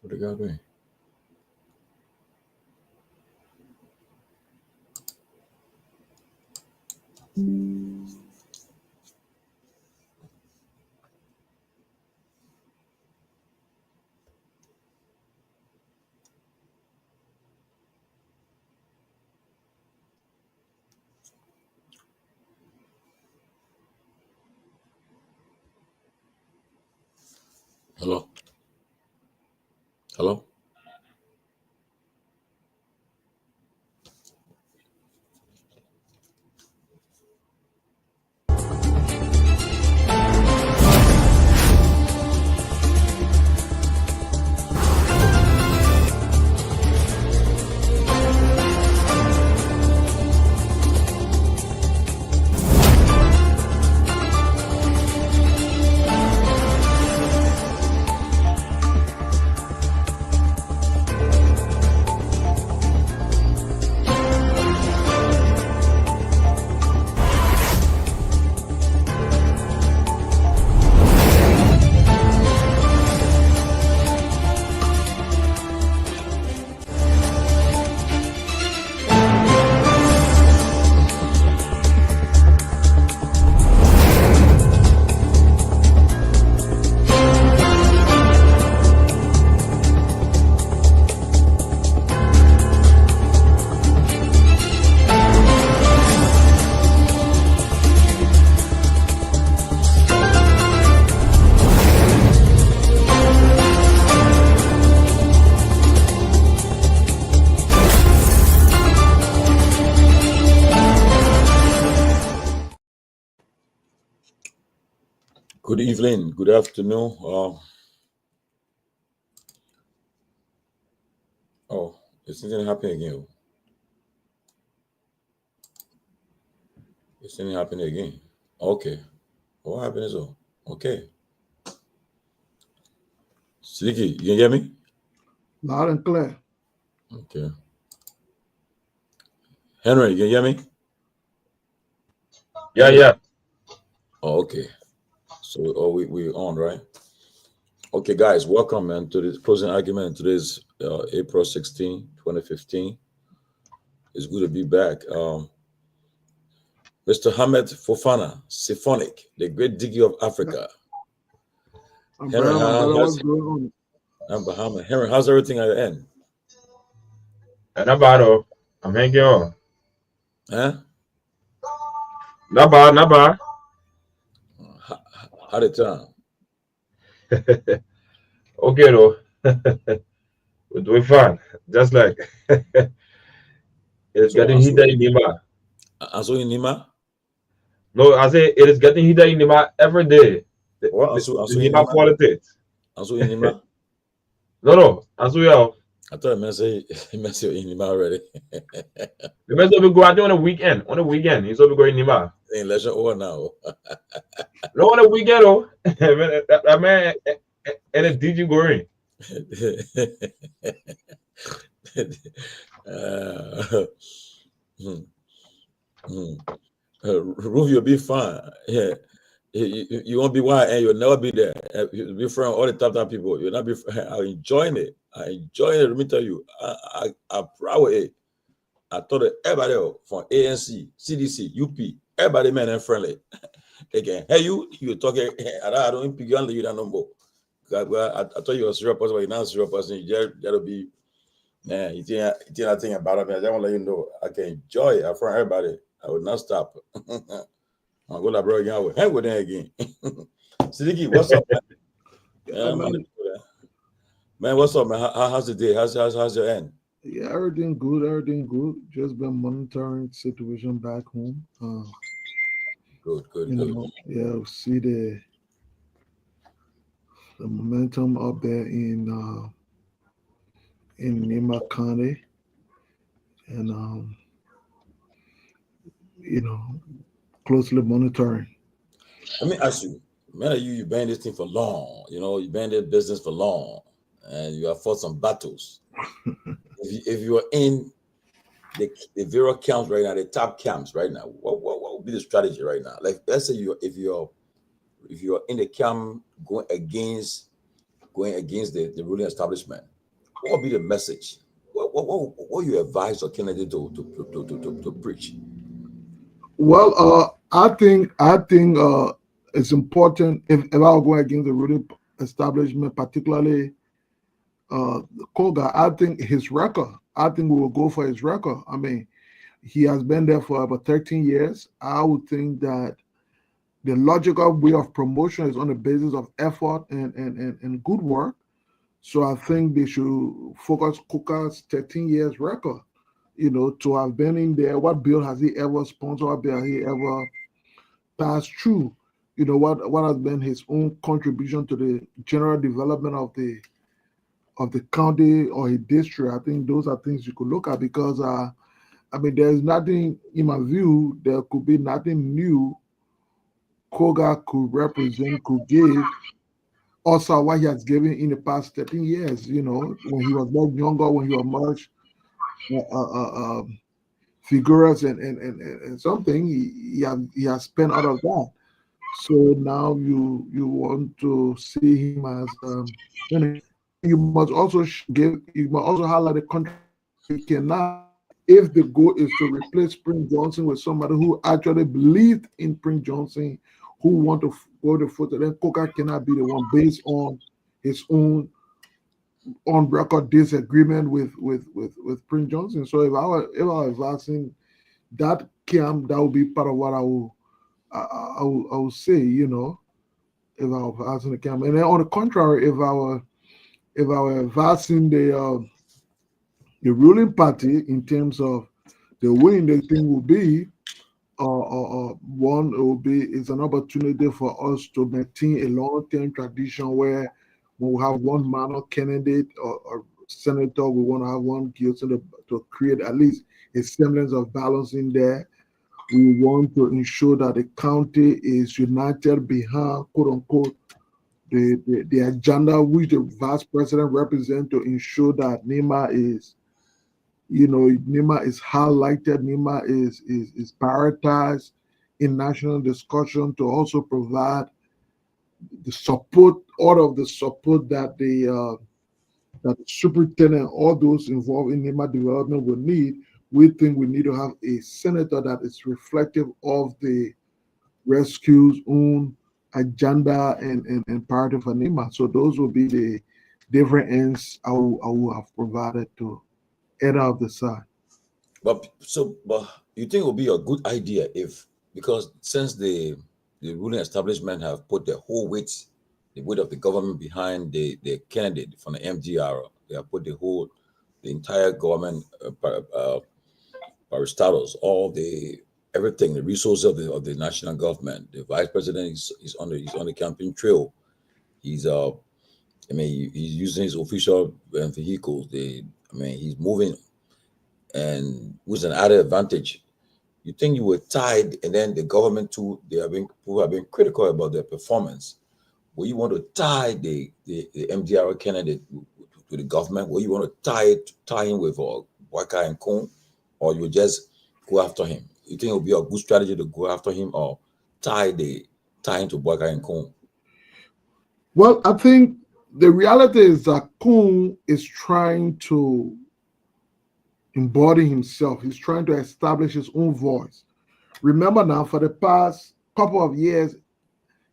What the guy doing? Hello? Hello? Good evening, good afternoon. Oh, it's something happening again. It's something happening again. Okay. What happened is all? Okay. Siliki, you can hear me? Loud and clear. Okay. Henry, you can hear me? Yeah. Oh, okay. So we're on, right? Okay, guys, welcome, man, to this closing argument. Today's April 16, 2015. It's good to be back. Mr. Hamed Fofana, Symphonic, the great digger of Africa. Henry, what's going on? Henry, how's everything at your end? Not bad, I'm hanging on. Huh? Not bad. How the time? Okay, though. We're doing fine. Just like it's getting heated in Nima. Aso in Nima? No, I say it is getting heated in Nima every day. What? The Nima politics. Aso in Nima? No. Aso yo. I thought I meant you in Nima already. The best will be going on the weekend. On the weekend, he's will be going in Nima. In leisure over now. No, on the weekend, oh. That man and a DJ going. Roof, you'll be fine. Yeah. You won't be wild and you'll never be there. You'll be friend all the top people. You'll not be I'm enjoying it. Let me tell you. I'm proud of it. I thought that everybody from ANC, CDC, UP, everybody man and friendly. Again, hey, you talking, I don't pick you on you that number. I thought you were a serious person, but you're not a serious person. You gotta be, man, you think I think about it. I just want to let you know I can enjoy it from everybody. I would not stop. I'll go to bro again. I will hang with them again. Siddiqui, what's up, man? Man, what's up, man? How's the day? How's your end? Yeah, everything good. Just been monitoring situation back home. Good. Yeah, see the momentum up there in Nima County, and closely monitoring. Let me ask you, man, you've been in this thing for long. You've been in this business for long, and you have fought some battles. if you are in the various camps right now, the top camps right now, what would be the strategy right now? Like, let's say if you're in the camp going against the ruling establishment, what would be the message? What you advise a candidate to preach? Well, I think it's important if I were going against the ruling establishment, particularly Koga. I think his record. I think we will go for his record. I mean, he has been there for about 13 years. I would think that the logical way of promotion is on the basis of effort and good work. So I think they should focus Kuka's 13 years record. To have been in there, what bill has he ever sponsored? What bill has he ever passed through? What has been his own contribution to the general development of the county or his district? I think those are things you could look at because I mean there's nothing in my view, there could be nothing new Koga could represent, could give also what he has given in the past 13 years, when he was more younger, when he was much vigorous and something, he has spent out of that. So now you want to see him as you must also highlight the country he cannot. If the goal is to replace Prince Johnson with somebody who actually believed in Prince Johnson, who want to go the foot, then Coca cannot be the one based on his own on record disagreement with Prince Johnson. So if I was advancing that camp, that would be part of what I will say, if I was advancing the camp. And then on the contrary, if I were advancing the ruling party in terms of the win, the thing will be one, it's an opportunity for us to maintain a long-term tradition where when we have one minor candidate or senator, we want to have one guilty to create at least a semblance of balance in there. We want to ensure that the county is united behind, quote unquote, the agenda which the vice president represents, to ensure that NEMA is highlighted, NEMA is prioritized in national discussion, to also provide the support, all of the support that the superintendent, all those involved in NEMA development will need. We think we need to have a senator that is reflective of the rescue's own agenda and priority for NEMA. So those will be the different ends I will have provided to either of the side. But you think it would be a good idea because since the ruling establishment have put the weight of the government behind the candidate from the MDR, they have put the entire government parastatals, everything, the resources of the national government. The vice president is on the campaign trail. He's he's using his official vehicles. He's moving, and with an added advantage. You think you were tied, and then the government too, people have been critical about their performance. Will you want to tie the MDR candidate to the government? Will you want to tie him with Waka and Kun, or you just go after him? You think it would be a good strategy to go after him or tie him to Waka and Kun? Well, I think the reality is that Kun is trying to embody himself. He's trying to establish his own voice. Remember now, for the past couple of years,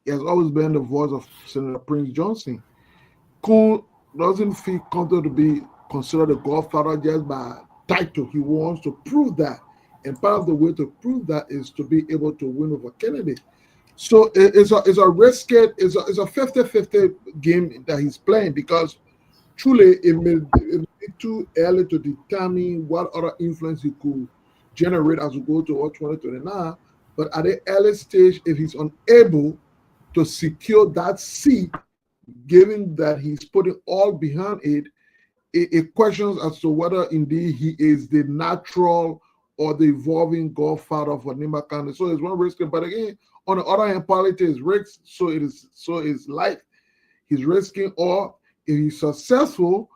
he has always been the voice of Senator Prince Johnson. Kun doesn't feel comfortable to be considered a godfather just by title. He wants to prove that. And part of the way to prove that is to be able to win over Kennedy. So it's a 50-50 game that he's playing, because truly it may be too early to determine what other influence he could generate as we go toward 2029. But at the early stage, if he's unable to secure that seat, given that he's putting all behind it questions as to whether indeed he is the natural or the evolving godfather for Nima County. So it's one risk. But again, on the other hand, politics is risk. So it's life he's risking, or if he's successful,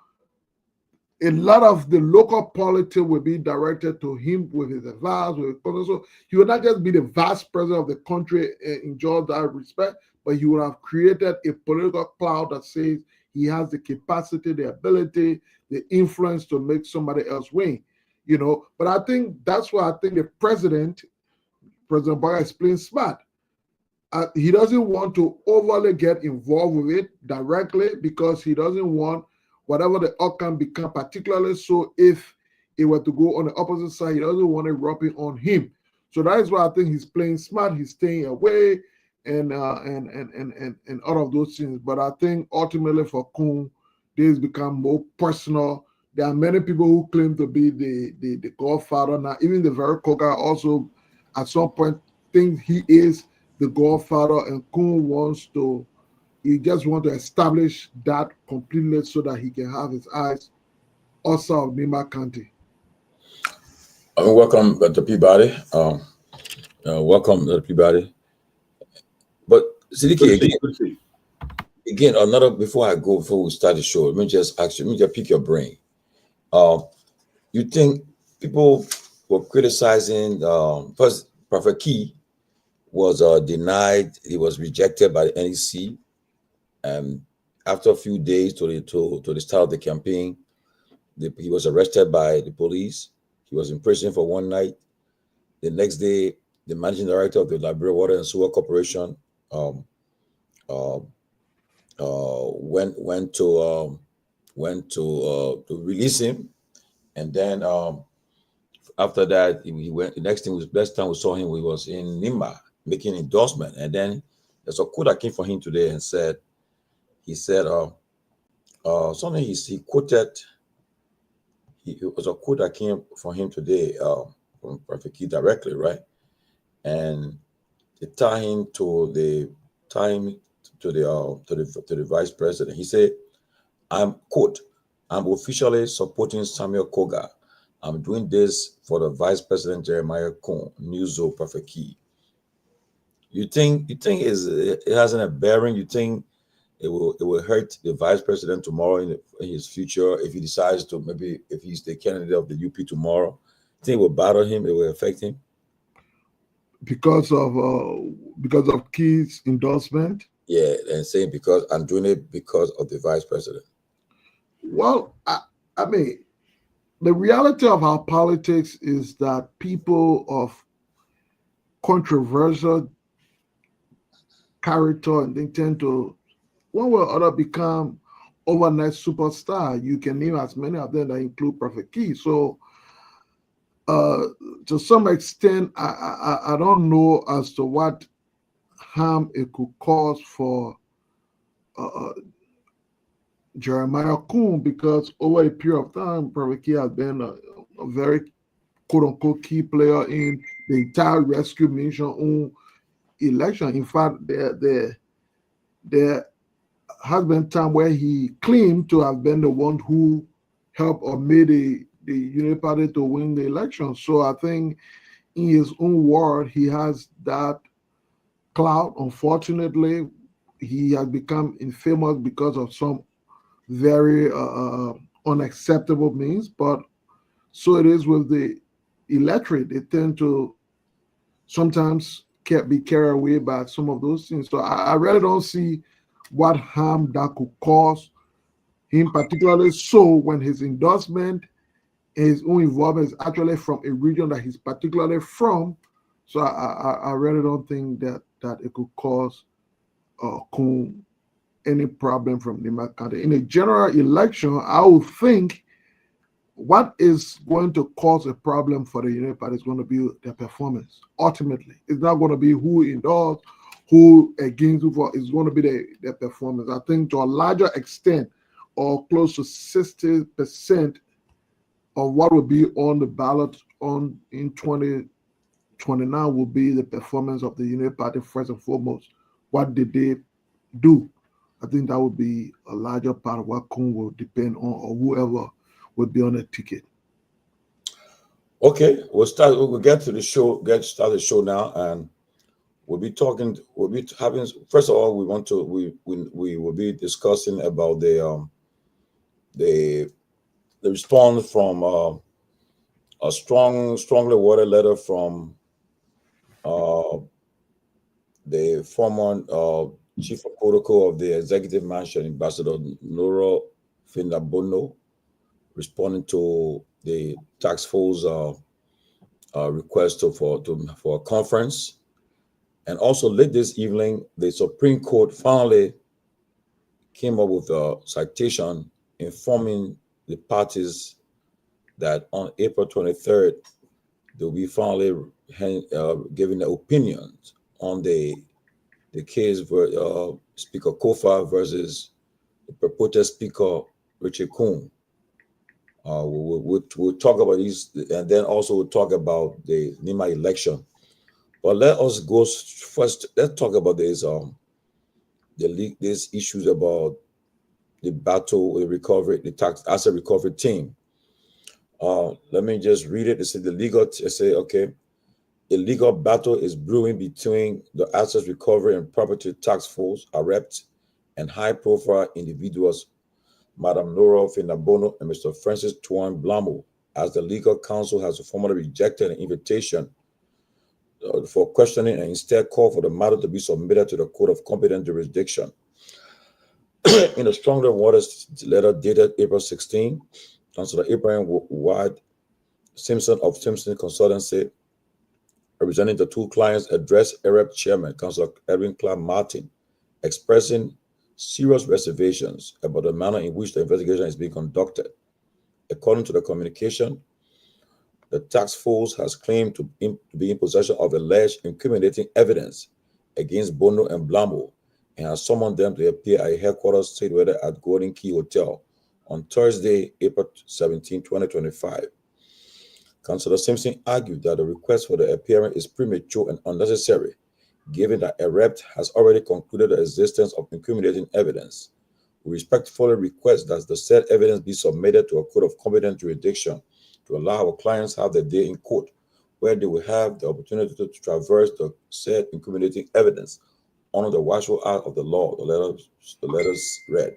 a lot of the local politics will be directed to him with his advice. So he will not just be the vice president of the country and enjoy that respect, but he would have created a political cloud that says he has the capacity, the ability, the influence to make somebody else win, you know. But I think that's why I think the President Boga is playing smart. He doesn't want to overly get involved with it directly because he doesn't want whatever the outcome become, particularly so if it were to go on the opposite side, he doesn't want it rubbing on him. So that is why I think he's playing smart. He's staying away and all of those things. But I think ultimately for Kun, this become more personal. There are many people who claim to be the godfather now. Even the very Koga also at some point think he is the godfather, and Kun he just want to establish that completely so that he can have his eyes also of Nima County. Welcome to Peabody. Welcome to Peabody. But Sidiki, again, another before we start the show, let me just pick your brain. You think people were criticizing first Prophet Key was denied, he was rejected by the NEC. And after a few days to the start of the campaign, he was arrested by the police. He was in prison for one night. The next day, the managing director of the Liberia Water and Sewer Corporation went to release him, and then after that he went. The next time we saw him, we was in Nimba making endorsement, and then there's a quote that came from him today and said, something he quoted. It was a quote that came from him today from Prophet Key directly, right? And it tied him to the vice president. He said, I'm officially supporting Samuel Koga. I'm doing this for the Vice President Jeremiah Kun, Newzo Prophet Key. You think it hasn't a bearing? You think it will hurt the Vice President tomorrow in his future if he decides to, maybe if he's the candidate of the UP tomorrow? You think it will bother him? It will affect him because of Key's endorsement? Yeah, and saying because I'm doing it because of the Vice President. Well, I mean, the reality of our politics is that people of controversial character, and they tend to, one way or other, become overnight superstar. You can name as many of them that include Prophet Key. So to some extent, I don't know as to what harm it could cause for Jeremiah Kun, because over a period of time, Prophet Key has been a very quote-unquote key player in the entire rescue mission election. In fact, there has been time where he claimed to have been the one who helped or made the Unity Party to win the election. So I think in his own word, he has that clout. Unfortunately, he has become infamous because of some very unacceptable means, but so it is with the electorate. They tend to sometimes be carried away by some of those things. So I really don't see what harm that could cause him, particularly so when his endorsement and his own involvement is actually from a region that he's particularly from. So I really don't think that it could cause Kun any problem from Nima County. In a general election, I would think what is going to cause a problem for the United Party is going to be their performance. Ultimately, it's not going to be who endorsed, who against, who for. It's going to be their performance. I think to a larger extent, or close to 60% of what will be on the ballot in 2029 will be the performance of the United Party first and foremost. What did they do? I think that would be a larger part of what Kun will depend on, or whoever would be on a ticket. Okay, we'll get to the show, start the show now, and we'll be having, first of all, we will be discussing about the response from a strongly worded letter from the former Chief of Protocol of the Executive Mansion, Ambassador Noro Findabono, responding to the task force request for a conference. And also late this evening, the Supreme Court finally came up with a citation informing the parties that on April 23rd, they'll be finally giving their opinions on the case for Speaker Kofa versus the purported Speaker Richard Coon. We'll talk about these, and then also we'll talk about the Nima election. But let us go first. Let's talk about these issues about the battle, the recovery, the tax asset recovery team. Let me just read it. They say a legal battle is brewing between the Assets Recovery and Property Tax Force, AREPT, and high-profile individuals, Madam Noro Findabono and Mr. Francis Tuan Blamo, as the legal counsel has formally rejected an invitation for questioning and instead called for the matter to be submitted to the Court of Competent Jurisdiction. In a stronger waters letter dated April 16, Councilor Abraham Ward Simpson of Simpson Consultancy, representing the two clients, addressed AREP Chairman, Councilor Edwin Clark Martin, expressing serious reservations about the manner in which the investigation is being conducted. According to the communication, the task force has claimed to be in possession of alleged incriminating evidence against Bono and Blamo and has summoned them to appear at a headquarters situated at Golden Key Hotel on Thursday, April 17, 2025. Councillor Simpson argued that the request for the appearance is premature and unnecessary, given that AREPT has already concluded the existence of incriminating evidence. We respectfully request that the said evidence be submitted to a court of competent jurisdiction to allow our clients have their day in court, where they will have the opportunity to traverse the said incriminating evidence under the watchful eye of the law, the letters read.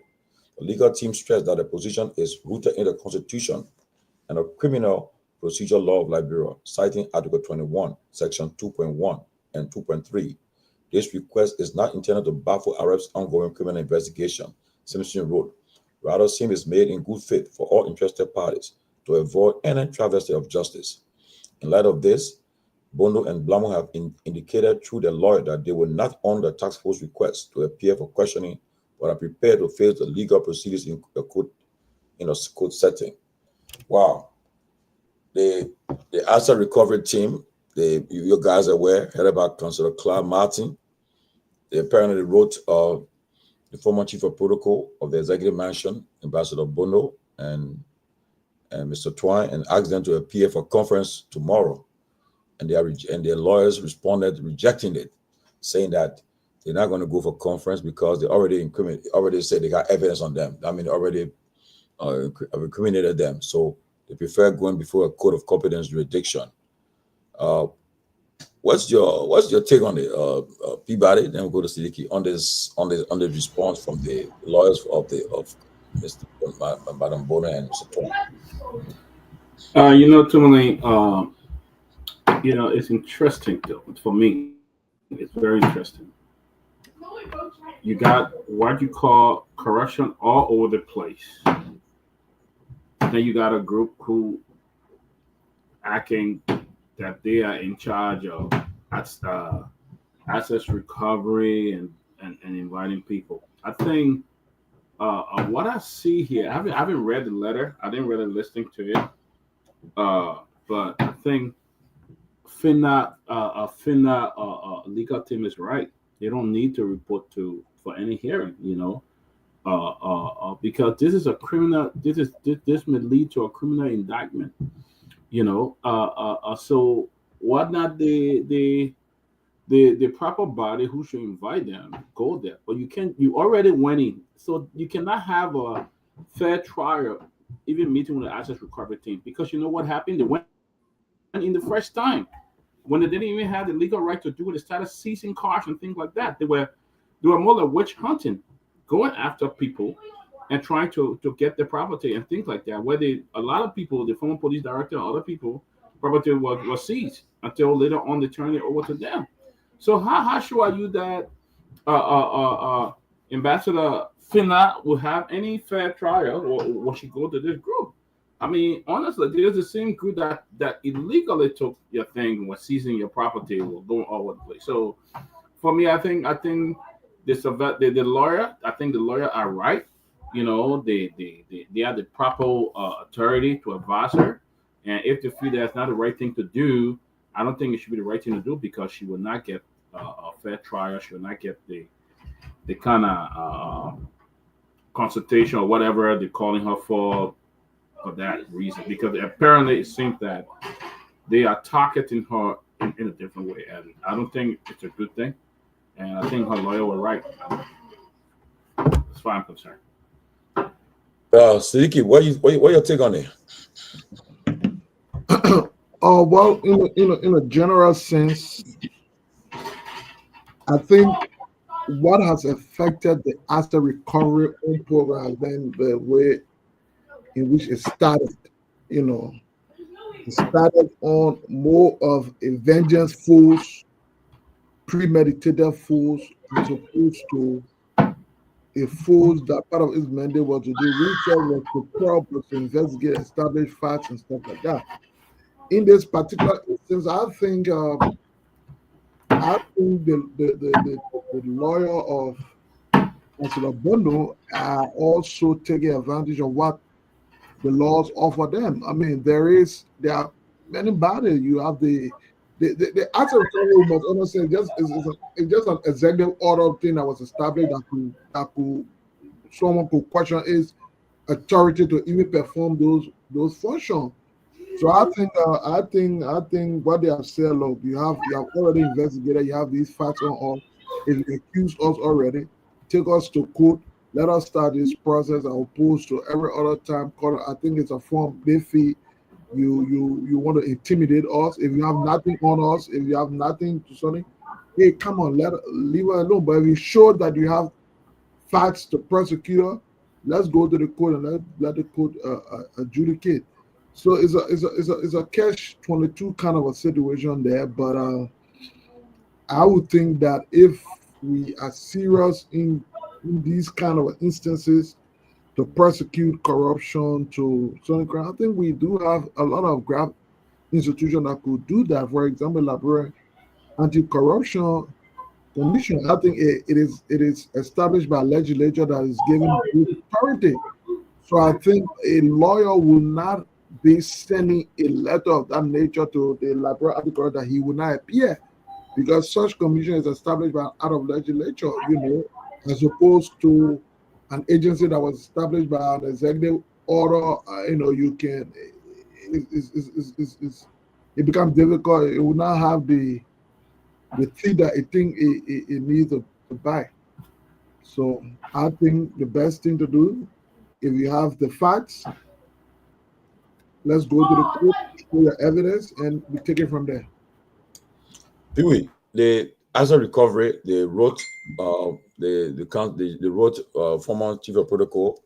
The legal team stressed that the position is rooted in the Constitution and the criminal procedure law of Liberia, citing Article 21, Section 2.1 and 2.3. This request is not intended to baffle AREP's ongoing criminal investigation, Simpson wrote. Rather, same is made in good faith for all interested parties to avoid any travesty of justice. In light of this, Bono and Blamo have indicated through their lawyer that they will not honor the task force request to appear for questioning, but are prepared to face the legal proceedings in a court setting. Wow. The asset recovery team, you guys are aware, headed by Councilor Clark Martin. They apparently wrote the former chief of protocol of the executive mansion, Ambassador Bono and Mr. Twine, and asked them to appear for conference tomorrow. And their lawyers responded rejecting it, saying that they're not going to go for conference because they already said they got evidence on them. I mean, already incriminated them. So they prefer going before a court of competence jurisdiction. What's your take on the Peabody? Then we'll go to Sidiki on the response from the lawyers of Mr. Madam Bono and Mr. Tom. Tomalin, it's interesting though. For me, it's very interesting. You got what you call corruption all over the place. Then you got a group who acting that they are in charge of assets recovery and inviting people. I think what I see here, I haven't read the letter. I didn't really listen to it. But I think FINA legal team is right. They don't need to report for any hearing, because this is a criminal. This may lead to a criminal indictment, So what not the proper body who should invite them go there, but you already went in, so you cannot have a fair trial, even meeting with the assets recovery team, because you know what happened? They went in the first time when they didn't even have the legal right to do it. They started seizing cars and things like that. They were more like witch hunting, going after people and trying to get their property and things like that. Where a lot of people, the former police director and other people, property was seized until later on they turned it over to them. So how sure are you that Ambassador Finna will have any fair trial or she go to this group. I mean, honestly, there's the same group that illegally took your thing and was seizing your property or going all over the place. So for me, I think the lawyer, I think the lawyer are right. You know, they have the proper authority to advise her, and if they feel that's not the right thing to do, I don't think it should be the right thing to do because she will not get a fair trial. She will not get the kind of consultation or whatever they're calling her for that reason. Because apparently it seems that they are targeting her in a different way, and I don't think it's a good thing. And I think her lawyer was right. As far as I'm concerned. Siddiqui, what your take on it? Well, in a general sense, I think what has affected the asset recovery program has been the way in which it started. You know, it started on more of a vengeance force, premeditated force, as opposed to a force that part of its mandate was to do research, was to probe, was to investigate, establish facts and stuff like that. In this particular instance, I think the lawyer of Councilor Bono are also taking advantage of what the laws offer them. I mean, there are many bodies. You have the asset recovery must understand it's just an executive order thing that was established that could someone could question its authority to even perform those functions. So I think what they have said, look, you have already investigated, you have these facts on us. If you accuse us already, take us to court, let us start this process as opposed to every other time. I think it's a form they feel you want to intimidate us. If you have nothing on us, if you have nothing to something, hey, come on, leave her alone. But if you show that you have facts to prosecute her, let's go to the court and let the court adjudicate. So it's a catch-22 kind of a situation there. But I would think that if we are serious in these kind of instances to prosecute corruption to certain crime, I think we do have a lot of institutions that could do that. For example, Liberia Anti-Corruption Commission. I think it is established by a legislature that is given authority. So I think a lawyer will not be sending a letter of that nature to the Liberia Anti-Corruption that he will not appear, because such commission is established by out of legislature, as opposed to an agency that was established by an executive order. You can it becomes difficult. It will not have the thing that it think it needs to buy. So I think the best thing to do, if you have the facts, let's go to the court, show your evidence, and we take it from there. Pewee, the asset recovery, they wrote they wrote former chief of protocol,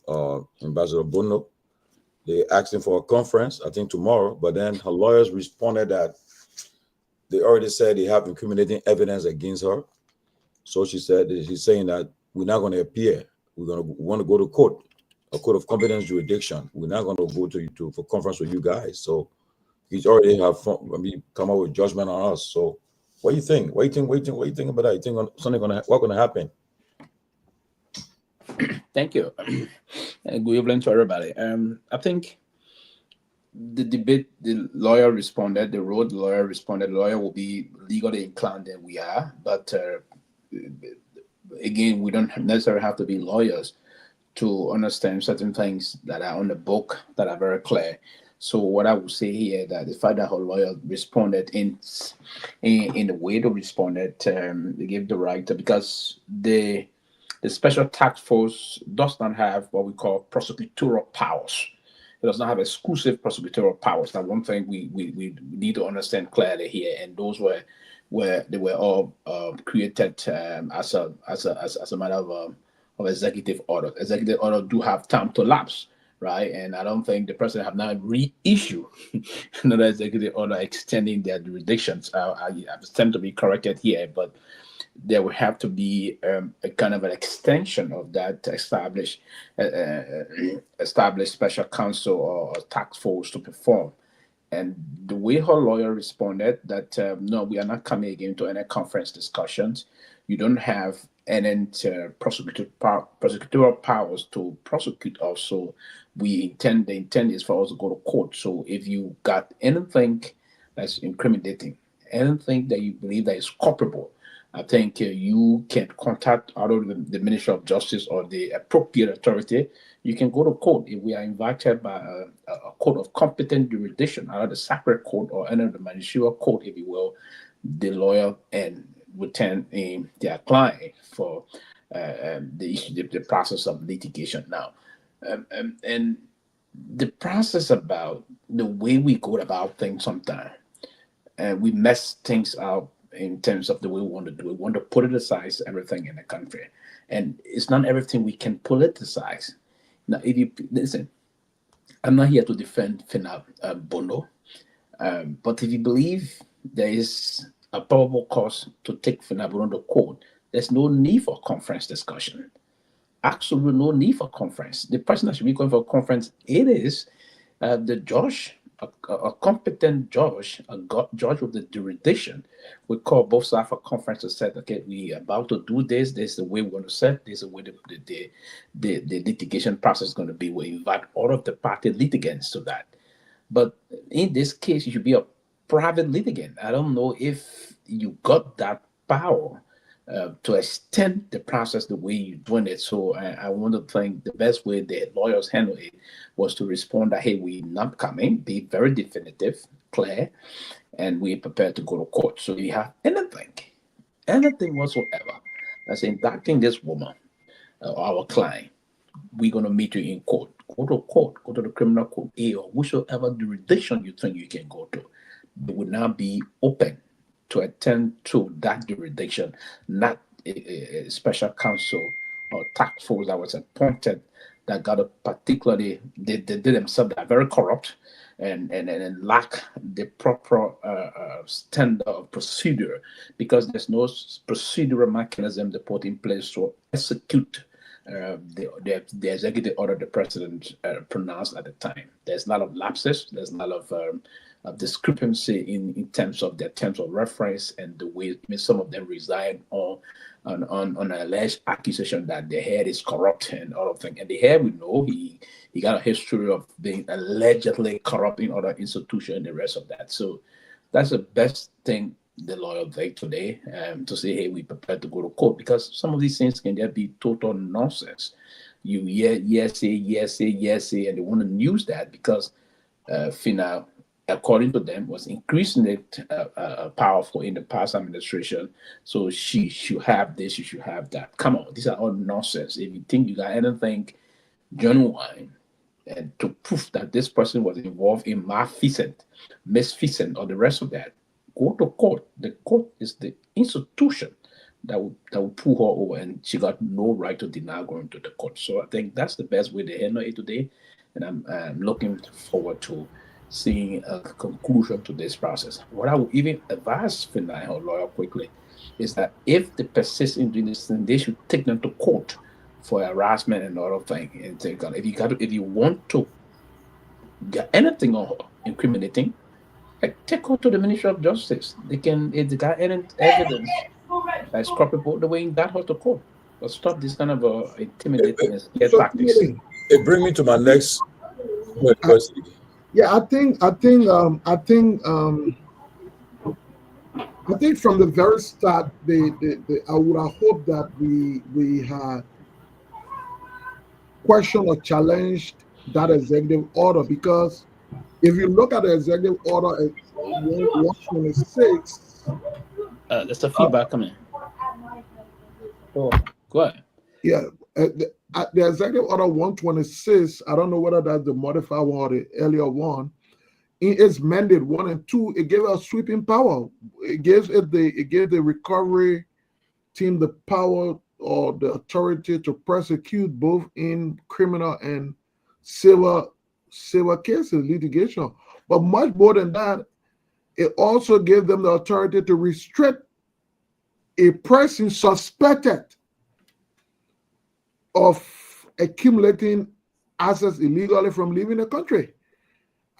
Ambassador Bono. They asked him for a conference, I think tomorrow, but then her lawyers responded that they already said they have incriminating evidence against her. So she's saying that we're not going to appear. We want to go to court, a court of competence jurisdiction. We're not going to go for conference with you guys. So he's already come up with judgment on us. So what do you think? What do you think about that? You think something what's going to happen? Thank you. Good evening to everybody. I think the debate, the lawyer responded, the lawyer responded. The lawyer will be legally inclined than we are, but again, we don't necessarily have to be lawyers to understand certain things that are on the book that are very clear. So what I would say here, that the fact that her lawyer responded in the way they responded, they gave the right to, because the special task force does not have what we call prosecutorial powers. It does not have exclusive prosecutorial powers. That's one thing we need to understand clearly here. And those were all created as a matter of executive order. Executive order do have time to lapse, right? And I don't think the president have now reissued another executive order extending their jurisdictions. I attempt to be corrected here, but there will have to be a kind of an extension of that established special counsel or task force to perform. And the way her lawyer responded that no, we are not coming again to any conference discussions. You don't have any prosecutorial powers to prosecute us. So the intent is for us to go to court. So if you got anything that's incriminating, anything that you believe that is culpable, I think you can contact either the Ministry of Justice or the appropriate authority. You can go to court if we are invited by a court of competent jurisdiction, either the sacred court or any of the ministerial court, if you will. The lawyer and return their client for the process of litigation now. And the process about the way we go about things sometimes, we mess things up in terms of the way we want to do it. We want to politicize everything in the country. And it's not everything we can politicize. Now, if you listen, I'm not here to defend Fina Bono, but if you believe there is a probable cause to take Fina Bono to court, there's no need for conference discussion. Absolutely no need for conference. The person that should be going for a conference, it is the judge, a competent judge, judge of the jurisdiction. We call both sides for conference to say, okay, we are about to do this. This is the way we want to set. This is the way the litigation process is going to be. We invite all of the party litigants to that. But in this case, you should be a private litigant. I don't know if you got that power to extend the process the way you're doing it. So I want to think the best way the lawyers handle it was to respond that, hey, we're not coming, be very definitive, clear, and we're prepared to go to court. So if you have anything whatsoever that's impacting this woman or our client, we're going to meet you in court. Go to court, go to the criminal court, or whichever jurisdiction you think you can go to. They will now be open to attend to that jurisdiction, not a special counsel or task force that was appointed that got a particularly, they themselves are very corrupt and lack the proper standard of procedure, because there's no procedural mechanism they put in place to execute the executive order the president pronounced at the time. There's a lot of lapses, there's a lot of discrepancy in terms of their terms of reference and the way some of them reside on an alleged accusation that the head is corrupt and all of things. And the head, we know he got a history of being allegedly corrupt in other institutions and the rest of that. So that's the best thing the lawyer did today, to say, hey, we prepared to go to court, because some of these things can just be total nonsense. You yes say, and they want to use that because Fina, according to them, was increasingly powerful in the past administration. So she should have this, she should have that. Come on, these are all nonsense. If you think you got anything genuine and to prove that this person was involved in misfeasance, or the rest of that, go to court. The court is the institution that will pull her over, and she got no right to deny going to the court. So I think that's the best way to handle it today, and I'm looking forward to seeing a conclusion to this process. What I would even advise Fina, her lawyer, quickly, is that if they persist in doing this thing, they should take them to court for harassment and other things. And if you want to get anything on her incriminating, take her to the Ministry of Justice. If they got any evidence that's culpable, the way in that her to court. But stop this kind of intimidating and scare tactics. It brings me to my next question. Yeah, I think from the very start, I would have hoped that we had questioned or challenged that executive order, because if you look at the executive order 126, there's a feedback coming. Oh, go ahead. Yeah, the executive order 126, I don't know whether that's the modified one or the earlier one. In its mandate 1 and 2, it gave us sweeping power. It gave the recovery team the power or the authority to prosecute both in criminal and civil cases, litigation. But much more than that, it also gave them the authority to restrict a person suspected of accumulating assets illegally from leaving the country.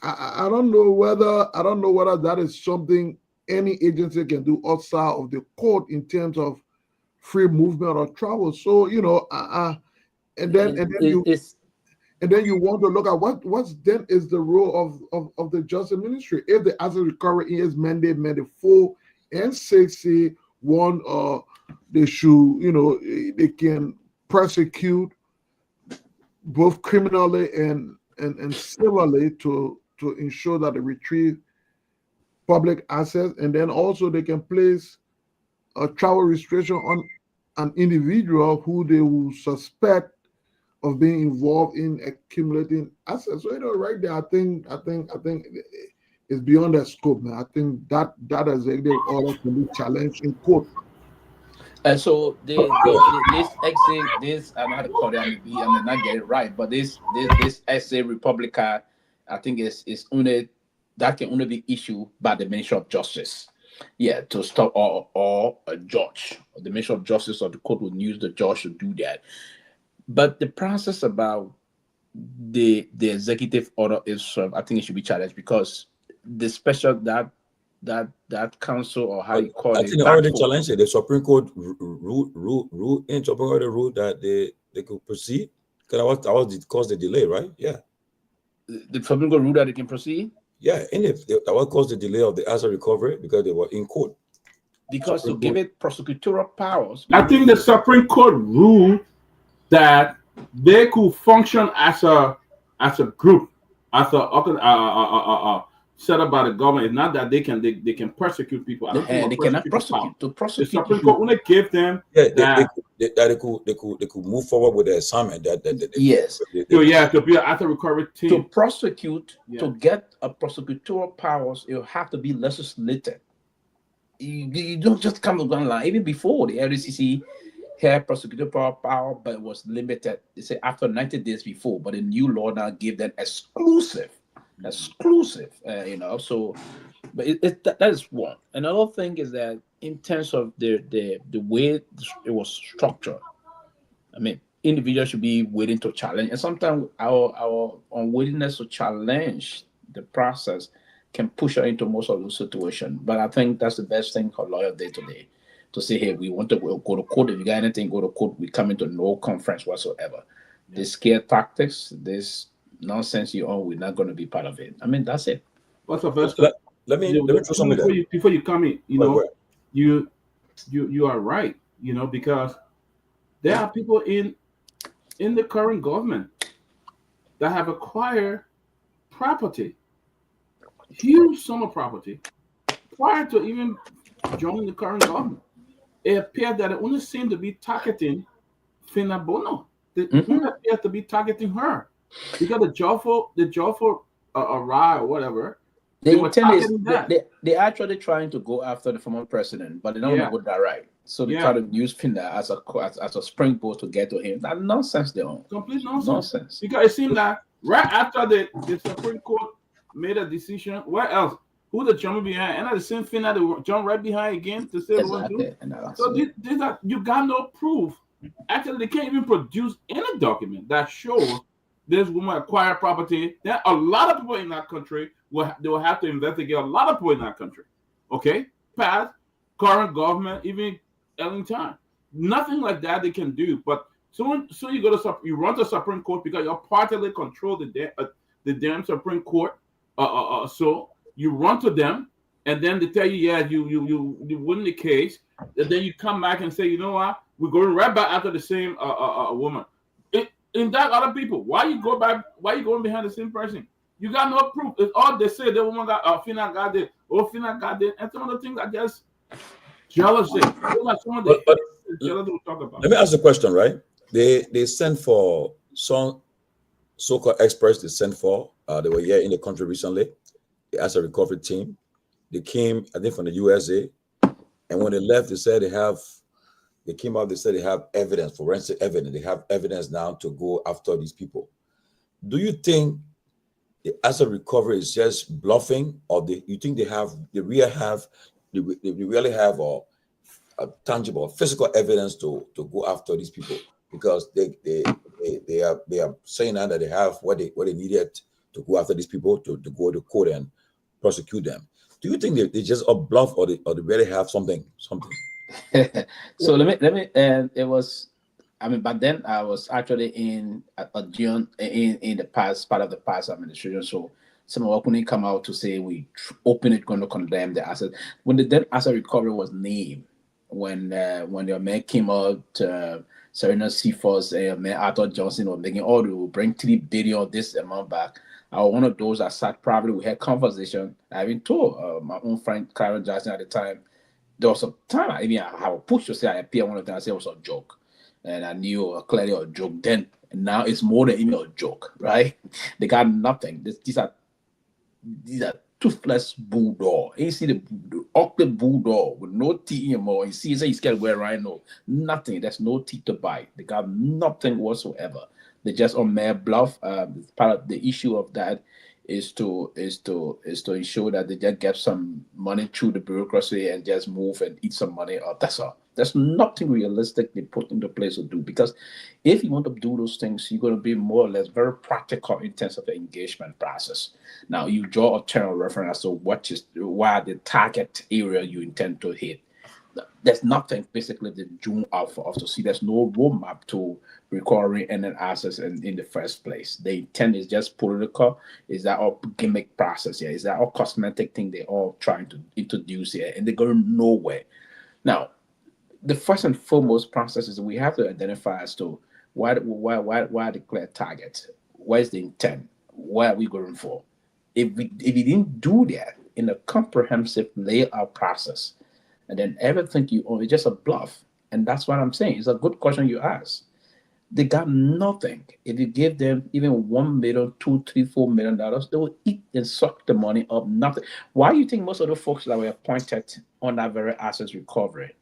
I don't know whether that is something any agency can do outside of the court in terms of free movement or travel. So and then you want to look at what's then is the role of the justice ministry. If the asset recovery is mandate full and safety, one they should they can prosecute both criminally and civilly to ensure that they retrieve public assets, and then also they can place a travel restriction on an individual who they will suspect of being involved in accumulating assets. So right there, I think it's beyond that scope, man. I think that executive order can be challenged in court. And so this exit, this I'm not call it, I may not get it right, but this essay Republica, I think is only that can only be issued by the Ministry of Justice. Yeah, to stop or a judge. The Ministry of Justice or the court would use the judge to do that. But the process about the executive order is, I think it should be challenged because the special that council or how you call it. I think they already challenged it. The Supreme Court rule in Supreme Court rule that they could proceed. Because that was caused the delay, right? Yeah. The Supreme Court rule that they can proceed. Yeah, and if that was caused the delay of the asset recovery because they were in court. Because to give it prosecutorial powers. I think the Supreme Court ruled that they could function as a group, as a set up by the government. It's not that they can persecute people. They cannot prosecute. To prosecute, the Supreme Court only give them they could move forward with the assignment yes. To be an asset recovery team. To prosecute, to get a prosecutorial powers, it will have to be legislated. You don't just come to line. Even before the LDCC had prosecutorial power, but it was limited. They say after 90 days before, but the new law now give them exclusive. So but that is one. Another thing is that in terms of the way it was structured, I mean, individuals should be willing to challenge, and sometimes our unwillingness to challenge the process can push her into most of the situation. But I think that's the best thing for lawyer day today, to say, hey, we want to go to court. If you got anything, go to court. We come into no conference whatsoever. The scare tactics, this nonsense you own, we're not going to be part of it. I mean, that's it. What's the first? Let me throw something before you come in. You are right. Because there are people in the current government that have acquired property, huge sum of property, prior to even joining the current government. It appears that it only seemed to be targeting Fina Bono. It only appears to be targeting her. Because the Jawful ride or whatever, they actually trying to go after the former president, but they don't want to go that right. So they try to use Finda as a springboard to get to him. That's nonsense, they own. Complete nonsense. Because it seemed that right after the Supreme Court made a decision, where else? Who the jump behind? And at the same Finda, they jump right behind again to say what to do. So you got no proof. Actually, they can't even produce any document that shows this woman acquired property. There are a lot of people in that country they will have to investigate a lot of people in that country. Okay, past, current government, even any time. Nothing like that they can do. But so you run to Supreme Court because you partly control the damn Supreme Court. So you run to them, and then they tell you, you win the case, and then you come back and say, you know what, we're going right back after the same woman. In that other people, why you going behind the same person? You got no proof. It's all they say. The woman got Fina got it. Fina got it, and some of the things I guess Jallah said. Jallah will talk about. Let me ask a question, right? They sent for some so-called experts. They sent for. They were here in the country recently. They asked a recovery team. They came, I think, from the USA, and when they left, they said they came out, they said they have evidence, forensic evidence. They have evidence now to go after these people. Do you think the asset recovery is just bluffing, or you think they really have tangible, physical evidence to go after these people, because they are saying now that they have what they needed to go after these people, to go to court and prosecute them. Do you think they just a bluff, or they really have something? So let me it was, I mean, but then I was actually in a June in the past part of the past administration, so some of us couldn't come out to say we openly going to condemn the asset. When the debt asset recovery was named, when the man came out, Serena Seaforth and man Arthur Johnson were making, oh, we will bring 3 billion this amount back. I was one of those that sat privately. We had conversation. I even told my own friend Karen Jackson at the time. There was a time I have a push to say I appear one of them. I said it was a joke, and I knew clearly a joke then. And now it's more than even a joke, right? They got nothing. These are toothless bulldog. You see the ugly bulldog with no teeth anymore. You see, he's scared where rhino. Nothing. There's no teeth to bite. They got nothing whatsoever. They just on mere bluff. Part of the issue of that is to ensure that they just get some money through the bureaucracy and just move and eat some money up. That's all. There's nothing realistic they put into place to do, because if you want to do those things, you're going to be more or less very practical in terms of the engagement process. Now, you draw a term of reference as to what the target area you intend to hit. There's nothing basically the June out for us to see. There's no roadmap to recovering NN assets in the first place. The intent is just political. Is that all gimmick process here? Is that all cosmetic thing they're all trying to introduce here? And they're going nowhere. Now, the first and foremost process is we have to identify as to why declare targets. What is the intent? What are we going for? If we didn't do that in a comprehensive layout process, and then everything you own is just a bluff. And that's what I'm saying. It's a good question you ask. They got nothing. If you give them even $1 million, $2, $3, $4 million, they will eat and suck the money up. Nothing. Why do you think most of the folks that were appointed on that very assets recovery,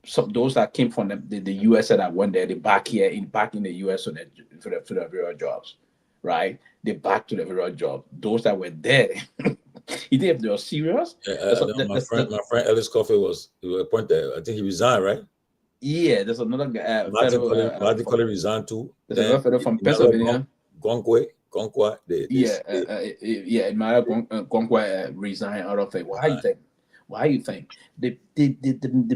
so those that came from the US that went there, they back in the US for the various jobs, right? They back to the various jobs. Those that were there, you think if they were serious? My friend Ellis Coffey was appointed. I think he resigned, right? Yeah, there's another guy. Martin Colley resigned too. There's another fellow from Pennsylvania. Gongloe. Garguah resigned out of it. Why you think? The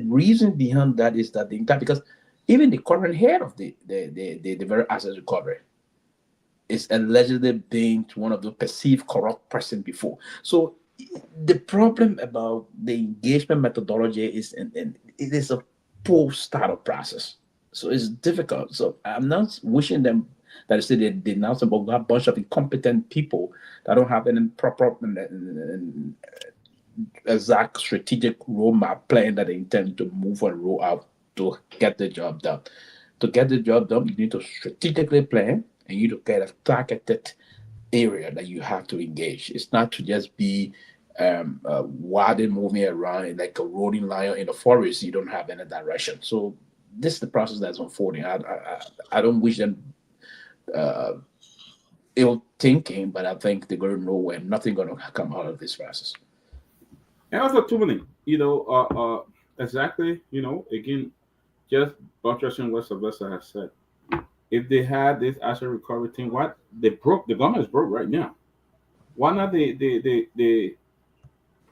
reason behind that is that because even the current head of the very assets recovery is allegedly being one of the perceived corrupt person before. So the problem about the engagement methodology is, and it is a post-startup process. So it's difficult. So I'm not wishing them that is they denounce them, but we have a bunch of incompetent people that don't have any proper exact strategic roadmap plan that they intend to move and roll out to get the job done. To get the job done, you need to strategically plan, and you need to get a targeted area that you have to engage. It's not to just be wildly moving around like a roaring lion in the forest. You don't have any direction. So this is the process that's unfolding. I don't wish them ill thinking, but I think they're going to know when nothing going to come out of this process. And also, Tomalin, exactly, again, just buttressing what Sylvester has said. If they had this asset recovery thing, what they broke, the government is broke right now. Why not they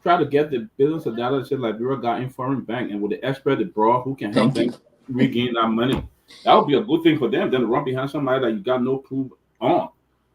try to get the billions of dollars that Liberia got in foreign bank, and with the expert they brought who can help them regain that money? That would be a good thing for them than to run behind somebody that you got no proof on.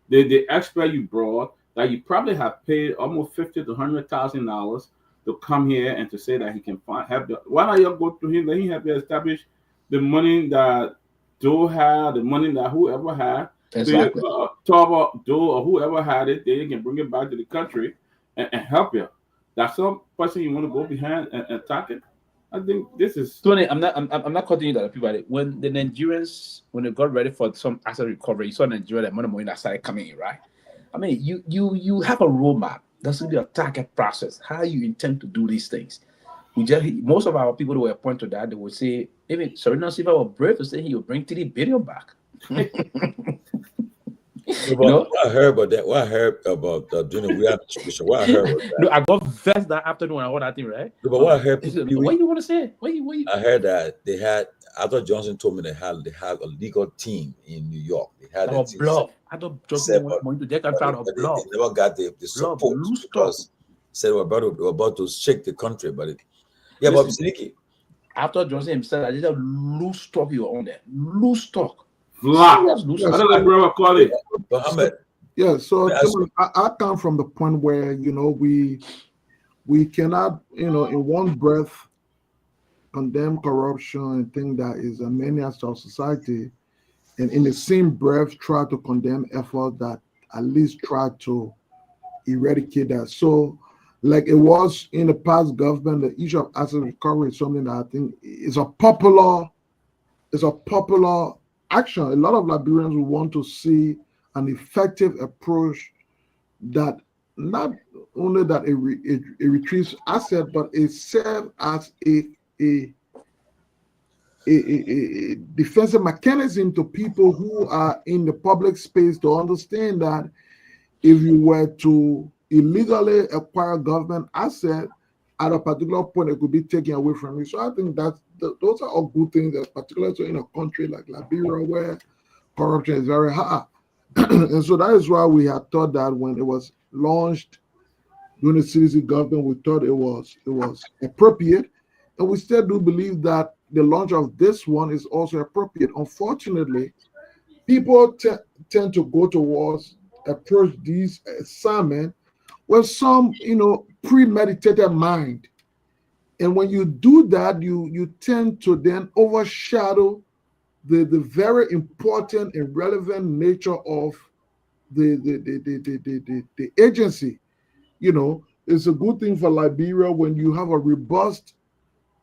The expert you brought that you probably have paid almost $50,000 to $100,000 to come here and to say that he can help you. Why not you go to him? Let him help you establish the money that Joe had, the money that whoever had. Exactly. Talk about Joe or whoever had it, they can bring it back to the country and help you. That's some person you want to go behind and attack it. I think this is. Tony, I'm not cutting you that, everybody. When the Nigerians, when they got ready for some asset recovery, you saw Nigeria, the money that started coming in, right? I mean, you have a roadmap. That's going to be a target process. How you intend to do these things? Most of our people who were appointed to that, they would say, even Serena Silva was brave to say he will bring $3 billion back. No, but what I heard about that, what I heard about doing a reaction, what I heard was that. No, I got vexed that afternoon when I heard that thing, right? No, but what I heard, What you want to say? What you? I heard that they had. After Johnson told me they had a legal team in New York. They had a team. Bluff. I thought Johnson wanted to get out of bluff. They never got the support because said they were about to shake the country, but but sneaky. After Johnson himself, I just have loose stock you on there. Loose stock. Flat. I don't like brother call it. Yeah, so I come from the point where we cannot in one breath condemn corruption and think that is a menace to our society, and in the same breath try to condemn effort that at least try to eradicate that. So, like it was in the past government, the issue of asset recovery is something that I think is a popular action. A lot of Liberians will want to see an effective approach that not only that it retrieves asset, but it serves as a defensive mechanism to people who are in the public space to understand that if you were to illegally acquire government asset at a particular point, it could be taken away from you. So I think that those are all good things, particularly in a country like Liberia where corruption is very high. And so that is why we had thought that when it was launched during the CDC government, we thought it was appropriate. And we still do believe that the launch of this one is also appropriate. Unfortunately, people tend to go towards approach these assignments with some, premeditated mind. And when you do that, you tend to then overshadow the very important and relevant nature of the agency. It's a good thing for Liberia when you have a robust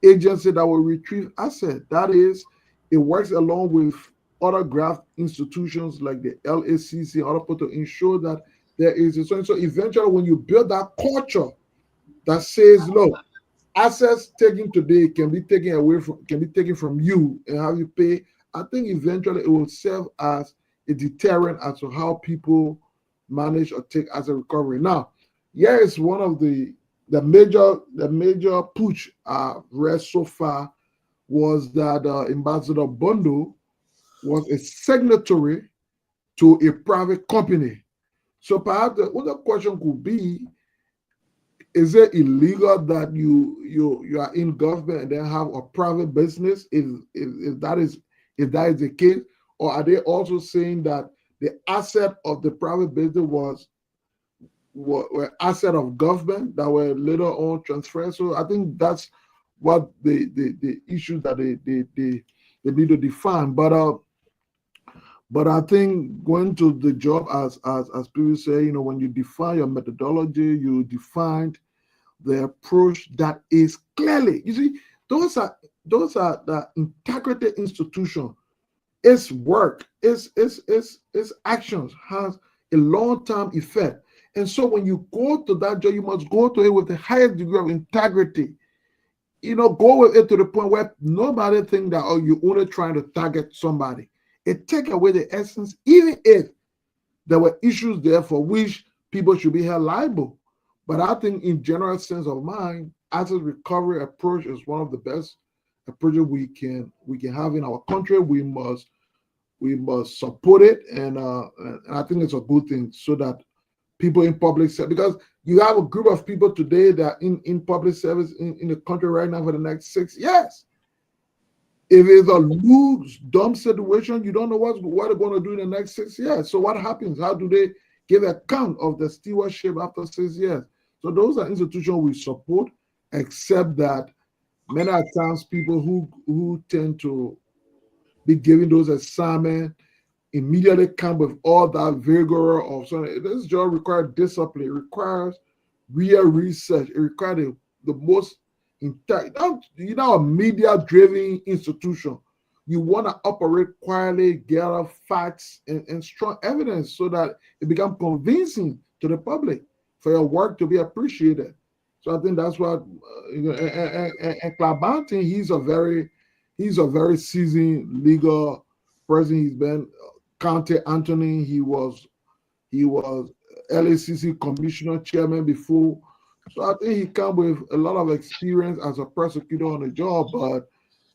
agency that will retrieve assets. That is, it works along with other graft institutions like the LACC and other people to ensure that there is a so eventually when you build that culture that says, look, assets taken today can be taken from you and have you pay, I think eventually it will serve as a deterrent as to how people manage or take asset recovery. Now, here is one of the major push I've read so far was that Ambassador Bondo was a signatory to a private company. So perhaps the other question could be, is it illegal that you are in government and then have a private business if that is the case? Or are they also saying that the asset of the private business were asset of government that were later on transferred? So I think that's what the issues that they need to define. But I think going to the job as people say, when you define your methodology, you defined the approach that is clearly, you see, those are the integrated institution. Its work, its actions has a long-term effect. And so when you go to that job, you must go to it with the highest degree of integrity. Go with it to the point where nobody think that, you're only trying to target somebody. It takes away the essence, even if there were issues there for which people should be held liable. But I think in general sense of mind, asset recovery approach is one of the best approaches we can have in our country. We must support it, and I think it's a good thing so that people in public service, because you have a group of people today that in public service in the country right now for the next 6 years. If it's a lose dumb situation, you don't know what they're going to do in the next 6 years. So what happens? How do they give account of the stewardship after 6 years? So those are institutions we support, except that many times people who tend to be given those assignments immediately come with all that vigor of something. This job requires discipline. It requires real research. It requires the most intact. A media-driven institution. You want to operate quietly, gather facts and strong evidence so that it becomes convincing to the public for your work to be appreciated. So I think that's what and Clabantin, he's a very seasoned legal person. He's been County Anthony. He was He was LACC commissioner chairman before. So I think he comes with a lot of experience as a prosecutor on the job, but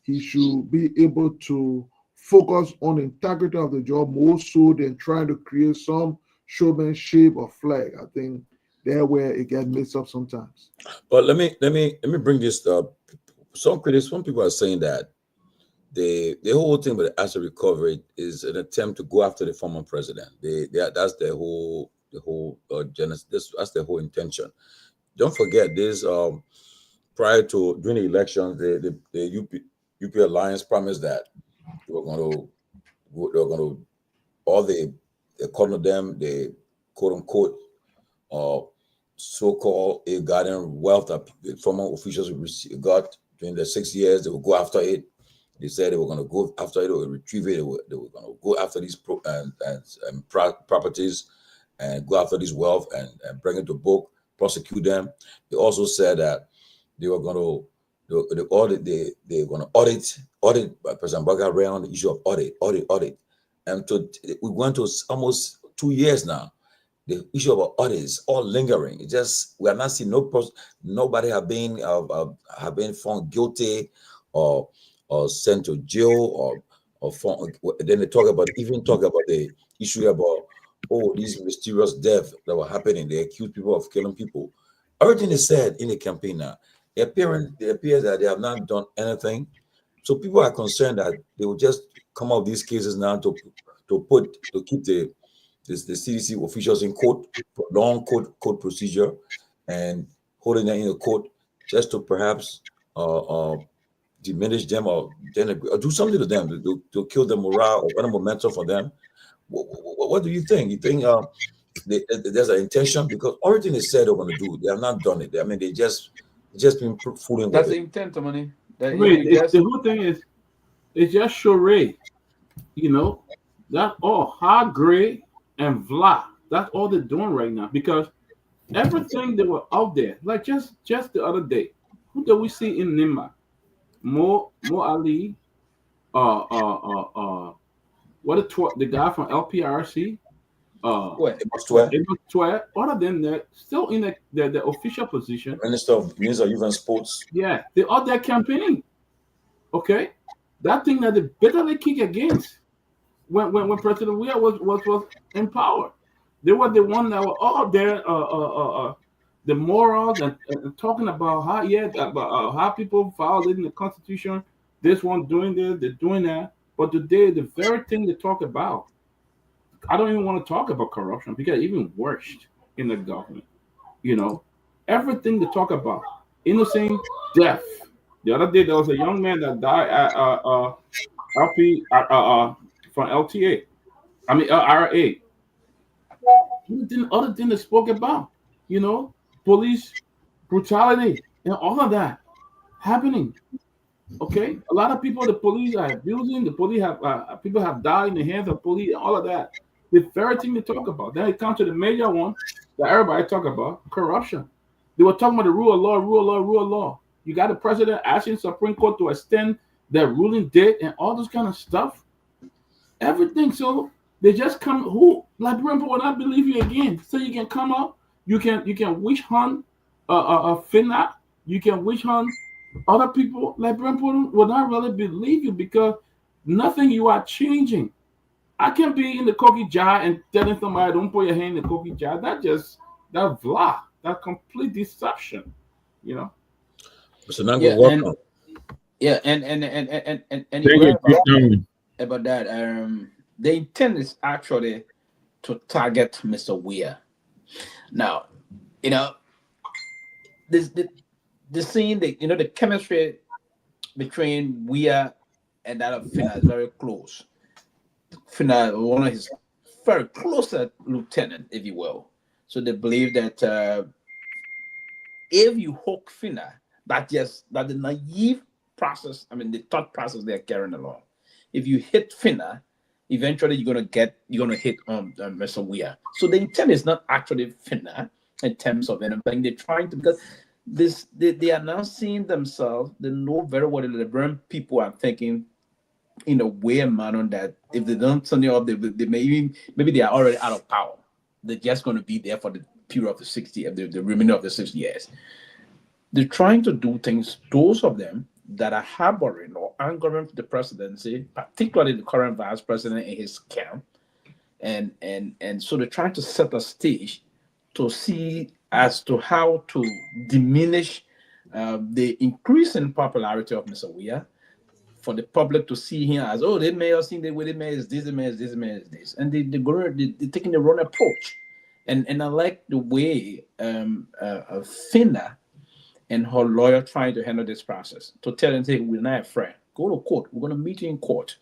he should be able to focus on the integrity of the job more so than trying to create some showmanship or flag. I think that's where it gets mixed up sometimes. But let me bring this up. Some critics, some people are saying that the whole thing with the asset recovery is an attempt to go after the former president. That's the whole genesis. That's the whole intention. Don't forget this. Prior to during the elections, the UP Alliance promised that they were going to all they calling them the quote unquote so-called garden wealth that the former officials got during the 6 years. They will go after it. They said they were going to go after it, they will retrieve it. They were going to go after these properties and go after this wealth and bring it to book, prosecute them. They also said that they were going to they were going to audit President Baga around the issue of audit. And we went to almost 2 years now. The issue of audit is all lingering. It just we are not seeing nobody have been found guilty or sent to jail or found. Then they talk about the issue about these mysterious deaths that were happening. They accuse people of killing people. Everything is said in the campaign now. It appears that they have not done anything. So people are concerned that they will just come out of these cases now to keep the CDC officials in court, long court procedure, and holding them in the court just to perhaps diminish them or do something to them to kill the morale or any momentum for them. What do you think? You think there's an intention? Because everything is said they're going to do, they have not done it. I mean, they just been fooling. That's with the intent, money. The whole thing is it's just charade. You know, that's all hard gray and vla. That's all they're doing right now because everything that were out there, like just the other day, who did we see in Nimba? Mo Ali, the guy from LPRC, all of them they're still in the official position. Minister of Youth and Sports. Yeah, they're out there campaigning. Okay, that thing that they bitterly kick against when President Weah was in power. They were the one that were all there, the morals and talking about how people violating the Constitution. This one doing this, they're doing that. But today, the very thing they talk about, I don't even want to talk about corruption because even worse in the government. You know, everything they talk about, innocent death. The other day, there was a young man that died at from LTA. I mean, RA. Other thing they spoke about, you know, police brutality and all of that happening. Okay, a lot of people, the police are abusing. The police have people have died in the hands of police. All of that. The very thing they talk about. Then it comes to the major one that everybody talk about: corruption. They were talking about the rule of law. You got the president asking Supreme Court to extend their ruling date and all this kind of stuff. Everything. So they just come. Who Liberian people will not believe you again. So you can come up. You can witch hunt Finna. You can witch hunt other people. Liberian people will not really believe you because nothing you are changing. I can't be in the cookie jar and telling somebody don't put your hand in the cookie jar. That vla, that complete deception, you know. So now welcome. About that. The intent is actually to target Mr. Weah. Now, you know, the scene, the chemistry between Weah and that of Finna is very close. Finna, one of his very close lieutenant, if you will. So they believe that if you hook Finna, that the naive process, I mean the thought process they're carrying along. If you hit Finna, eventually you're gonna hit Mr. Weah. So the intent is not actually Finna in terms of anything. They're trying to, because they are now seeing themselves. They know very well that the Liberian people are thinking in a way and manner that if they don't turn it up, they maybe they are already out of power. they're just going to be there for the period of the remainder of the 6 years. They're trying to do things, those of them that are harboring or angering the presidency, particularly the current vice president and his camp. And so they're trying to set a stage to see as to how to diminish the increasing popularity of Mr. Weah, for the public to see him as, oh, the mayor think the way the mayor is this, the mayor is this, the mayor is this. And they're taking the wrong approach. And I like the way Finna and her lawyer trying to handle this process, to tell them, hey, we're not afraid. Go to court. We're going to meet you in court.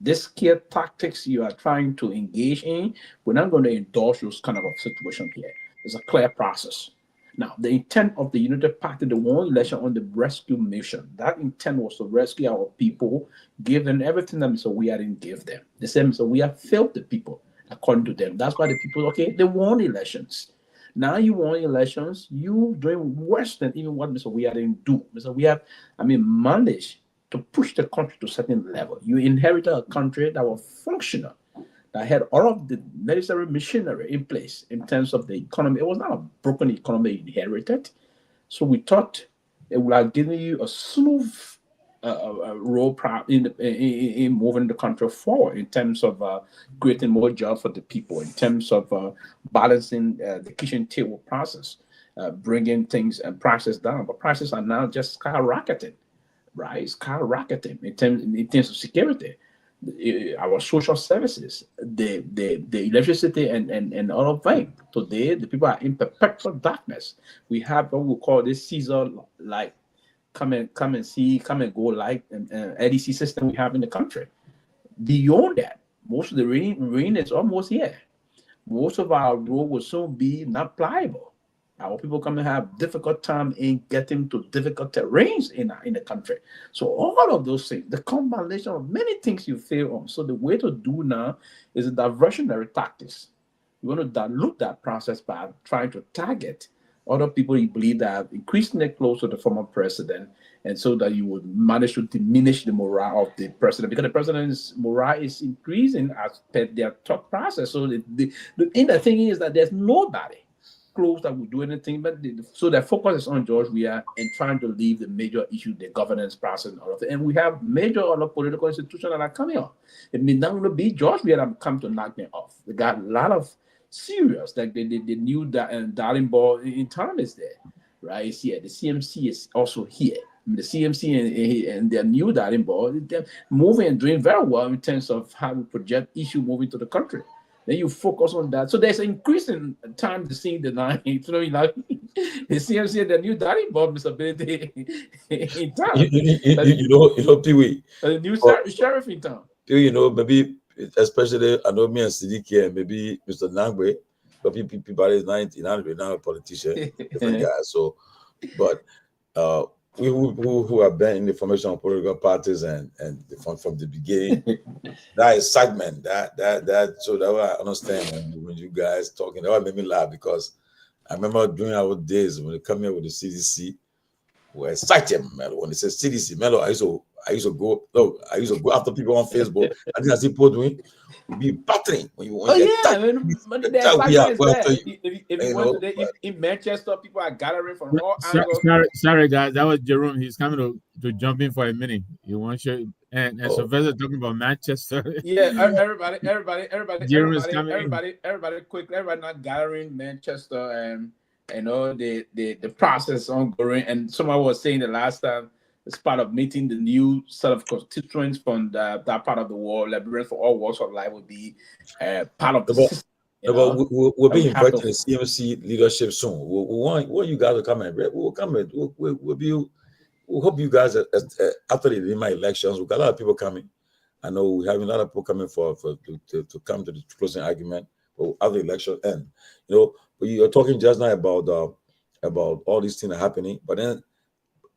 This scare tactics you are trying to engage in, we're not going to endorse those kind of a situation here. It's a clear process. Now, the intent of the United Party, the one election on the rescue mission, that intent was to rescue our people, give them everything that Mr. Weah didn't give them. They said Mr. Weah failed the people, according to them. That's why the people, okay, they won elections. Now you won elections, you doing worse than even what Mr. Weah didn't do. Mr. Weah, managed to push the country to a certain level. You inherited a country that was functional, that had all of the necessary machinery in place in terms of the economy. It was not a broken economy you inherited. So we thought it would have given you a smooth role in moving the country forward, in terms of creating more jobs for the people, in terms of balancing the kitchen table process, bringing things and prices down. But prices are now just skyrocketing, right? Skyrocketing in terms of security. Our social services, the electricity and all of that. Today, the people are in perpetual darkness. We have what we call this Caesar like come and see, come and go like LDC system we have in the country. Beyond that, most of the rain is almost here. Most of our road will soon be not pliable. Our people come and have difficult time in getting to difficult terrains in the country. So all of those things, the combination of many things you fail on. So the way to do now is a diversionary tactics. You want to dilute that process by trying to target other people you believe that are increasingly close to the former president, and so that you would manage to diminish the morale of the president, because the president's morale is increasing as per their thought process. So the thing is that there's nobody close that will do anything, but so their focus is on George Weah and trying to leave the major issue, the governance process and all of it. And we have major other political institutions that are coming up. It may not only be George Weah that come to knock them off. We got a lot of serious, like the new Darling Ball in time is there, right? It's here. The CMC is also here. The CMC and their new Darling Ball, they're moving and doing very well in terms of how we project issue moving to the country. Then you focus on that. So there's an increase in time to see the nine, the CMC and the new Darling Ball visibility in town. You know, Pewee. The new sheriff in town. Pewee, maybe especially I know me and Sidiki and maybe Mr. Nangwe, but Peabody is 1900 now a politician, different guy. So, but we who have been in the formation of political parties and from the beginning, that excitement, that so that I understand when you guys talking, that made me laugh, because I remember during our days when they come here with the CDC, we're excited, Melo. When they say CDC, Melo, I used to go after people on Facebook. I think I see people doing, be battering when you want in Manchester, people are gathering from all angles. Sorry, guys, that was Jerome. He's coming to jump in for a minute. You want to and Sylvester talking about Manchester. Yeah, everybody, quickly, everybody not gathering Manchester, and the process ongoing. And someone was saying the last time, it's part of meeting the new set of constituents from that part of the world. Liberians for all walks of life will be part of the system. We'll be inviting the CMC leadership soon. We want you guys to come in. We'll come in. We'll hope you guys after the Lima elections. We got a lot of people coming. I know we're having a lot of people coming to come to the closing argument after the election end. But you're talking just now about all these things are happening, but then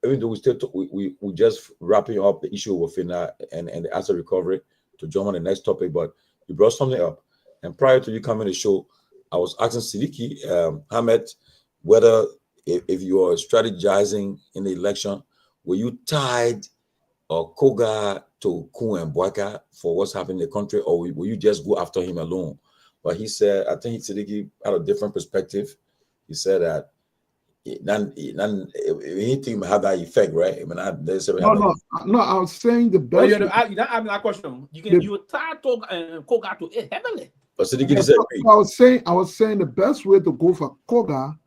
even though we just wrapping up the issue with FINA and the asset recovery to jump on the next topic, but you brought something up. And prior to you coming to the show, I was asking Sidiki, Ahmed, whether if you are strategizing in the election, were you tied Koga to Kun and Boaka for what's happening in the country, or will you just go after him alone? But he said, I think he had a different perspective. He said that anything have that effect, right? I mean, I was saying the best. You ask me that question. You tie Koga to it heavily. But I was saying the best way to go for Koga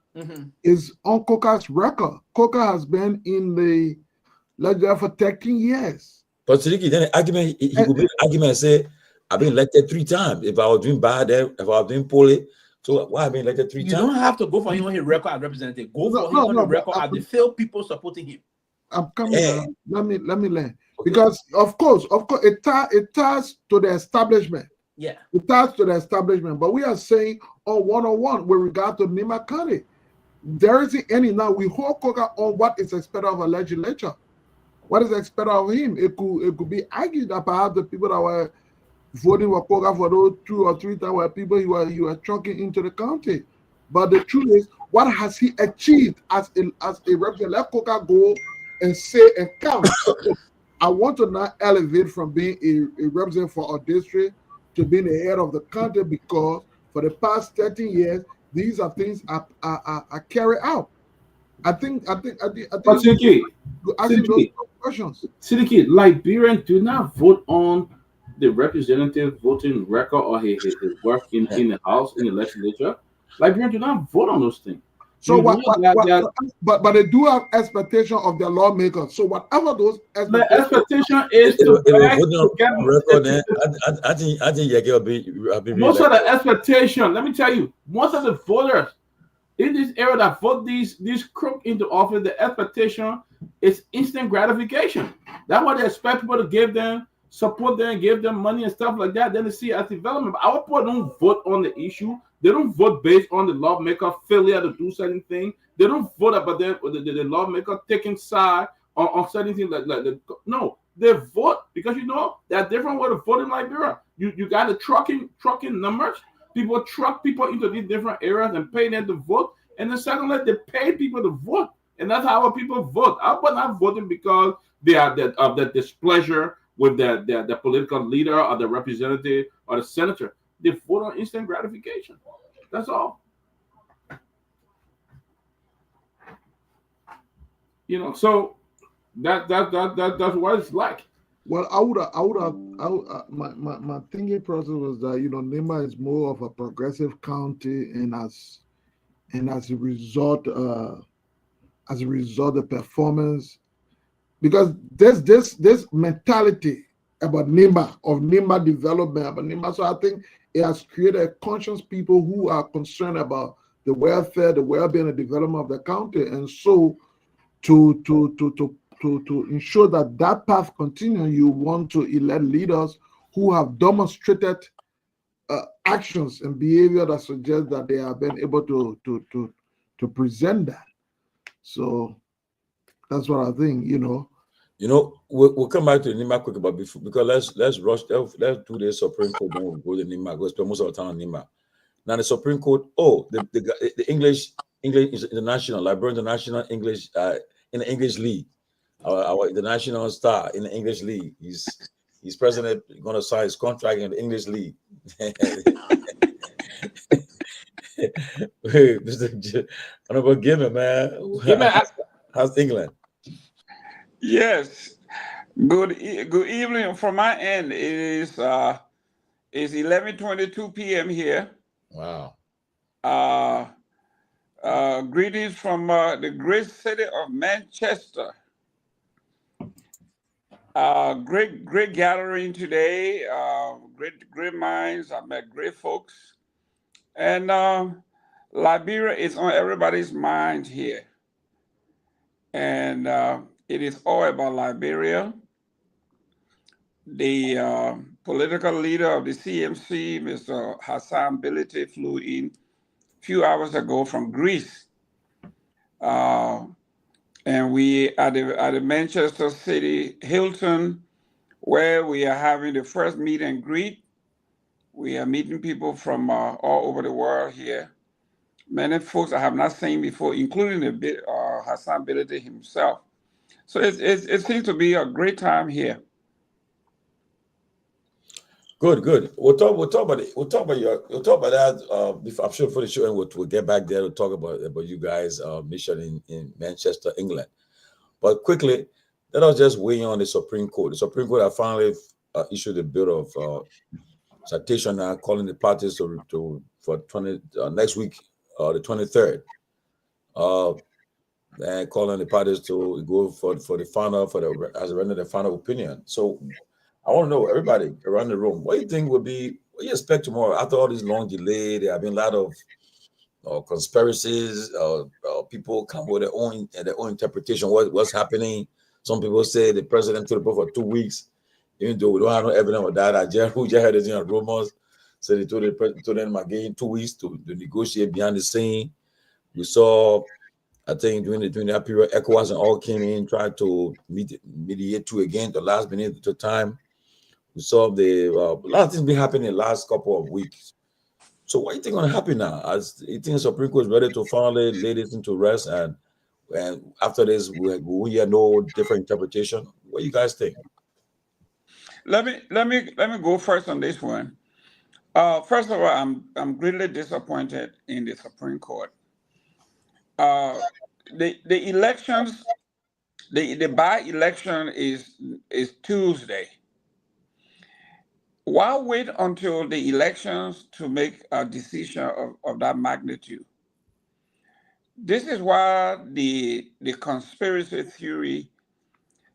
is on Koga's record. Koga has been in the legislature for 13 years. But Siddiqui, then argument he could be argument and say, I've been elected 3 times. If I was doing bad, if I was doing poorly, so why I've been elected 3 times? You don't have to go for him on his record as representative. Go for him on the record as the failed people supporting him. I'm coming. Let me learn. Okay. Because of course, it ties to the establishment. Yeah, it ties to the establishment. But we are saying on one-on-one with regard to Nima County, there isn't any now. We hold Koga on what is expected of a legislature. What is expected of him? It could be argued that perhaps the people that were voting for Koga for those 2 or 3 times were people you were trucking into the county. But the truth is, what has he achieved as a representative? Let Koga go and say and count. I want to now elevate from being a representative for our district to being the head of the county, because for the past 13 years, these are things are carried out. I think Siddiqui, Liberians do not vote on the representative voting record or his work in the House, in the legislature. Liberians do not vote on those things. So but they do have expectation of their lawmakers. So whatever those expectation is to get I think will be most of the expectation. Let me tell you, most of the voters in this area that vote these crooks into office, the expectation is instant gratification. That's what they expect people to give them, support them, give them money and stuff like that. Then they see it as development. But our people don't vote on the issue. They don't vote based on the lawmaker failure to do certain things. They don't vote about the lawmaker taking side on certain things no. They vote because there are different ways to vote in Liberia. You got the trucking numbers. People truck people into these different areas and pay them to vote. And then secondly, they pay people to vote. And that's how our people vote. Our people not voting because they are of the displeasure with the political leader or the representative or the senator. They vote on instant gratification. That's all. So that's what it's like. Well, my thinking process was that Nima is more of a progressive county, and as a result, the performance, because this mentality about Nima development, about Nima. So I think it has created conscious people who are concerned about the welfare, the well-being, and development of the county, and so to ensure that path continues, you want to elect leaders who have demonstrated actions and behavior that suggest that they have been able to present that. So that's what I think. We'll come back to Nima quick, but before, because let's rush. Let's do the Supreme Court. Then we'll go to Nima. Go spend most of the time on Nima. Now the Supreme Court. The English International, Liberia International English in the English League. Our international star in the English League. He's president going to sign his contract in the English League. Mr. Honorable Gimme, man. How's England? Yes. Good evening from my end. It is 11:22 p.m. here. Wow. Greetings from the great city of Manchester. Great gathering today. Great minds. I met great folks, and Liberia is on everybody's mind here, and it is all about Liberia. The political leader of the CMC, Mr. Hassan Bility, flew in a few hours ago from Greece. And we at the Manchester City Hilton, where we are having the first meet and greet. We are meeting people from all over the world here. Many folks I have not seen before, including Hassan Bility himself. So it seems to be a great time here. Good. We'll talk about it. We'll talk about that. I'm sure for the show, and we'll get back there to talk about you guys' mission in Manchester, England. But quickly, let us just weigh on the Supreme Court. The Supreme Court have finally issued a bill of citation now, calling the parties for next week, the 23rd, and calling the parties to go for the final as a render the final opinion. So I want to know, everybody around the room, what do you think what you expect tomorrow after all this long delay? There have been a lot of conspiracies. People come with their own interpretation. What's happening? Some people say the president took the vote for 2 weeks, even though we don't have no evidence of that. I just heard it in rumors. So they told them again 2 weeks to negotiate behind the scene. We saw, I think during that period, ECOWAS and all came in, tried to mediate to again the last minute of the time. We saw a lot of things been happening in the last couple of weeks. So what do you think going to happen now? As you think the Supreme Court is ready to finally lay this into rest, and after this we hear no different interpretation? What do you guys think? Let me go first on this one. First of all, I'm greatly disappointed in the Supreme Court. The elections, the by-election is Tuesday. Why wait until the elections to make a decision of that magnitude? This is why the conspiracy theory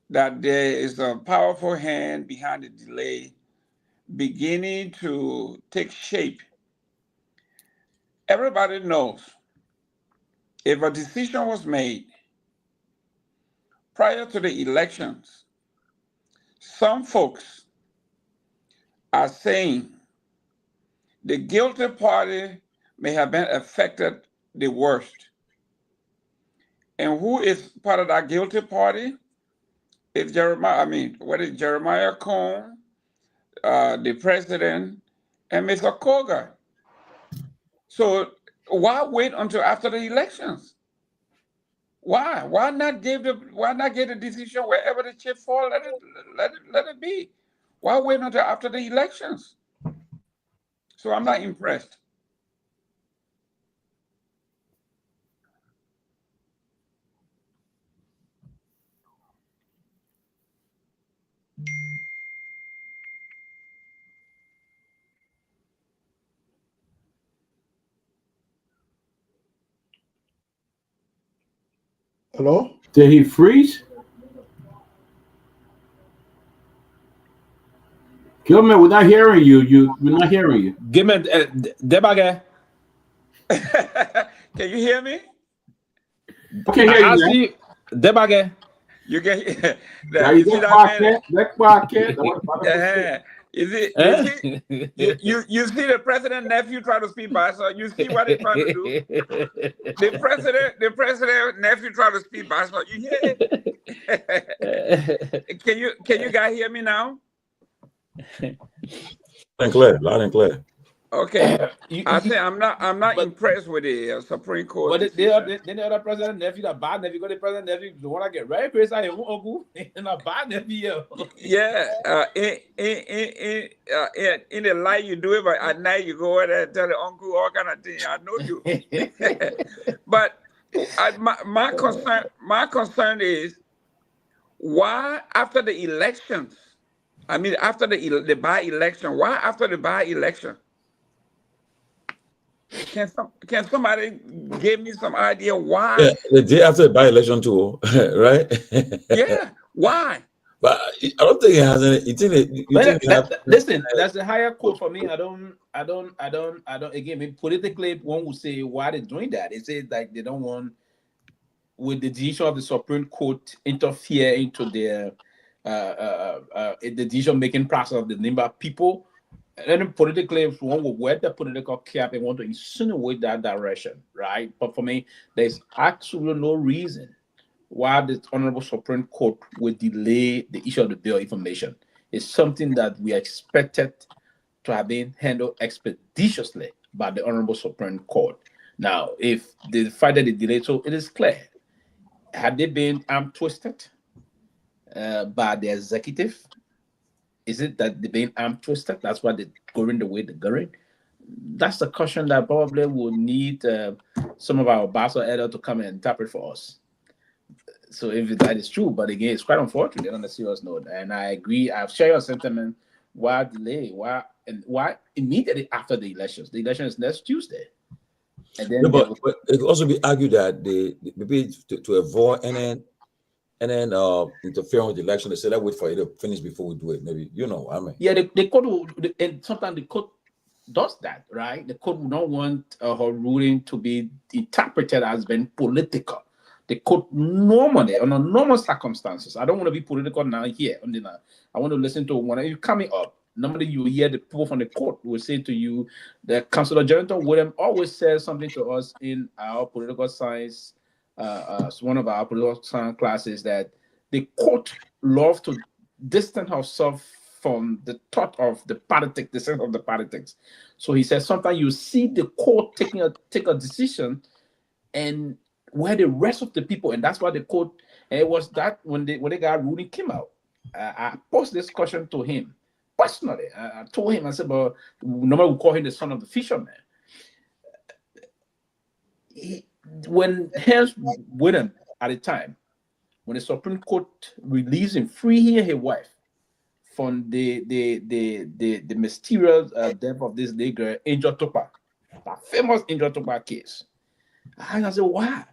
that there is a powerful hand behind the delay beginning to take shape. Everybody knows if a decision was made prior to the elections, some folks are saying the guilty party may have been affected the worst. And who is part of that guilty party? It's Jeremiah Cohn, the president, and Mr. Koga. So why wait until after the elections? Why? Why not get a decision wherever the chip falls? Let it be. Why wait until after the elections? So I'm not impressed. Hello? Did he freeze? Gilman, we're not hearing you. We're not hearing you. Give me Debage. Can you hear me? Okay, hear I you. see Debage. You can. You You see that man? You see the president nephew try to speak by, so you see what he trying to do. The president nephew try to speak by, so you hear it. Can you guys hear me now? Loud and clear. Okay, I say I'm not impressed with the Supreme Court. But the other president nephew, the bad nephew, the president nephew, the one I get very crazy, and a bad nephew. Yeah, in the light you do it, but at night you go over there and tell the uncle all kind of things. I know you. But my concern is why after the elections? I mean, after the by-election. Why after the by-election? Can somebody give me some idea why? Yeah, the day after the by-election too, right? Yeah, why? But I don't think it has any. Listen, that's a higher code for me. I don't. Again, politically, one would say why they're doing that. They say like they don't want, with the decision of the Supreme Court, interfere into their the decision-making process of the number of people. And then politically, if one will wear the political cap and want to insinuate that direction, right? But for me, there's absolutely no reason why the Honorable Supreme Court would delay the issue of the bill information. It's something that we expected to have been handled expeditiously by the Honorable Supreme Court. Now, if the fact that they delayed, so it is clear, had they been arm twisted by the executive, Is it that they're being arm twisted? That's why they're going the way they're going. That's the question that probably will need some of our Basel elder to come and interpret for us. So if that is true, but again, it's quite unfortunate on a serious note. And I agree. I've shared your sentiment. Why delay? Why immediately after the elections? The election is next Tuesday. And then but it could also be argued that they maybe to avoid and then interfering with the election, they say let's wait for it to finish before we do it. Maybe I mean. Yeah, the court and sometimes the court does that, right? The court would not want her ruling to be interpreted as being political. The court normally, under normal circumstances, I don't want to be political now here. I want to listen to when you're coming up. Normally, you hear the people from the court will say to you, the Councilor Jonathan William always says something to us in our political science, one of our political science classes, that the court loves to distance herself from the thought of the politics, the sense of the politics. So he says sometimes you see the court take a decision, and where the rest of the people, and that's why the court, and it was that when the guy ruling came out, I posed this question to him personally. I told him, I said, but normally we call him the son of the fisherman. When Hans William at the time, when the Supreme Court released him, freeing his wife from the mysterious death of this nigger, Angel Topa, that famous Angel Topa case. And I said, why?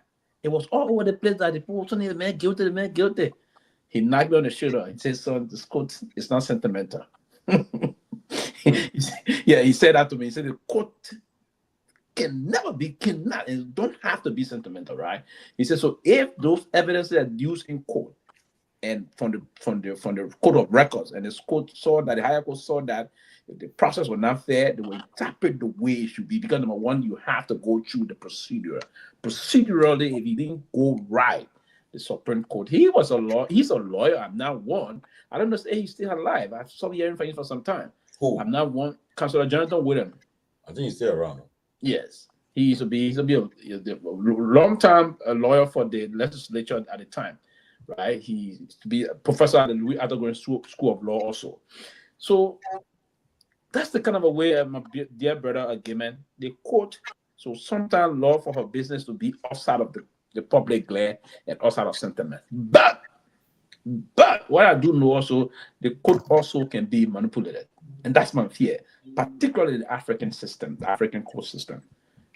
It was all over the place that the people told the man guilty, the man guilty. He knocked me on the shoulder and said, son, this court is not sentimental. He said that to me. He said the court cannot, and don't have to be sentimental, right? He said, so if those evidences are used in court and from the court of records, and the court saw that, the higher court saw that if the process was not fair, they will interpret the way it should be. Because number one, you have to go through the procedure. Procedurally, if you didn't go right, the Supreme Court, he's a lawyer. I'm not one. I don't know if he's still alive. I've stopped hearing from him for some time. Who? I'm not one. Councilor Jonathan William. I think he's still around. Yes. He used to be a long-time lawyer for the legislature at the time, right? He used to be a professor at the Louis Arthur School of Law also. So that's the kind of a way, my dear brother, argument. The court, so sometimes law for her business to be outside of the public glare and outside of sentiment. But what I do know also, the court also can be manipulated. And that's my fear, particularly the African system, the African court system,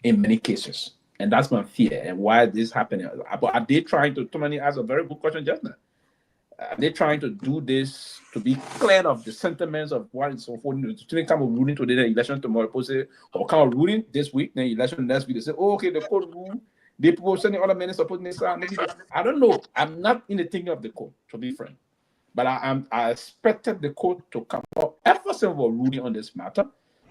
in many cases. And that's my fear and why this happening. But are they trying to, Tomalin asked a very good question just now. Are they trying to do this to be clear of the sentiments of what is unfolding? To come of ruling today, the election tomorrow, or come of ruling this week, then election next week. They say, oh, okay, the court rule. The people sending other men supporting this. I don't know. I'm not in the thinking of the court, to be frank. But I expected the court to come up efforts of a ruling on this matter.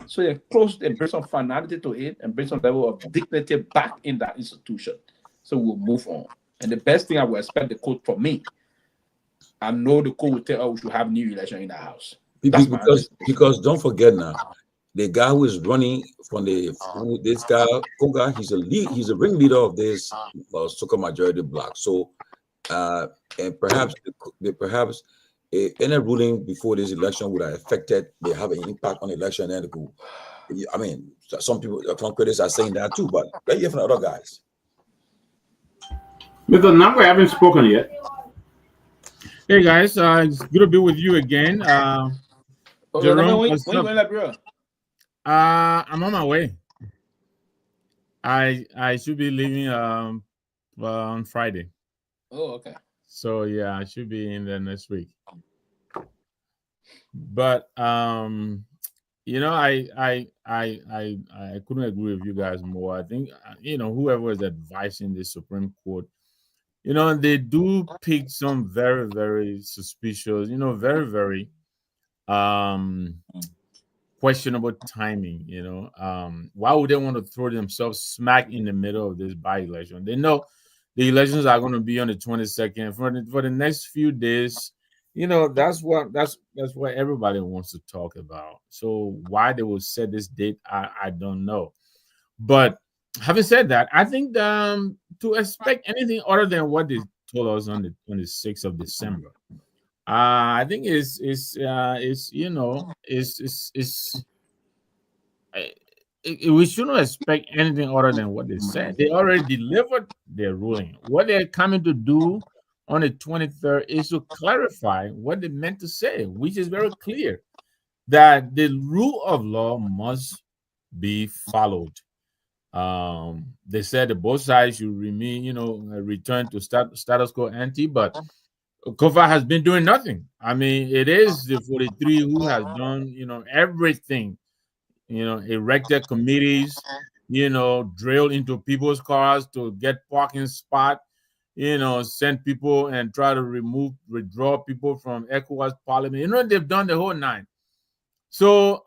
So they close and bring some finality to it and bring some level of dignity back in that institution. So we'll move on. And the best thing I will expect the court from me, I know the court will tell us we should have new election in the house. Because don't forget now, the guy who is running from this guy, Koga, he's a ringleader of this so-called majority bloc. So and perhaps any ruling before this election would have affected, they have an impact on the election. And I mean, some people, some critics are saying that too, but let's hear from the other guys. Mr. Nangwe, I haven't spoken yet. Hey guys, it's good to be with you again. Jerome, what's up? I'm on my way. I should be leaving on Friday. Oh, okay. So yeah, I should be in there next week. But you know, I couldn't agree with you guys more. I think whoever is advising the Supreme Court, they do pick some very, very suspicious, very, very questionable timing. Why would they want to throw themselves smack in the middle of this by-election? They know the elections are going to be on the 22nd for the next few days. That's what everybody wants to talk about. So why they will set this date, I don't know. But having said that, I think to expect anything other than what they told us on the 6th of December, I think it's you know we shouldn't expect anything other than what they said. They already delivered their ruling. What they're coming to do on the 23rd is to clarify what they meant to say, which is very clear that the rule of law must be followed. They said that both sides should remain, return to status quo ante, but Kofa has been doing nothing. I mean, it is the 43 who has done, everything, erected committees, drilled into people's cars to get parking spot, send people and try to withdraw people from ECOWAS parliament. They've done the whole nine. So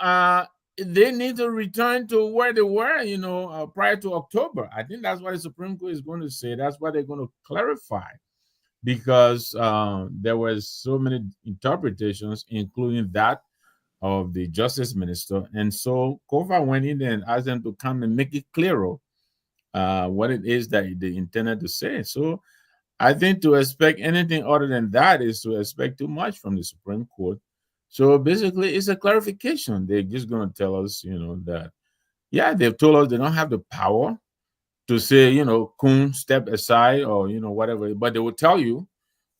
they need to return to where they were, prior to October. I think that's what the Supreme Court is going to say. That's what they're going to clarify, because there was so many interpretations, including that of the Justice Minister. And so Kofa went in there and asked them to come and make it clearer what it is that they intended to say. So I think to expect anything other than that is to expect too much from the Supreme Court. So basically, it's a clarification. They're just going to tell us, that, yeah, they've told us they don't have the power to say, Kun, step aside, or, whatever. But they will tell you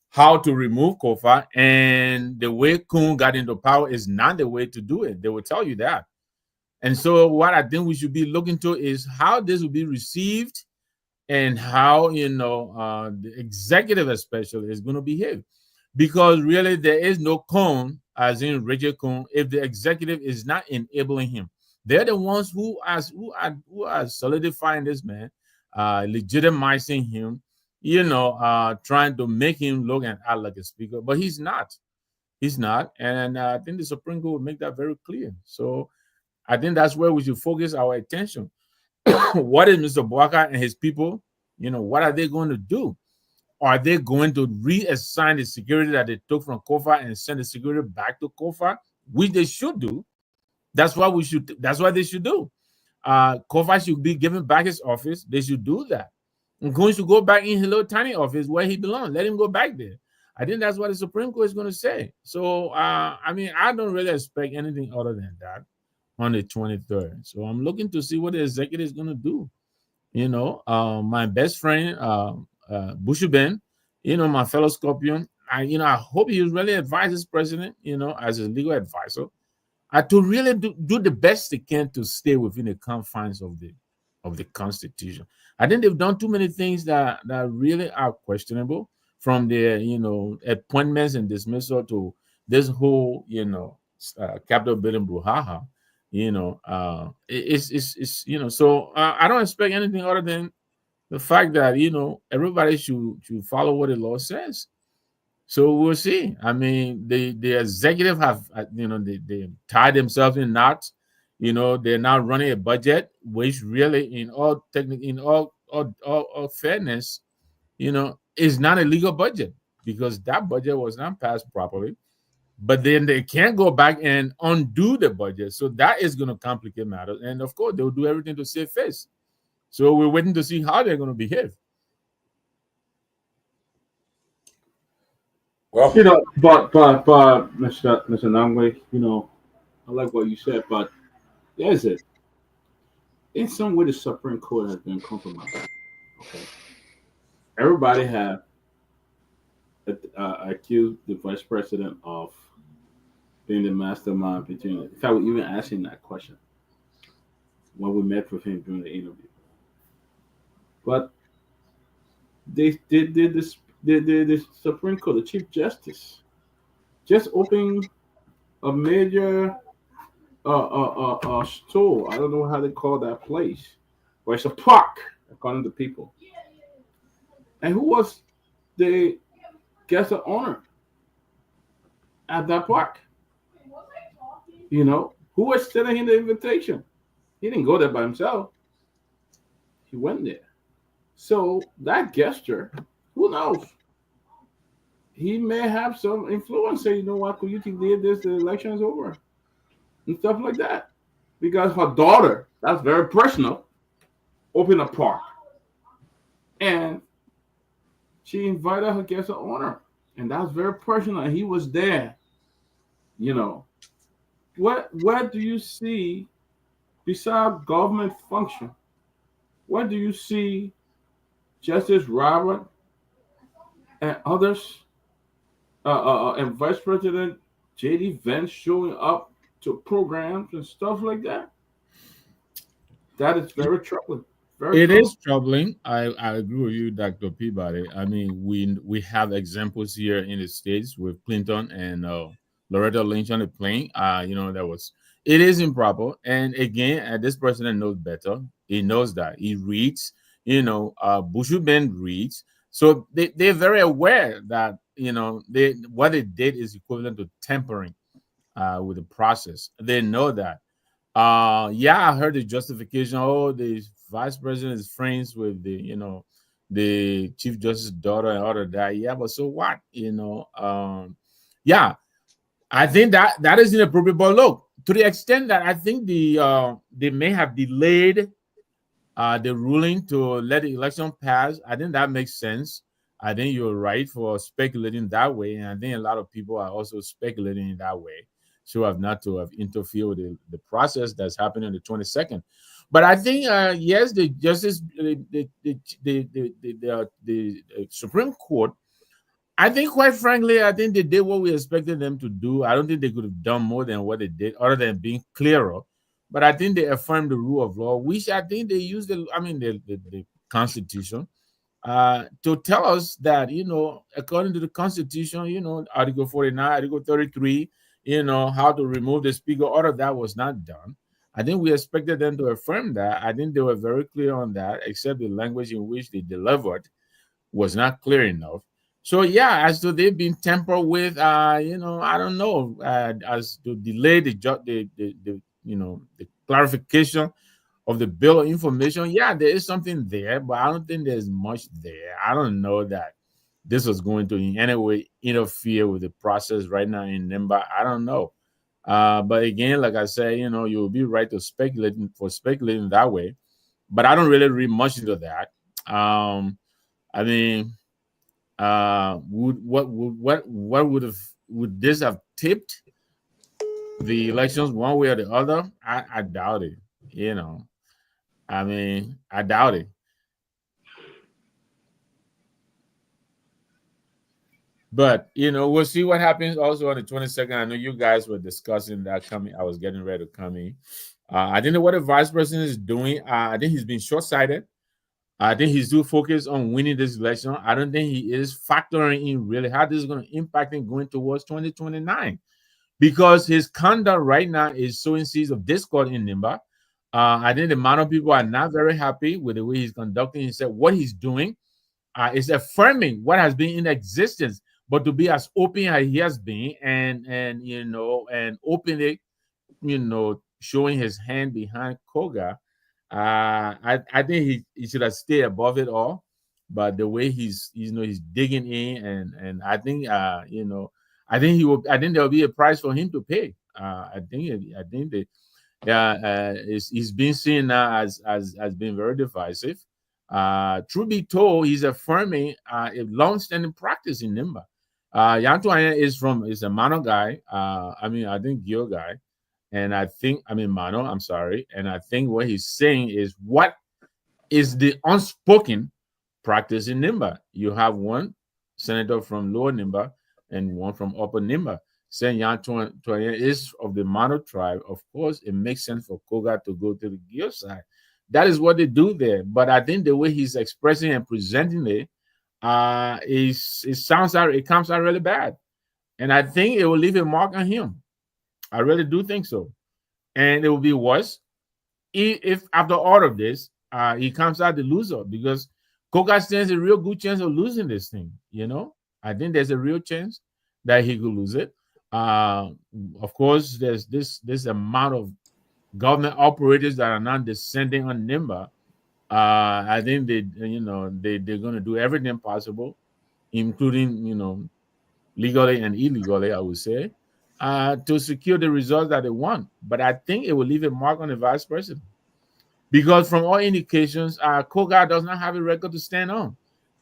how to remove Kofa. And the way Kun got into power is not the way to do it. They will tell you that. And so what I think we should be looking to is how this will be received and how, the executive especially is going to behave. Because really there is no Kun, as in Richard Kun, if the executive is not enabling him. They're the ones who are solidifying this man, legitimizing him, trying to make him look and act like a speaker. But he's not. He's not. And I think the Supreme Court will make that very clear. So I think that's where we should focus our attention. What is Mr. Bouaka and his people, what are they going to do? Are they going to reassign the security that they took from Kofa and send the security back to Kofa, which they should do? That's what they should do. Kofa should be given back his office. They should do that. And Kun should go back in his little tiny office where he belongs. Let him go back there. I think that's what the Supreme Court is going to say. So, I don't really expect anything other than that on the 23rd. So I'm looking to see what the executive is going to do. My best friend, Bushu Ben, my fellow Scorpion, I hope he really advises president, as his legal advisor, to really do the best they can to stay within the confines of the Constitution. I think they've done too many things that really are questionable, from their, appointments and dismissal to this whole, Capitol building brouhaha. So I don't expect anything other than the fact that, everybody should follow what the law says. So we'll see. I mean, the executive have, they tied themselves in knots. They're now running a budget, which really, in all fairness, is not a legal budget, because that budget was not passed properly. But then they can't go back and undo the budget. So that is going to complicate matters. And of course, they'll do everything to save face. So we're waiting to see how they're going to behave. Well, but Mr. Nangwe, I like what you said, but there's it. In some way, the Supreme Court has been compromised. Okay. Everybody have accused the vice president of being the mastermind between it. In fact, we even asked him that question when we met with him during the interview. But they did this. The Supreme Court, the Chief Justice, just opened a major store. I don't know how they call that place, but it's a park, according to people. And who was the guest of honor at that park? Who was sending him the invitation? He didn't go there by himself. He went there. So that gesture, who knows? He may have some influence. Say, what, could you did this, the election is over, and stuff like that. Because her daughter, that's very personal, opened a park, and she invited her guest of honor. and that's very personal. He was there. You know, where do you see, besides government function, where do you see Justice Robert and others, and Vice President J.D. Vance showing up to programs and stuff like that? That is very troubling. Very It troubling. is troubling. I agree with you, Dr. Peabody. I mean, we have examples here in the States with Clinton and Loretta Lynch on the plane. That was, it is improper. And again, this president knows better. He knows that. He reads, Bushu Ben reads. So they're very aware that, what they did is equivalent to tampering with the process. They know that. Yeah, I heard the justification. Oh, the vice president is friends with the chief justice's daughter and all of that. Yeah, but so what? Yeah, I think that is inappropriate. But look, to the extent that I think they may have delayed the ruling to let the election pass, I think that makes sense. I think you're right for speculating that way, and I think a lot of people are also speculating in that way, so as not to have interfered with the process that's happening on the 22nd. But I think yes, the justice, the Supreme Court, I think, quite frankly, I think they did what we expected them to do. I don't think they could have done more than what they did, other than being clearer. But I think they affirmed the rule of law, which I think they used the Constitution to tell us that, according to the Constitution, Article 49, Article 33, how to remove the speaker. All of that was not done. I think we expected them to affirm that. I think they were very clear on that, except the language in which they delivered was not clear enough. So yeah, as to they've been tampered with, I don't know, as to delay the clarification of the bill of information. Yeah, there is something there, but I don't think there's much there. I don't know that this was going to in any way interfere with the process right now in NIMBA. I don't know. But again, like I say, you'll be right to speculating that way. But I don't really read much into that. I mean, would this have tipped the elections one way or the other? I doubt it. I mean, I doubt it. But we'll see what happens also on the 22nd. I know you guys were discussing that coming. I was getting ready to come in. I think what the vice president is doing, I think he's been short-sighted. I think he's too focused on winning this election. I don't think he is factoring in really how this is going to impact him going towards 2029, because his conduct right now is sowing seeds of discord in NIMBA. I think the amount of people are not very happy with the way he's conducting himself. What he's doing is affirming what has been in existence, but to be as open as he has been, and openly, showing his hand behind Koga. I think he should have stayed above it all, but the way he's digging in, and I think I think there will be a price for him to pay. I think he's been seen now as being very divisive. Truth be told, he's affirming a long-standing practice in NIMBA. Yantuanya is a Mano guy. I think Gio guy. And Mano, I'm sorry. And I think what he's saying is what is the unspoken practice in NIMBA. You have one senator from Lower NIMBA and one from Upper NIMBA. Saying Yantuanya is of the Mano tribe. Of course, it makes sense for Koga to go to the Gio side. That is what they do there. But I think the way he's expressing and presenting it, it comes out really bad. And I think it will leave a mark on him. I really do think so. And it will be worse if after all of this, he comes out the loser, because Koga stands a real good chance of losing this thing. I think there's a real chance that he could lose it. Of course, there's this amount of government operators that are now descending on NIMBA. I think they're going to do everything possible, including legally and illegally, I would say, to secure the results that they want. But I think it will leave a mark on the vice president, because from all indications, Koga does not have a record to stand on.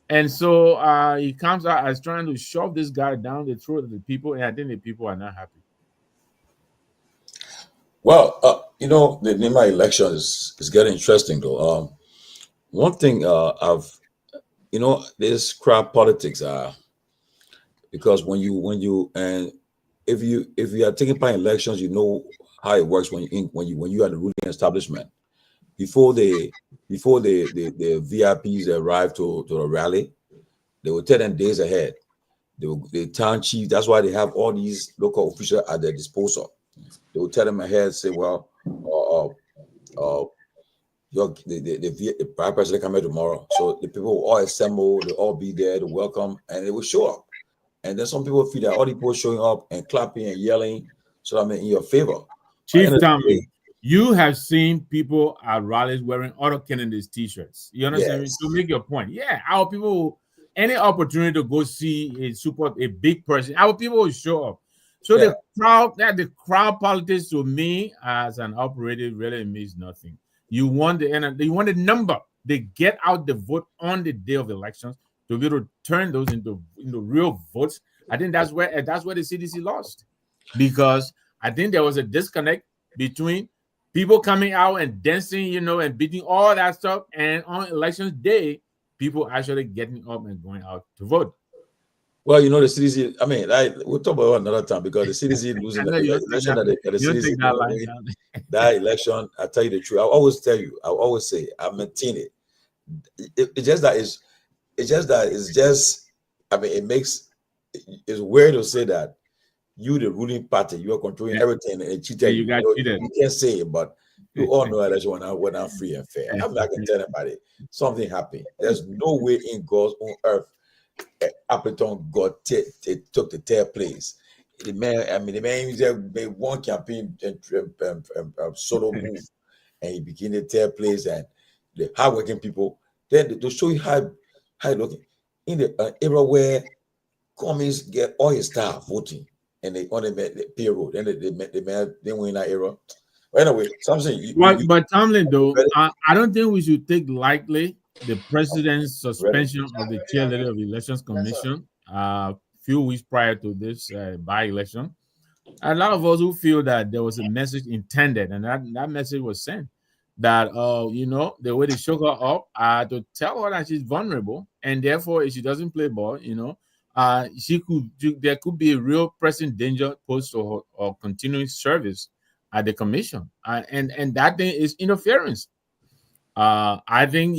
And so he comes out as trying to shove this guy down the throat of the people, and I think the people are not happy. Well, the Nima election is getting interesting though. One thing this crowd politics because when you and if you are taking part in elections, you know how it works when you are the ruling establishment. Before the VIPs arrive to the rally, they will tell them days ahead. The town chief, that's why they have all these local officials at their disposal. They will tell them ahead, say, well, the prime president coming tomorrow. So the people will all assemble, they'll all be there to welcome, and they will show up. And then some people feel that all the people showing up and clapping and yelling, so I'm in your favor. Chief Tomlin, you have seen people at rallies wearing other candidates' t-shirts. You understand me? To make your point. Yeah, our people, any opportunity to go see support a big person, our people will show up. So the crowd politics to me as an operator really means nothing. You want the number. They get out the vote on the day of elections to be able to turn those into real votes. I think that's where the CDC lost, because I think there was a disconnect between people coming out and dancing, and beating all that stuff, and on election day, people actually getting up and going out to vote. Well, the CDC, I mean, we'll talk about it another time, because the CDC losing the election that election, I tell you the truth. I always say, I maintain it. It's weird to say that you, the ruling party, you are controlling everything and cheating. You got cheated. You can't say it, but you all know that when I'm free and fair. I'm not gonna tell anybody something happened. There's no way in God's own earth Appleton God took the third place. The man just made one campaign and solo move, and he became the third place, and the hardworking people. Then to show you how looking in the era where Cummings get all his staff voting, and they only met the payroll. Then they win that era. Anyway, something. But Tomlin, though, I don't think we should take lightly the president's suspension of the chairleader of the Elections Commission a few weeks prior to this by-election. A lot of us who feel that there was a message intended, and that message was sent, that the way they shook her up to tell her that she's vulnerable, and therefore if she doesn't play ball, there could be a real pressing danger posed to her or continuing service at the commission, and that thing is interference. I think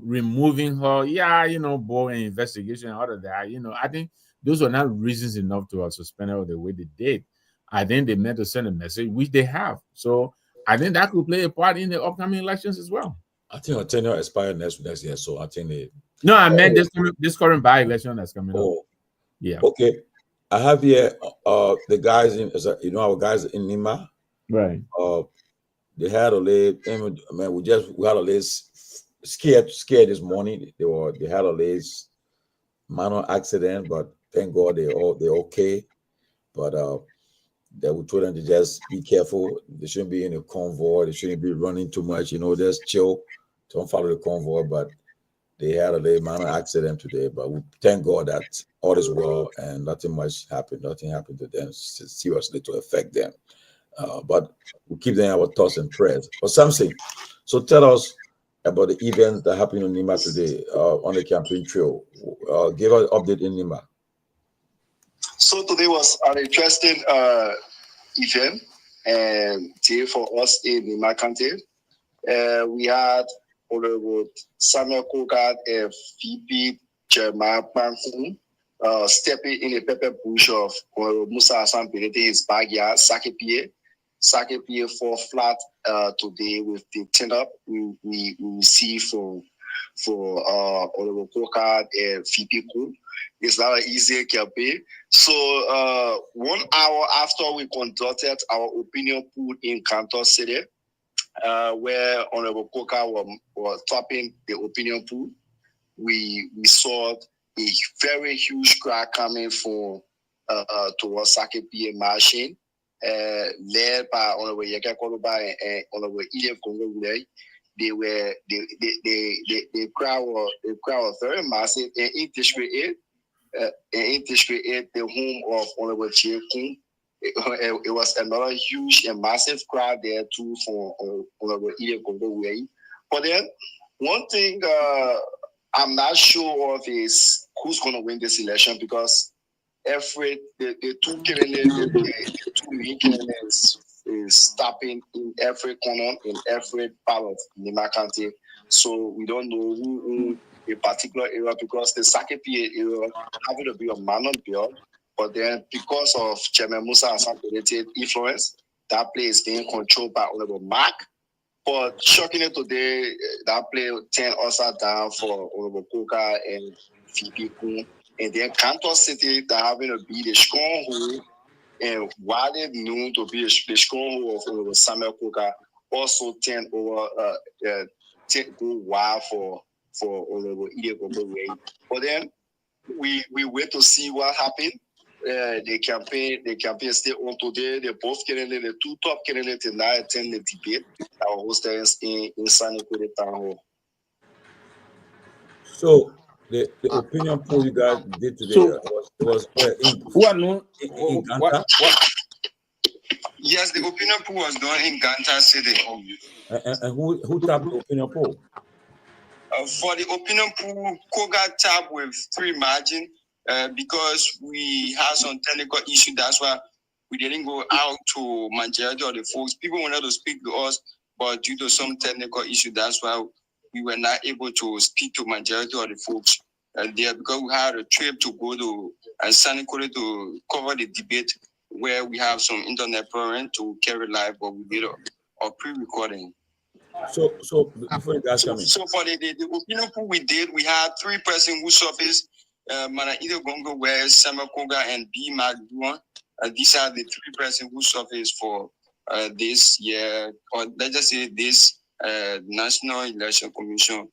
removing her, board and investigation and all of that. I think those were not reasons enough to suspend her the way they did. I think they meant to send a message, which they have. So I think that could play a part in the upcoming elections as well. I think her tenure expires next year, so I think they. No, I meant this current by-election that's coming up. Yeah. Okay. I have here the guys our guys in Nima. Right. They had a late. We had a late scared this morning. They had a late minor accident, but thank God they're okay. But they would told them to just be careful. They shouldn't be in a convoy. They shouldn't be running too much. Just chill. Don't follow the convoy. But they had a late minor accident today. But we thank God that all is well and nothing much happened. Nothing happened to them seriously to affect them. But we keep them in our thoughts and prayers. But something. So tell us about the events that happened in Nima today on the campaign trail. Give us an update in Nima. So today was an interesting event and day for us in Nima County. We had Honorable Samuel Kogat and VP Jeremiah Pankum stepping in a pepper bush of Musa Hassan Belete, his backyard, Sake Pie 4 flat today with the turn-up we received for Honorable Kogat and VP Kum. It's not an easy campaign. So 1 hour after we conducted our opinion pool in Canton City, where Honorable Koka was topping the opinion pool, we saw a very huge crowd coming from towards Sake Pie machine, led by Honorable Yeke Koluba and Honorable Kehleboe Gongloe. the crowd was very massive, and in District 8, the home of Honorable Chiekun, it was another huge and massive crowd there too for Honorable Gongloe. But then one thing I'm not sure of is who's going to win this election, because the two main candidates is stopping in every corner, in every part of Nima County. So we don't know who in a particular area, because the Sakepie area having to be a man build, but then because of Chairman Musa and some related influence, that place is being controlled by Honorable Mark. But shockingly today, that play 10 also down for Honorable Koka and Phoebe Kun. And then Kanto City, that having to be the stronghold, and widely known to be the stronghold of Honorable Samuel Koka, also 10 over 10 go wild for Honorable Gongloe. But then we wait to see what happened. The campaign still on today. They both candidates, the two top candidates, did not attend the debate that was hosted in San Nicolas Town Hall. So the opinion poll you guys did today was in Ganta? Yes, the opinion poll was done in Ganta City. And who tapped the opinion poll? For the opinion poll, Koga tapped with 3 margin. Because we have some technical issue, that's why we didn't go out to majority of the folks. People wanted to speak to us, but due to some technical issue, that's why we were not able to speak to majority of the folks there, because we had a trip to go to San Nicolas to cover the debate, where we have some internet problem to carry live, but we did a pre-recording. So before you guys come in. So for the opinion pool we did, we had 3 persons who surfaced. Manaida Gongloe, Samuel Koga, and B. Magduan. These are the 3 persons who surfaced for this year, or let's just say this National Election Commission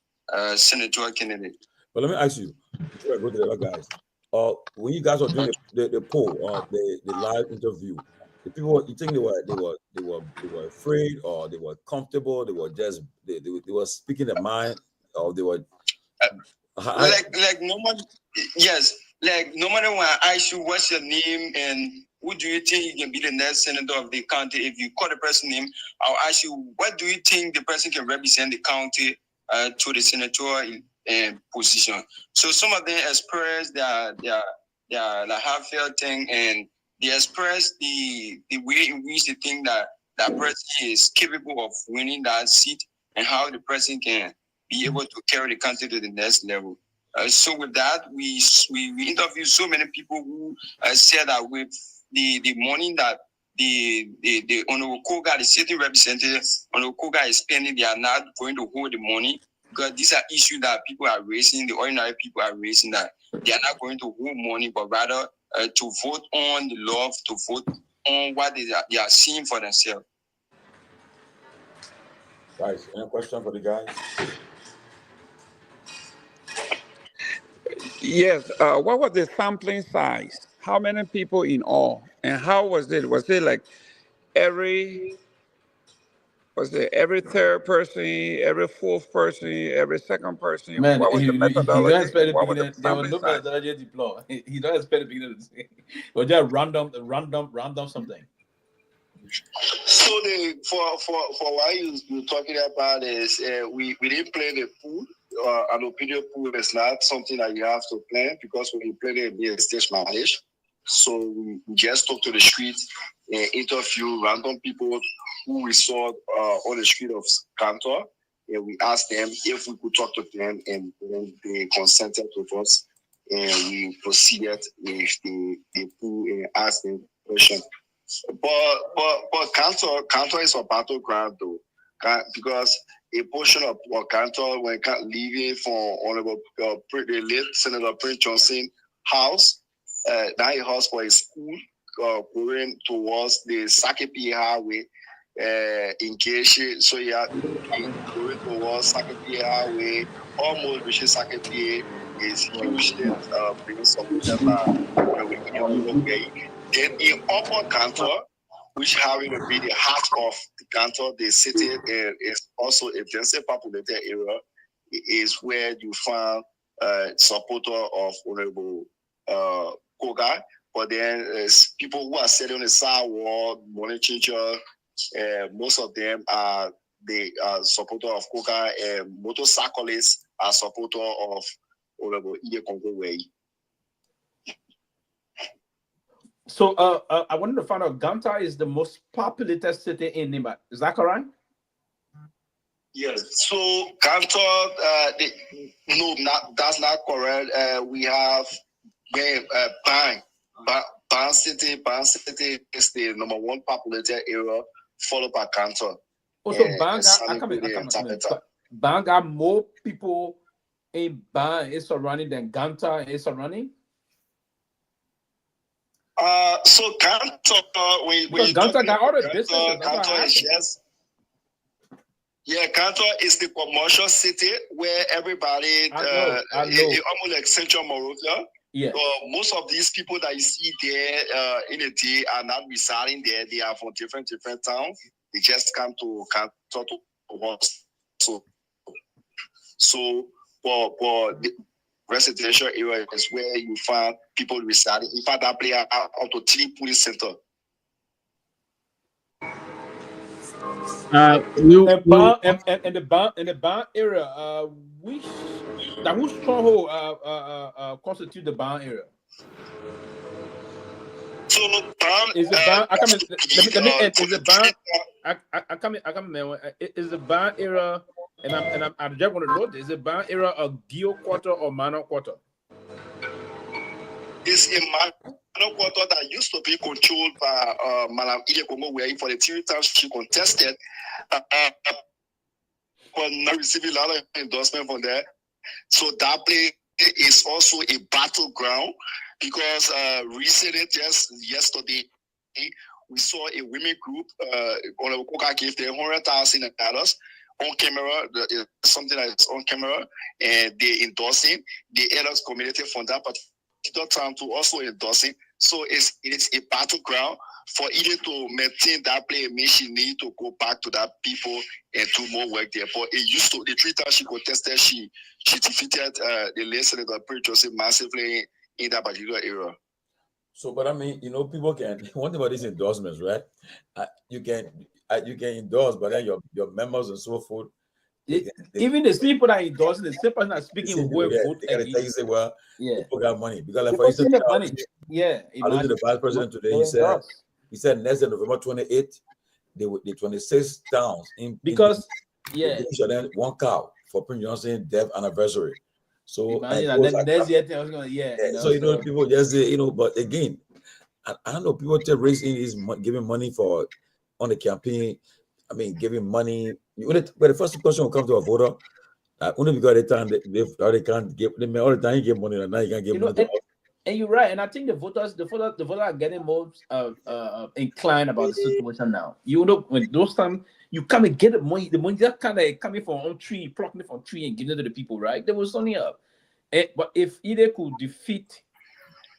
senatorial candidate. But let me ask you, before I go to the other guys, when you guys were doing the poll or the live interview, the people, you think they were afraid, or they were comfortable, they were just they were speaking their mind, or they were like normally, yes, like normally when I ask you what's your name and who do you think you can be the next senator of the county, if you call the person name, I'll ask you what do you think the person can represent the county to the senatorial position. So some of them express their like heartfelt thing, and they express the way in which they think that person is capable of winning that seat, and how the person can be able to carry the country to the next level. So with that, we interviewed so many people who said that with the money that the Honorable Koga, the city representative, Honorable Koga is spending, they are not going to hold the money, because these are issues that people are raising, the ordinary people are raising, that they are not going to hold money, but rather to vote on the love, to vote on what they are seeing for themselves. Guys, any question for the guys? Yes. What was the sampling size? How many people in all? And how was it? Was it like every 3rd person, every 4th person, every 2nd person? Man, what was the methodology? Don't expect What was the there was sampling no size? methodology deployed. He don't expect the beginning to say. It was just random something. So for what you're talking about is we didn't play the pool. An opinion pool is not something that you have to plan, because when you play it, it's stage managed. So we just talk to the street and interview random people who we saw on the street of Cantor, and we asked them if we could talk to them, and then they consented with us, and we proceeded with the pool and asked them questions. But Cantor is a battleground though, because a portion of Cantor, when leaving from Honorable the late Senator Prince Johnson house, that house for a school going towards the Sakepie Highway, engaged. So yeah, going towards Sakepie Highway, almost reaching Sakepie is huge. Bringing some of them then in Upper Cantor, which having to be the heart of the Gantor, the city, is also a densely populated area. It is where you find supporter of Honorable Koga, but then people who are selling on the sidewalk, money changer, most of them are the supporter of Koga, and motorcyclists are supporter of Honorable Gongloe. So I wanted to find out, Ganta is the most populated city in Nima. Is that correct? Yes. So Gantor, no, that's not correct. We have Ban City. Ban City is the #1 populated area, followed by Gantor. Oh, so Ban got more people in Ban is surrounding than Ganta is surrounding. So Gantor, Ganta got all the businesses. Gantor is just. Yeah, Gantor is the commercial city where everybody, I know. almost like Central Morocco. Yeah. Most of these people that you see there in a day are not residing there. They are from different towns. They just come to Gantor to work. So for the residential area is where you find people residing. In fact, that play out to 3 police centers. In the Ban area, whose stronghold constitute the Ban area? So Ban is the Ban. Is the Ban? Is the Ban area? And I'm just going to note this: is the Ban area a Geo quarter or Mano quarter? It's a Mano quarter that used to be controlled by Madam Gongloe, where for the 3 times she contested, but not receiving a lot of endorsement from there. So that place is also a battleground because recently, just yesterday, we saw a women group on Koga gave them $100,000 on camera, something that is on camera, and they endorsing the elders community from that particular time to also endorsing. So it's a battleground. For either to maintain that play, means she need to go back to that people and do more work there. But it used to, the 3 times she contested, she defeated the late Senator Pewee massively in that particular area. So, but I mean, people can, one thing about these endorsements, right? You can endorse, but then your members and so forth. Even the people that endorse, the same person that speaking will vote. They gotta tell you, say, well, people got money. Because like, people for instance, money. I looked at the vice president today, he said next day, November 28th, the 26 towns because then 1 cow for Prince Johnson death anniversary. So so people just say, but again, I don't know, people take raising is giving money for on the campaign. I mean, giving money. But the first question will come to a voter. Only because they can't give them all the time. You give money, and now you can't give money. And you're right. And I think the voters are getting more inclined about the situation now. When those times you come and get the money just kind of coming from on tree, plucking it from tree and giving it to the people, right? There was only up. But if either could defeat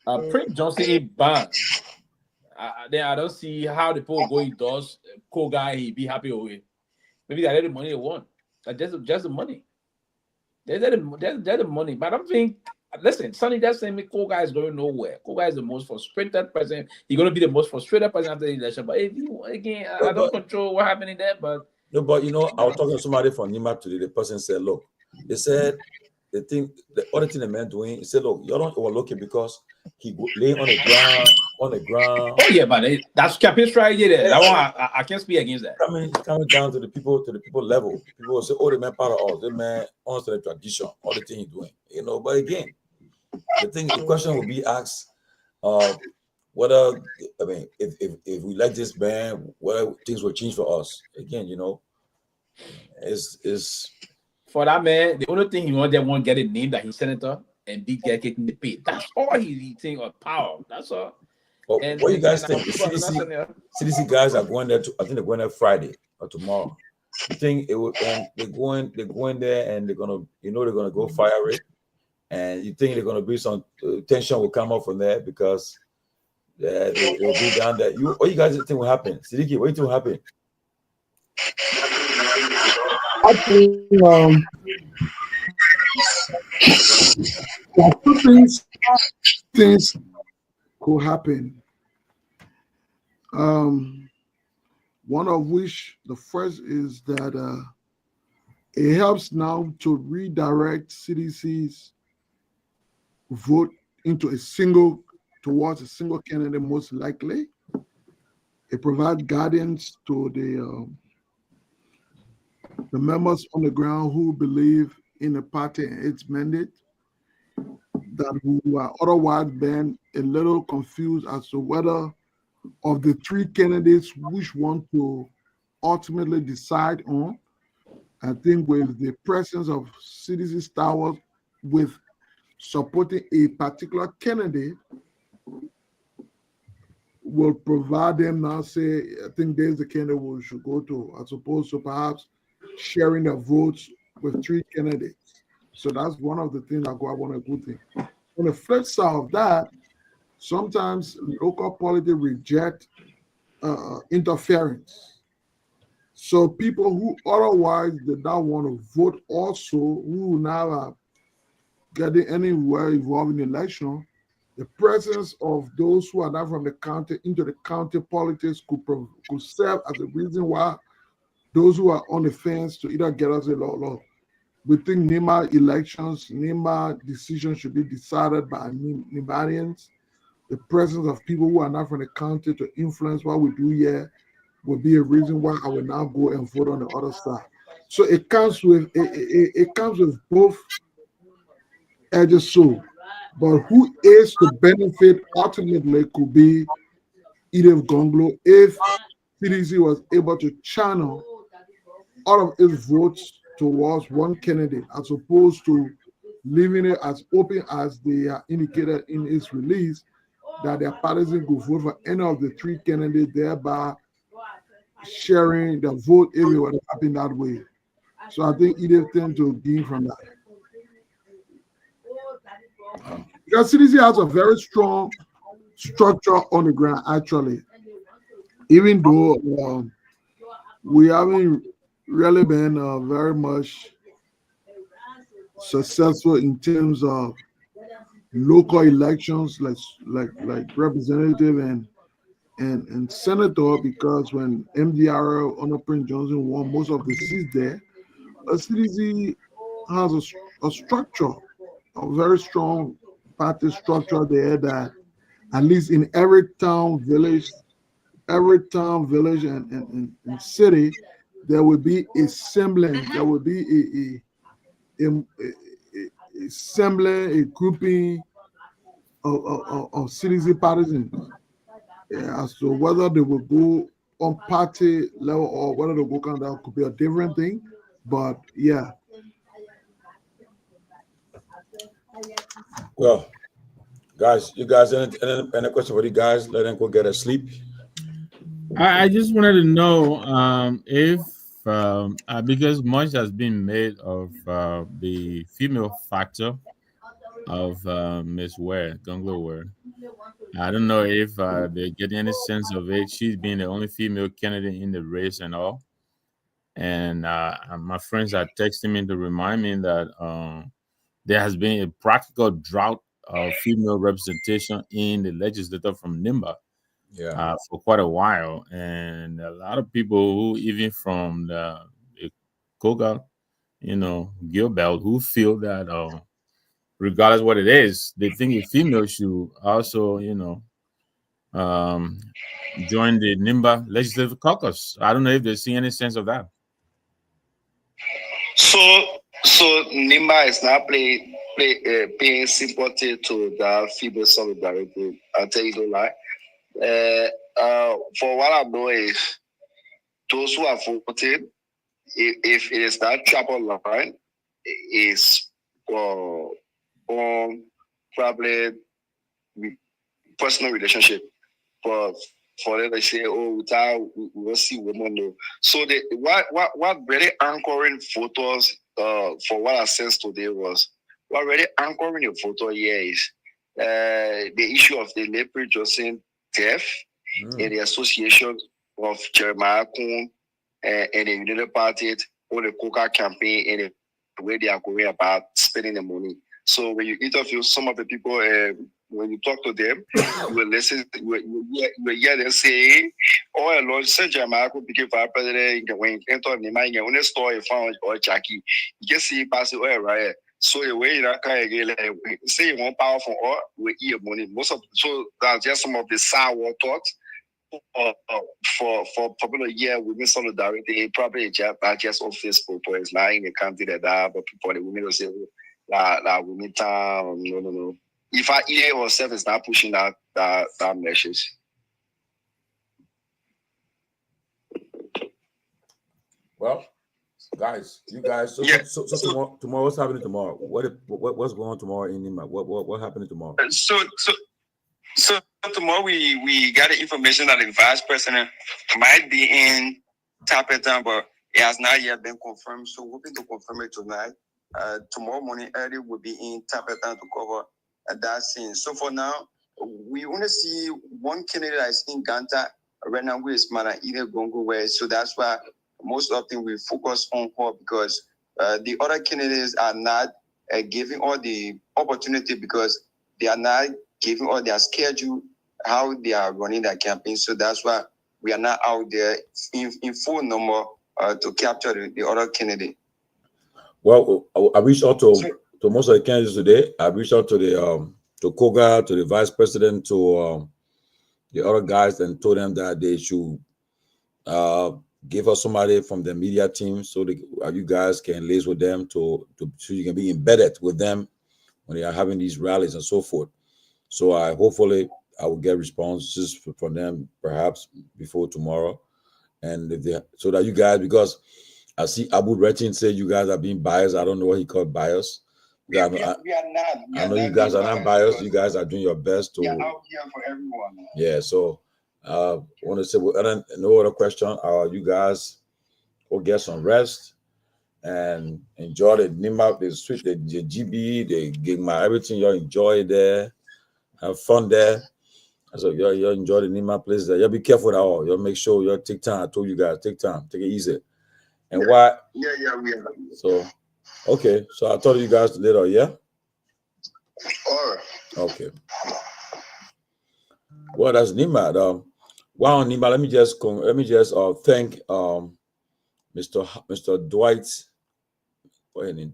Prince Johnson in Ban, then I don't see how the people going does Koga he be happy with it. Maybe they had the money they want. Just the money. There's the money. But I don't think. Listen, Sonny just saying me Koga is going nowhere. Koga is the most frustrated person. He's going to be the most frustrated person after the election. But if you again, I don't control what happened in there. But no, but I was talking to somebody from Nima today. The person said, "Look, they said the other thing the man doing. He said, look, you don't overlook it because he laying on the ground. Oh yeah, but that's campaign strategy there. That one I can't speak against that. Coming down to the people level. People will say, oh, the man part of us. The man owns the tradition. All the thing he's doing, But again, the question will be asked, whether if we like this man, whether things will change for us. Again, is for that man. The only thing he want to get a name that he's senator and big guy getting the pay. That's all he's eating of power. That's all. Well, what do you guys think? The CDC guys are going there. I think they're going there Friday or tomorrow. You think it will? And they're going there, and they're gonna, they're gonna go fire it. And you think they're gonna be some tension will come up from there because Yeah, it will be down there. What you guys think will happen? Sidiki, what do you think will happen? I think there are two things could happen. One of which, the first is that it helps now to redirect CDC's vote towards a single candidate, most likely. It provides guidance to the members on the ground who believe in the party and its mandate, that who are otherwise been a little confused as to whether of the three candidates which want to ultimately decide on. I think with the presence of CDC Star with supporting a particular candidate will provide them now say, I think there's the candidate we should go to, as opposed to perhaps sharing the votes with three candidates. So that's one of the things that I want a good thing. On the flip side of that, sometimes local politics reject interference. So people who otherwise did not want to vote also, who now are getting anywhere involved in the election, the presence of those who are not from the county into the county politics could serve as a reason why those who are on the fence to either get us a law. We think NEMA decisions should be decided by NEMAians. The presence of people who are not from the county to influence what we do here will be a reason why I will now go and vote on the other side. So it comes with both edges. So, but who is to benefit ultimately could be Kehleboe Gongloe if CDC was able to channel all of its votes towards one candidate as opposed to leaving it as open as they are indicated in its release, that their partisans could vote for any of the three candidates, thereby sharing the vote if it would happen that way. So I think Kehleboe tend to gain from that. Because CDC has a very strong structure on the ground, actually. Even though we haven't really been very much successful in terms of local elections, like representative and senator, because when MDR under Prince Johnson won most of the seats there, CDC has a structure, a very strong party structure there that at least in every town, village, and city, there will be a semblance, there will be a semblance, a grouping of CDC partisans. As to whether they will go on party level or whether they will go down, that could be a different thing. But yeah. Well, guys, you guys, any question for you guys? Let them go get a sleep. I just wanted to know if because much has been made of the female factor of Miss Gongloe Ware. I don't know if they get any sense of it. She's being the only female candidate in the race and all. And my friends are texting me to remind me that there has been a practical drought of female representation in the legislature from NIMBA for quite a while. And a lot of people who, even from the Koga, Gill Belt, who feel that regardless what it is, they think a female should also, join the NIMBA legislative caucus. I don't know if they see any sense of that. So NIMBA is not paying sympathy to the female solidarity. I'll tell you no lie. For what I know is those who are voting, if it is not chapel line, is on probably personal relationship. But for them to say, we will see women. No. So what really anchoring photos for what I said today was what really anchoring the photo here is the issue of the Liberia Team death in the association of Jeremiah Kuhn and the United Party or the Coca campaign and the way they are going about spending the money. So when you interview some of the people, when you talk to them, you will listen, you will hear them say, "Oh, Lord, Saint Jeremiah could become vice president when enter the mind when they store a found or Jackie. You can see pass it right." So the way that kind of like, say one powerful or we eat money. Most of so that's just some of the sour thoughts. For popular year women solidarity, probably just on Facebook, but it's not in the country that but people the women will say la women town, no. If I EA or self is not pushing that message. Well, guys, you guys. So tomorrow, what's happening tomorrow? What's going on tomorrow in Nima? What happening tomorrow? So tomorrow we got the information that the vice president might be in Tapetan, but it has not yet been confirmed. So we're hoping to confirm it tonight. Tomorrow morning early we'll be in Tapetan to cover that scene. So for now, we want to see one candidate that's in Ganta right now, who is Kehleboe Gongloe. So that's why most often we focus on her because the other candidates are not giving all the opportunity because they are not giving all their schedule, how they are running their campaign. So that's why we are not out there in full number to capture the other candidate. Well, I reached out to most of the candidates today. I reached out to the to Koga, to the vice president, to the other guys, and told them that they should give us somebody from the media team so you guys can liaise with them so you can be embedded with them when they are having these rallies and so forth. So hopefully I will get responses from them perhaps before tomorrow, and so that you guys, because I see Abu Retin say you guys are being biased. I don't know what he called bias. We are not. I know you guys are not biased. You guys are doing your best to. We are out here for everyone. Yeah. So I want to say, no other question. You guys go get some rest and enjoy the Nima, the sweet, the GB, the Gigma, everything you enjoy there. Have fun there. So you enjoy the Nima place there. You be careful now. You make sure you take time. I told you guys, take time, take it easy. And why? Yeah, we are. So, okay. So I'll talk to you guys later. Yeah. All right. Okay. Well, that's Nima. Wow, Nima. Let me just thank Mr. Dwight.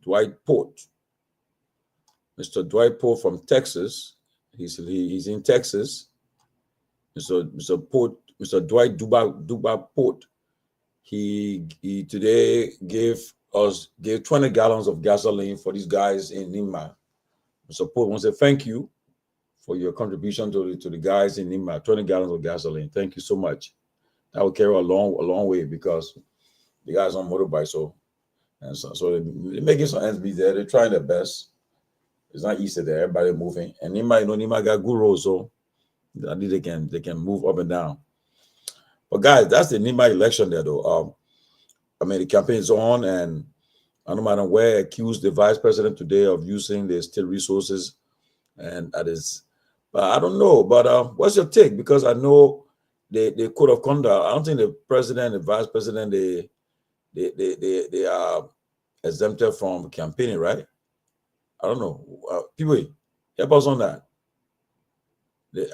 Dwight Port. Mr. Dwight Port from Texas. He's in Texas. Mr. Port, Mr. Dwight Duba Port. He today gave 20 gallons of gasoline for these guys in Nima. Mr. Port wants to thank you for your contribution to the guys in Nima. 20 gallons of gasoline. Thank you so much. That will carry a long way because the guys on motorbike. So they're making some ends meet there. They're trying their best. It's not easy there. Everybody moving, and Nima got good roads, so I think they can move up and down. But guys, that's the Nima election there, though. I mean, the campaign is on, and I know Madam Ware accused the vice president today of using the state resources, and that is. But I don't know. But what's your take? Because I know the code of conduct. I don't think the president, the vice president, they are exempted from campaigning, right? I don't know. Pewee, help us on that.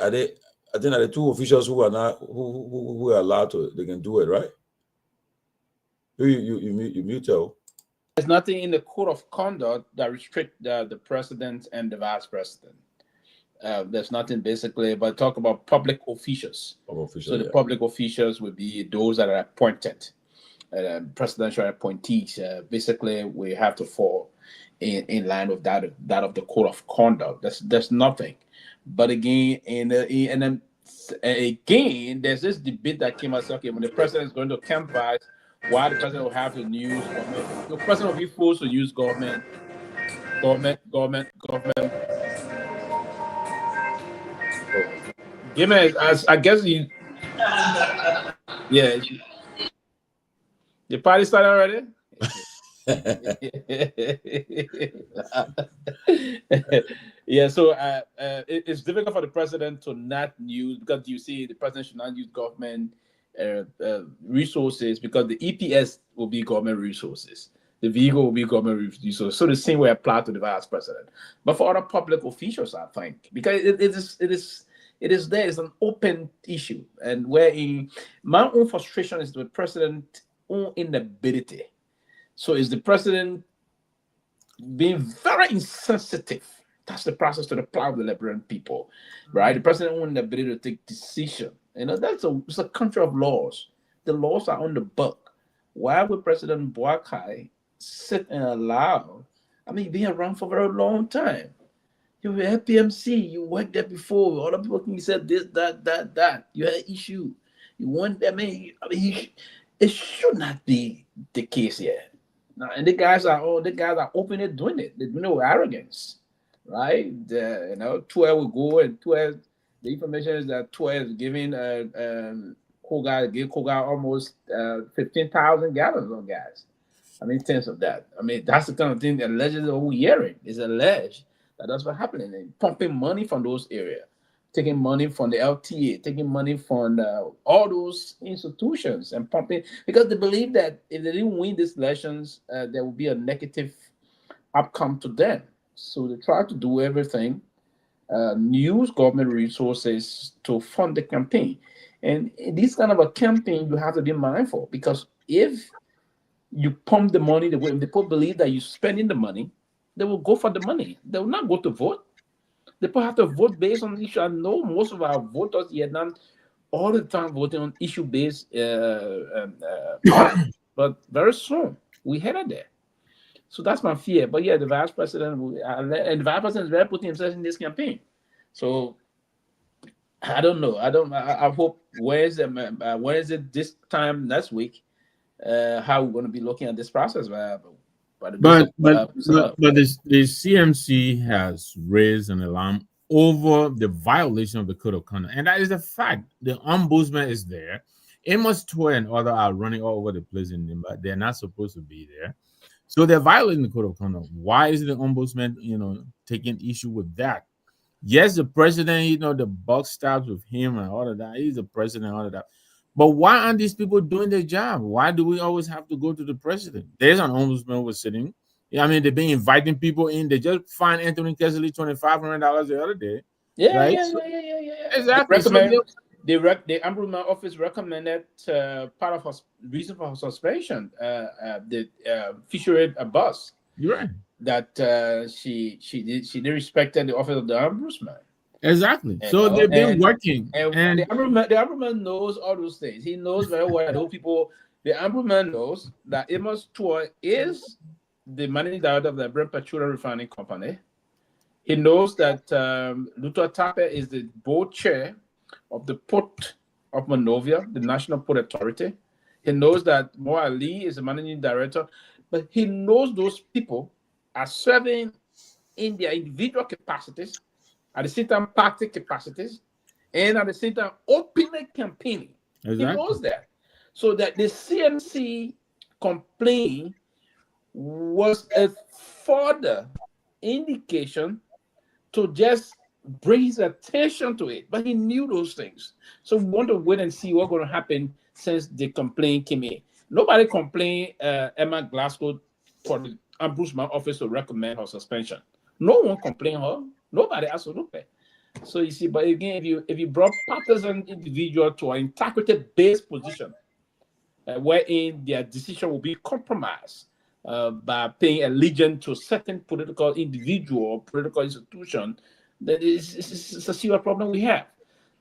I think that the two officials who are not who are allowed to, they can do it, right? You mute tell. There's nothing in the code of conduct that restrict the president and the vice president. There's nothing basically, but talk about public officials. So the public officials would be those that are appointed, presidential appointees. Basically, we have to fall in line with that of the code of conduct. There's nothing. But again, again, there's this debate that came out. Okay, when the president is going to canvass, why the president will have to use government? The president will be forced to use government. Give me, I guess you. Yeah. The party started already? Yeah, so it's difficult for the president to not use, because you see the president should not use government resources, because the EPS will be government resources. The vehicle will be government resources. So the same way applied to the vice president. But for other public officials, I think, because it is there, it's an open issue. And wherein my own frustration is the president's own inability. So is the president being very insensitive? That's the process to the plight of the Liberian people, right? The president wants the ability to take decision. It's a country of laws. The laws are on the book. Why would President Boakai sit and allow? I mean, you've been around for a very long time. You were at PMC. You worked there before. Other people can say this, that. You had an issue. You want. It should not be the case here. Now, and the guys are openly doing it. They do it with arrogance. Right, 12 will go, and 12. The information is that 12 is giving Koga almost 15,000 gallons of gas. I mean, tens of that. I mean, that's the kind of thing that allegedly we're hearing. It's alleged that that's what's happening. And pumping money from those areas, taking money from the LTA, taking money from all those institutions, and pumping, because they believe that if they didn't win these elections, there will be a negative outcome to them. So they try to do everything, use government resources to fund the campaign. And in this kind of a campaign, you have to be mindful, because if you pump the money, the way people believe that you're spending the money, they will go for the money. They will not go to vote. People have to vote based on issue. I know most of our voters here not all the time voting on issue-based, but very soon we headed there. So that's my fear. But yeah, the vice president and the vice president is very putting himself in this campaign. So I don't know. I hope where is it this time next week? How we're going to be looking at this process? But the CMC has raised an alarm over the violation of the code of conduct, and that is a fact. The ombudsman is there. Amos Toy and others are running all over the place in them, but they're not supposed to be there. So they're violating the code of conduct. Why is the ombudsman, taking issue with that? Yes, the president, the buck stops with him and all of that. He's the president, all of that. But why aren't these people doing their job? Why do we always have to go to the president? There's an ombudsman who was sitting. I mean, they've been inviting people in. They just fined Anthony Kesley $2,500 the other day. Yeah. Exactly. The ombudsman office recommended part of her reason for her suspension. The featured a bus. You're right. That she didn't respect the office of the ombudsman. Exactly. So they've been working. And the ombudsman knows all those things. He knows very well that those people. The ombudsman knows that Amos Toy is the managing director of the Brent Petroleum Refining Company. He knows that Luther Tapper is the board chair of the Port of Monrovia, the National Port Authority. He knows that Mo Ali is the managing director, but he knows those people are serving in their individual capacities, at the same time party capacities, and at the same time openly campaigning. Exactly. He knows that. So that the CMC complaint was a further indication to just bring his attention to it. But he knew those things. So we want to wait and see what's going to happen since the complaint came in. Nobody complained Emma Glasgow for the ombudsman office to recommend her suspension. No one complained her. Nobody absolutely. So you see, but again, if you brought partisan individual to an integrity-based position, wherein their decision will be compromised by paying allegiance to a certain political individual or political institution, that is a serious problem we have.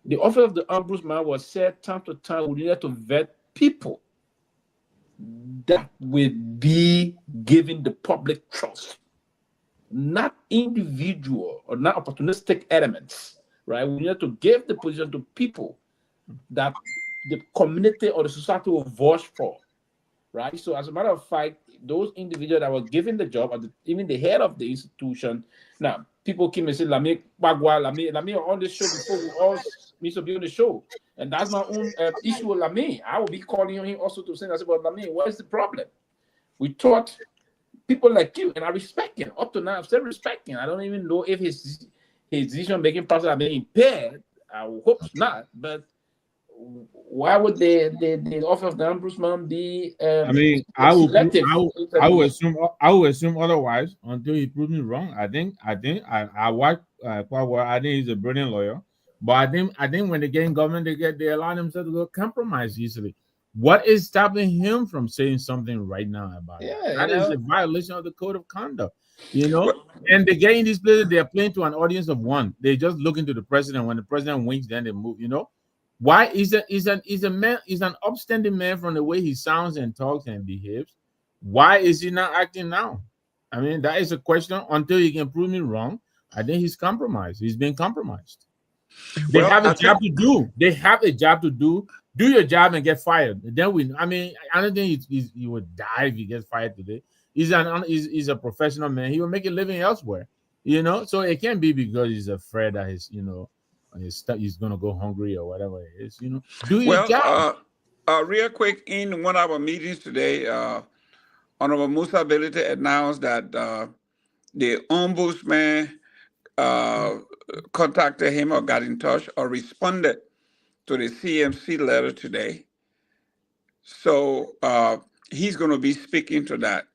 The office of the ombudsman was said time to time we needed to vet people that will be given the public trust, not individual or not opportunistic elements, right? We need to give the position to people that the community or the society will vote for, right? So as a matter of fact, those individuals that were given the job, or even the head of the institution, now people came and said, Lami on the show before we all need to be on the show. And that's my own issue with Lami. I will be calling him also to say, I said, well, Lami, what is the problem? We taught people like you, and I respect him. Up to now, I'm still respecting. I don't even know if his decision-making process are being impaired. I hope not, but why would the office of the ombudsman be I mean, I selective? will assume otherwise until he proves me wrong. I watch Guar. I think he's a brilliant lawyer, but I think when they get in government, they allow themselves to go compromise easily. What is stopping him from saying something right now about it? That is a violation of the code of conduct, you know. Well, and they get in these places, they are playing to an audience of one. They just look into the president. When the president winks, then they move, you know. Why is an upstanding man from the way he sounds and talks and behaves? Why is he not acting now? I mean, that is a question. Until he can prove me wrong, I think he's compromised. He's been compromised. They have a job to do. They have a job to do. Do your job and get fired. Then I don't think he would die if he gets fired today. He's a professional man. He will make a living elsewhere, you know. So it can't be because he's afraid that he's gonna go hungry or whatever it is, you know. Do your job. Real quick, in one of our meetings today, Honorable Musa Belite announced that the ombudsman contacted him or got in touch or responded to the CMC letter today. So he's going to be speaking to that.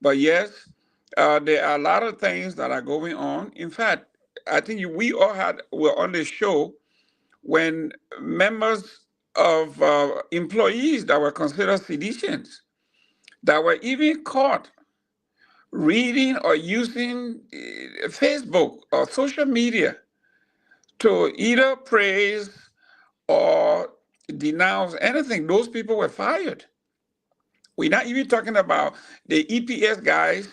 But yes, there are a lot of things that are going on. In fact, I think we all were on the show when members of employees that were considered seditious, that were even caught reading or using Facebook or social media to either praise or denounce anything. Those people were fired. We're not even talking about the EPS guys.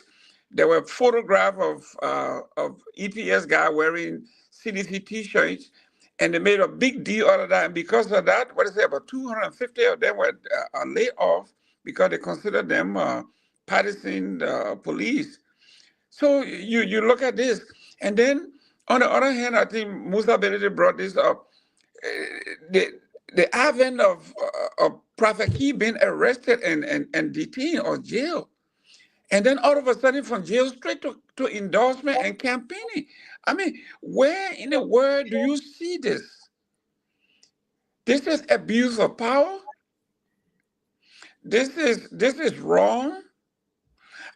There were photographs of EPS guy wearing CDC T-shirts, and they made a big deal out of that. And because of that, what is it? About 250 of them were laid off because they considered them partisan police. So you look at this, and then on the other hand, I think Musa Belite brought this up. The advent of Prophet Key being arrested and detained or jailed. And then all of a sudden from jail straight to endorsement and campaigning. I mean, where in the world do you see this? This is abuse of power. This is wrong.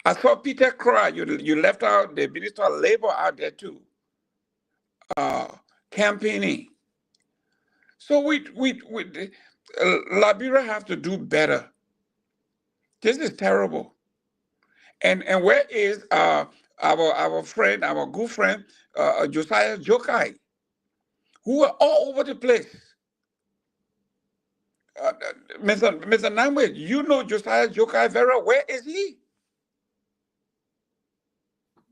I saw Peter Crow, you left out the Minister of Labor out there too. Campaigning. So Liberia have to do better. This is terrible. And where is our friend, our good friend, Josiah Jokai, who are all over the place? Mr. Nyenwolo, you know Josiah Jokai very well. Where is he?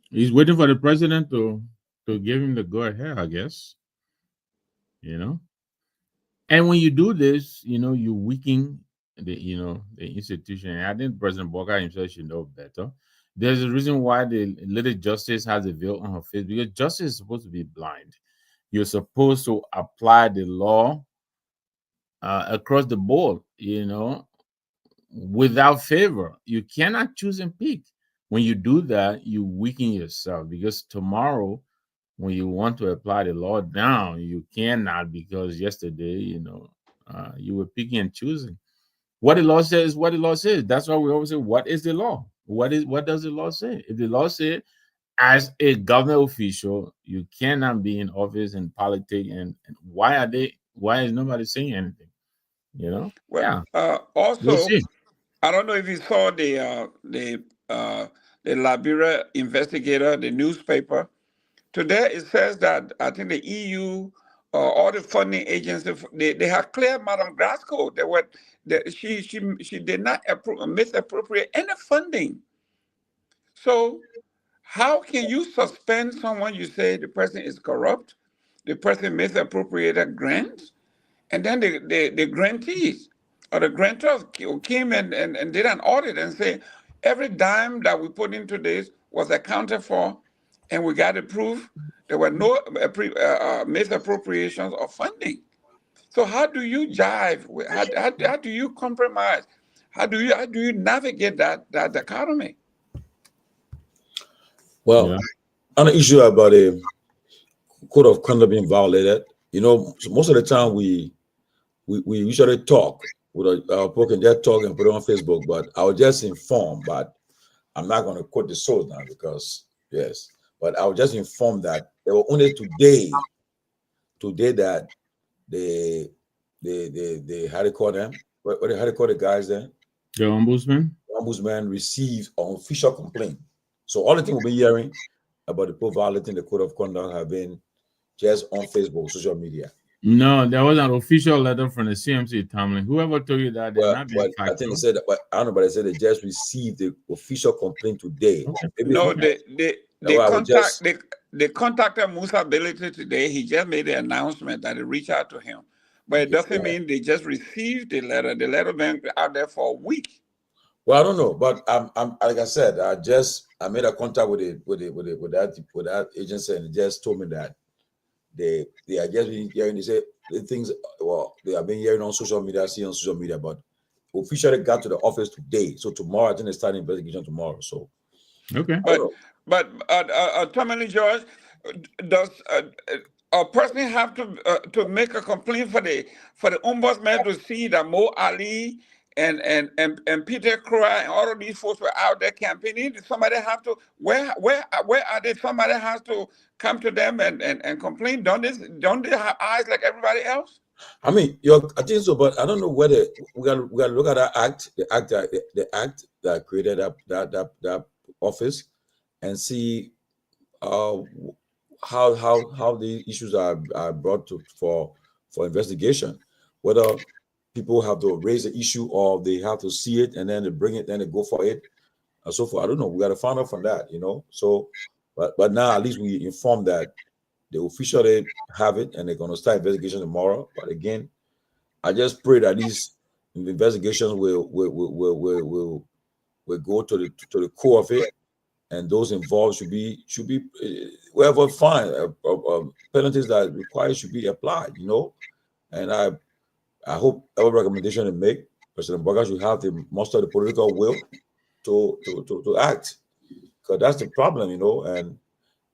He's waiting for the president to give him the go ahead, I guess. You know. And when you do this, you know, you weaken the institution. And I think President Boka himself should know better. There's a reason why the little justice has a veil on her face, because justice is supposed to be blind. You're supposed to apply the law across the board, you know, without favor. You cannot choose and pick. When you do that, you weaken yourself, because tomorrow, when you want to apply the law down, you cannot, because yesterday, you know, you were picking and choosing. What the law says is what the law says. That's why we always say, what is the law? What does the law say? If the law says, as a government official, you cannot be in office and politics, and why is nobody saying anything? You know? Well, also, I don't know if you saw the Liberia Investigator, the newspaper. Today it says that I think the EU, all the funding agencies, they have cleared Madam Grasco. She did not misappropriate any funding. So how can you suspend someone? You say the person is corrupt, the person misappropriated grants, and then the grantees or the grantors came and did an audit and say every dime that we put into this was accounted for, and we got the proof. There were no misappropriations of funding. So how do you jive? How do you compromise? How do you navigate that dichotomy? Well, on the issue about code of conduct being violated. You know, so most of the time we usually talk with our people can just talk and put it on Facebook, but I'll just inform. But I'm not going to quote the source now because yes, but I'll just inform that there were only today that they how do you call them? How do you call the guys then? The ombudsman. The ombudsman received an official complaint. So all the things we've been hearing about the people violating the code of conduct have been just on Facebook, social media. No, there was an official letter from the CMC, Tomalin. Whoever told you that they're not being I think they said that, but I don't know, but they said they just received the official complaint today. Okay. No, they contacted Musa Ability today. He just made the announcement that they reached out to him. But it doesn't mean they just received the letter. The letter been out there for a week. Well, I don't know, but I'm like I said, I made a contact with that agency, and they just told me that they are just been hearing. They say the things they have been hearing on social media, seeing on social media, but officially got to the office today. So tomorrow, I think they start investigation tomorrow. So okay, but Tomalin George, does a person have to make a complaint for the ombudsman to see that Mo Ali and Peter Croy and all of these folks were out there campaigning? Did somebody have to where are they? Somebody has to come to them and complain. Don't they have eyes like everybody else? I mean, I think so, but I don't know whether we got to look at that act, the act that created that office, and see how the issues are brought to for investigation. Whether people have to raise the issue or they have to see it and then they bring it, then they go for it, and so forth. I don't know. We got to find out from that, you know. So, but now at least we informed that they officially have it and they're going to start investigation tomorrow. But again, I just pray that these investigations will go to the core of it, and those involved should be wherever fine penalties that required should be applied, you know. And I hope every recommendation they make, President Burger should have the most of the political will to act, because that's the problem, you know,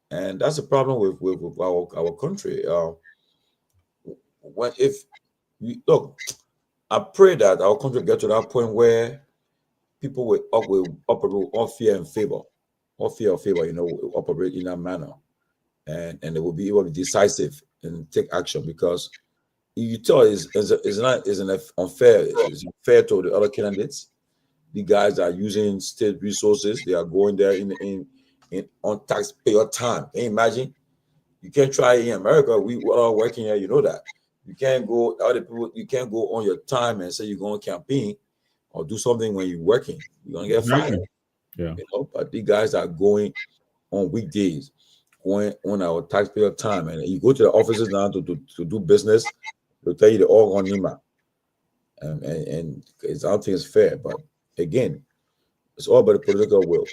and that's the problem with our country. I pray that our country get to that point where people will operate on fear and favor, you know, will operate in that manner, and they will be able to be decisive and take action, because you tell it's unfair. It's unfair to the other candidates. The guys are using state resources. They are going there in on taxpayer time. Can you imagine? You can't try in America. We are working here. You know that. You can't go other people. You can't go on your time and say you're going to campaign or do something when you're working. You're gonna get fired. Yeah. You know? But these guys are going on weekdays, going on our taxpayer time, and you go to the offices now to do business. They'll tell you they're all on Nima, and I don't think it's fair. But again, it's all about the political will.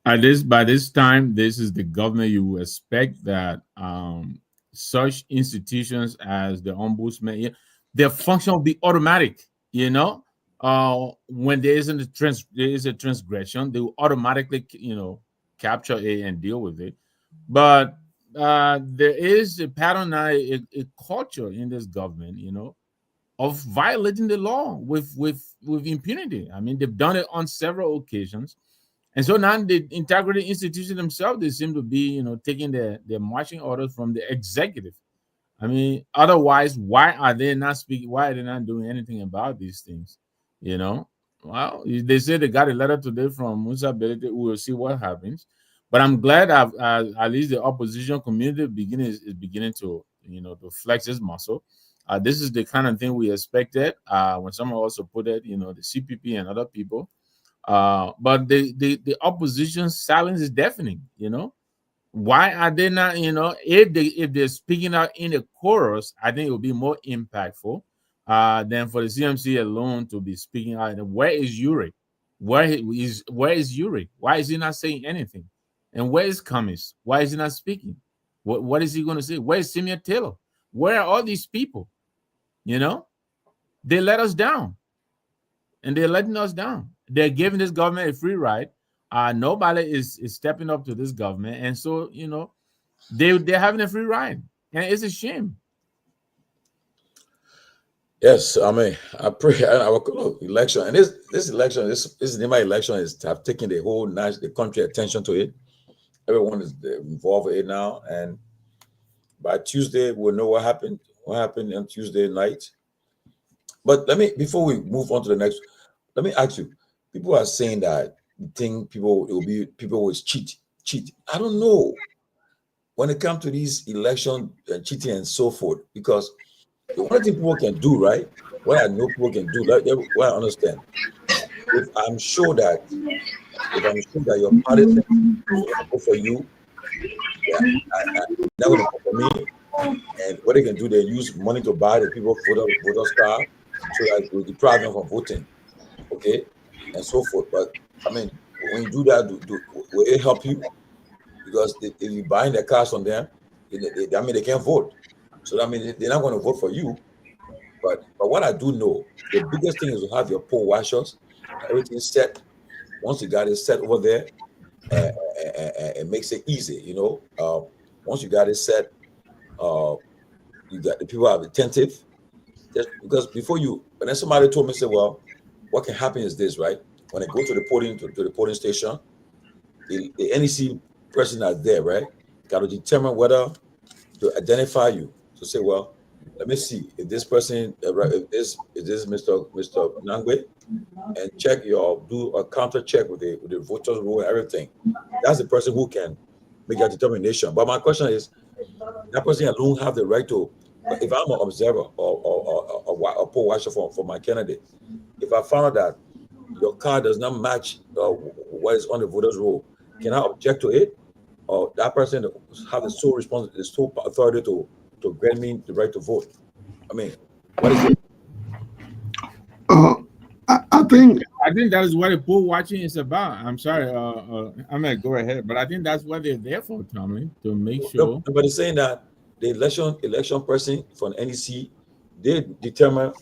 By this time, this is the government. You expect that such institutions as the ombudsman, their function will be automatic. You know, when there is a transgression, they will automatically, you know, capture it and deal with it. But there is a pattern, a culture in this government, you know, of violating the law with impunity. I mean, they've done it on several occasions. And so now the integrity institution themselves, they seem to be, you know, taking their marching orders from the executive. I mean, otherwise, why are they not speaking? Why are they not doing anything about these things? You know, well, they say they got a letter today from Musa Ability. We will see what happens. But I'm glad at least the opposition community is beginning to, you know, to flex its muscle. This is the kind of thing we expected when someone also put it, you know, the CPP and other people. But the opposition's silence is deafening, you know. Why are they not, you know, if they're speaking out in the chorus, I think it would be more impactful than for the CMC alone to be speaking out. And where is Uri? Where is Uri? Why is he not saying anything? And where is Cummings? Why is he not speaking? What is he going to say? Where is Simeon Taylor? Where are all these people? You know, they let us down. And they're letting us down. They're giving this government a free ride. Nobody is stepping up to this government, and so they're having a free ride, and it's a shame. Yes, I mean, I pray our election, and this election, this NEMA election have taken the whole the country attention to it. Everyone is involved in it now, and by Tuesday we'll know what happened. What happened on Tuesday night? But before we move on to the next, let me ask you. People are saying that people will cheat. I don't know when it comes to these election cheating and so forth, because the only thing people can do, right? What I know people can do, what I understand. If I'm sure that your party is going to vote for you, they're going to vote for me, and what they can do, they use money to buy the people voters card, so that we deprive them from voting, okay, and so forth. But I mean, when you do that, will it help you? Because if you buying their cars from them, that means they can't vote. So that means they're not going to vote for you. But what I do know, the biggest thing is to have your poll washers, everything set. Once you got it set over there, it makes it easy. Once you got it set, you got the people are attentive. Just because when then somebody told me, say, well, what can happen is this, right? When I go to the polling station, the NEC person that's there, right, got to determine whether to identify you. To say, well, let me see if this person, if this Mr. Nangwe, and do a counter check with the voters roll and everything. That's the person who can make a determination. But my question is, that person alone have the right to. If I'm an observer or a poll watcher for my candidate, if I found out that your card does not match what is on the voters roll, can I object to it? Or that person have the sole responsibility, the sole authority to grant me the right to vote? I mean, what is it? I think that is what the poll watching is about. I'm sorry, I'm gonna go ahead, but I think that's what they're there for, Tomalin, to make sure. But it's saying that the election person from NEC, they determine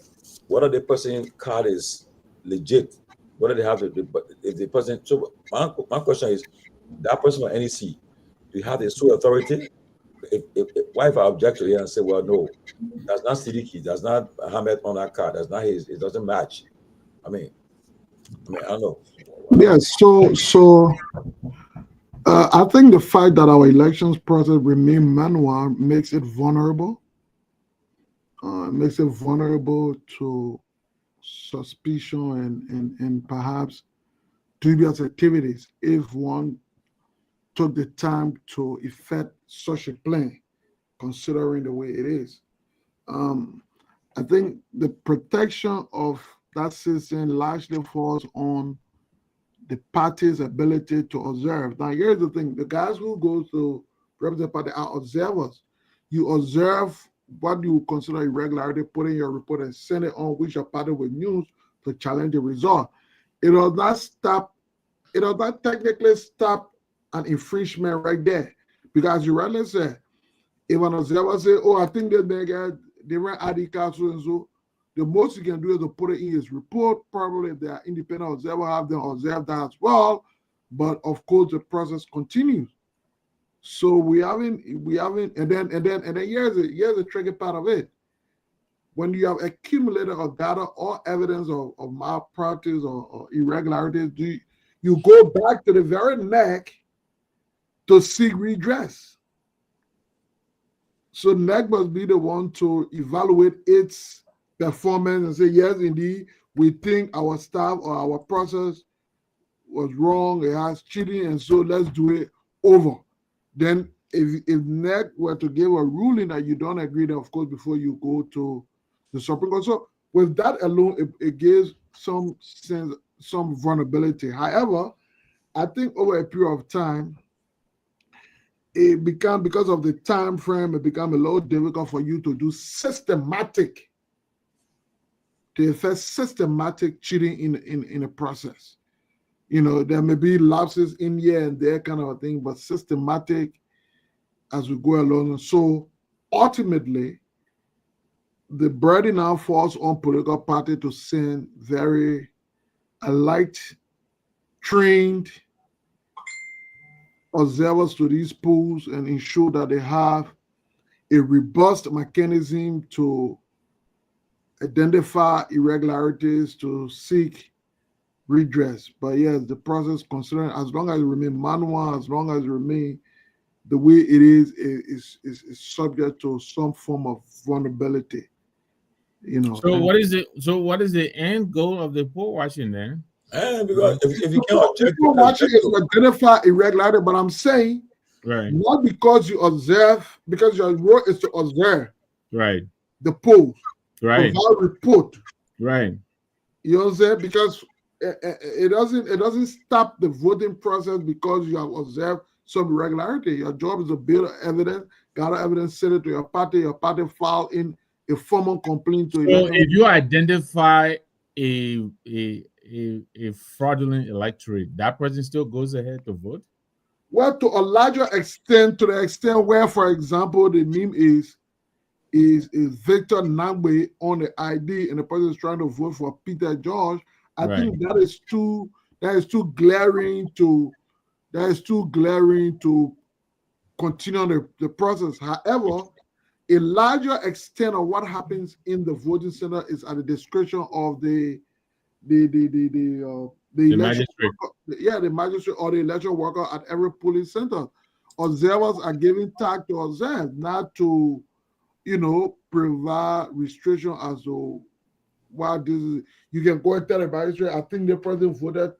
whether the person card is legit, whether they have if the person. So my question is, that person from NEC, do you have the sole authority? Why if I object to it and say, well, no, that's not Siddiqui, that's not Ahmed on that card, that's not his, it doesn't match. I mean, I don't know. Yes, so I think the fact that our elections process remain manual makes it vulnerable. Makes it vulnerable to suspicion and perhaps dubious activities if one took the time to effect such a plan, considering the way it is. I think the protection of that system largely falls on the party's ability to observe. Now, here's the thing: the guys who go to represent the party are observers. You observe what you consider irregularity, put in your report, and send it on, which your party will use to challenge the result. It does not stop. It does not technically stop an infringement right there, because you rightly said, if an observer say, "Oh, I think they ran ID cards and so," the most you can do is to put it in his report. Probably if they are independent observer, have them observe that as well. But of course, the process continues. So we haven't, and then here's the tricky part of it. When you have accumulated or data or evidence of malpractice or irregularities, you go back to the very neck to seek redress. So NEC must be the one to evaluate its performance and say, yes, indeed, we think our staff or our process was wrong, it has cheating, and so let's do it over. Then if NEC were to give a ruling that you don't agree, then of course, before you go to the Supreme Court. So with that alone, it gives some sense, some vulnerability. However, I think over a period of time, it become, because of the time frame, it become a little difficult for you to do systematic cheating in a process. There may be lapses in here and there kind of a thing, but systematic as we go along. So ultimately, the burden now falls on political party to send very elite, trained observers to these pools and ensure that they have a robust mechanism to identify irregularities, to seek redress. But yes, the process, considering as long as it remains manual, as long as it remains the way it is subject to some form of vulnerability. You know. So what is it? So what is the end goal of the poll watching then? Because if you can't check people watching is to identify irregularity, but I'm saying right, not because you observe, because your role is to observe right, the polls, right, provide report. right. You know what I'm saying? Because it doesn't stop the voting process because you have observed some irregularity. Your job is to build evidence, gather evidence, send it to your party file in a formal complaint to So if you identify a fraudulent electorate, that person still goes ahead to vote? Well, to a larger extent, to the extent where, for example, the name is Victor Nangbe on the ID and the person is trying to vote for Peter George, I think that is too glaring to continue the process. However, a larger extent of what happens in the voting center is at the discretion of the magistrate. The magistrate or the election worker at every polling center. Observers are given task to observe, not to, provide restriction as to why this is. You can go and tell the magistrate, I think the person voted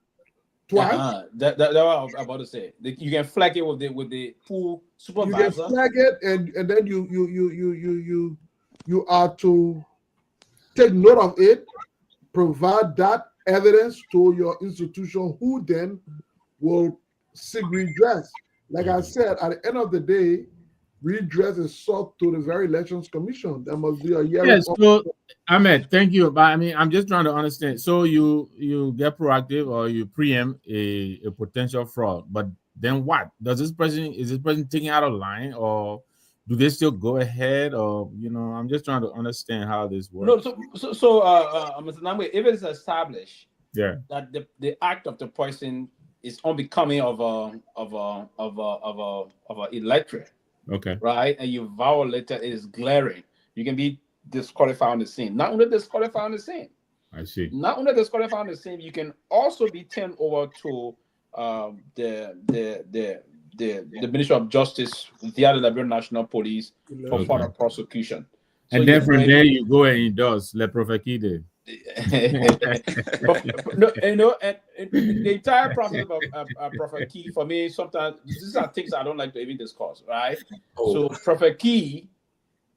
twice. That what I was about to say. You can flag it with the pool supervisor. You can flag it, and then you are to take note of it, provide that evidence to your institution, who then will seek redress. Like I said, at the end of the day, redress is sought to the very Elections Commission. There must be a hearing. Yes, so Ahmed, thank you. But I mean, I'm just trying to understand. So you get proactive or you preempt a potential fraud, but then what? Is this person taking out a line, or do they still go ahead? Or I'm just trying to understand how this works. No, so Mr. Nangwe, if it's established that the act of the person is unbecoming of a electorate, okay, right, and you violated, it is glaring, you can be disqualified on the scene. Not only disqualified on the scene, I see. Not only disqualified on the scene, you can also be turned over to the Ministry of Justice via the Liberia National Police for further prosecution. So and then from there you go and endorse Le Profekide. No, and the entire process of Prophet Key, for me, sometimes these are things I don't like to even discuss, right? So Prophet Key,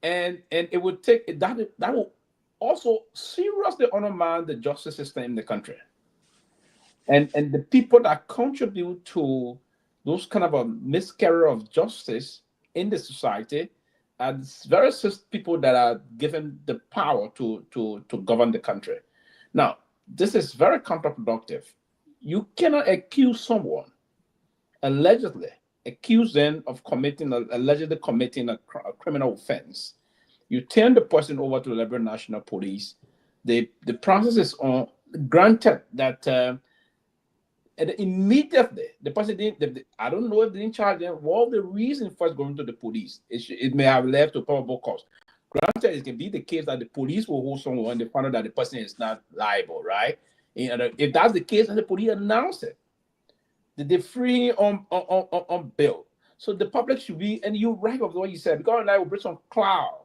and it would take that will also seriously undermine the justice system in the country, and the people that contribute to those kind of a miscarriage of justice in the society are very people that are given the power to govern the country. Now, this is very counterproductive. You cannot accuse someone, allegedly accuse them of allegedly committing a criminal offense. You turn the person over to the Liberia National Police. The process is granted that and immediately the person didn't. I don't know if they didn't charge them. What the reason for going to the police? It may have led to probable cause. Granted, it can be the case that the police will hold someone and they find out that the person is not liable, right? And if that's the case, then the police announce it. They free on bail. So the public should be, and you're right of what you said, because I will bring some cloud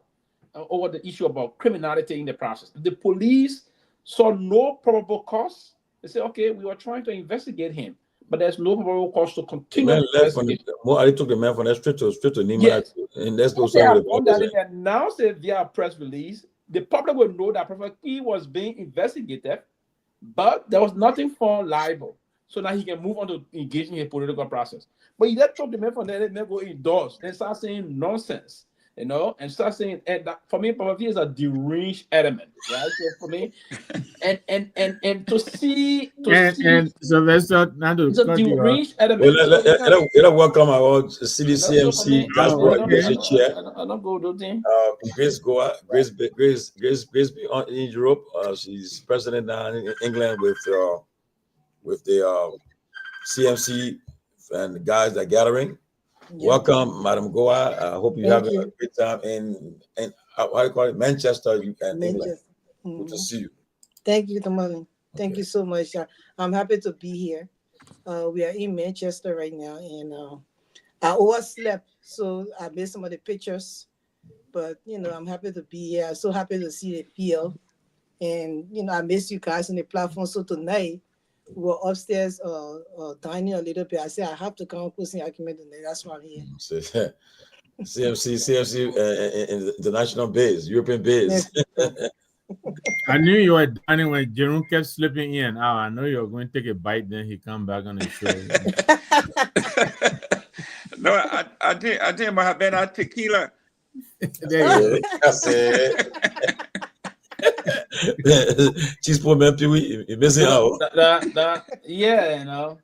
over the issue about criminality in the process. The police saw no probable cause. They say, okay, we were trying to investigate him, but there's no probable cause to continue. I took the man from that straight to Nima, yes. And that's no they announced it via a press release. The public will know that Prophet Key was being investigated, but there was nothing for libel. So now he can move on to engaging in a political process. But he then took the man from there, they go indoors and start saying nonsense. And start saying, and that, for me, probably is a deranged element, right? So for me, and to see Sylvester, it's a deranged element. Welcome our CDCMC chair. I don't go to them. Grace Guar, Grace be in Europe. She's president now in England with the CMC and the guys that are gathering. Yeah. Welcome, Madam Guar. I hope you Thank have you. a great time in how do you call it, Manchester, and England. Manchester. Good to see you. Thank you, Tomalin. Thank Okay. you so much. I'm happy to be here. We are in Manchester right now, and I overslept, so I missed some of the pictures. But I'm happy to be here. I'm so happy to see the field, and I miss you guys on the platform. So tonight we were upstairs, dining a little bit. I said I have to come up with some argument tonight. That's why I'm here. CMC, international base, European base. I knew you were dining when Jerome kept slipping in. Oh, I know you were going to take a bite, then he come back on the show. No, I think I have been at tequila. There you go. That's it. Cheese poor man, Pewee, you're missing out. Yeah,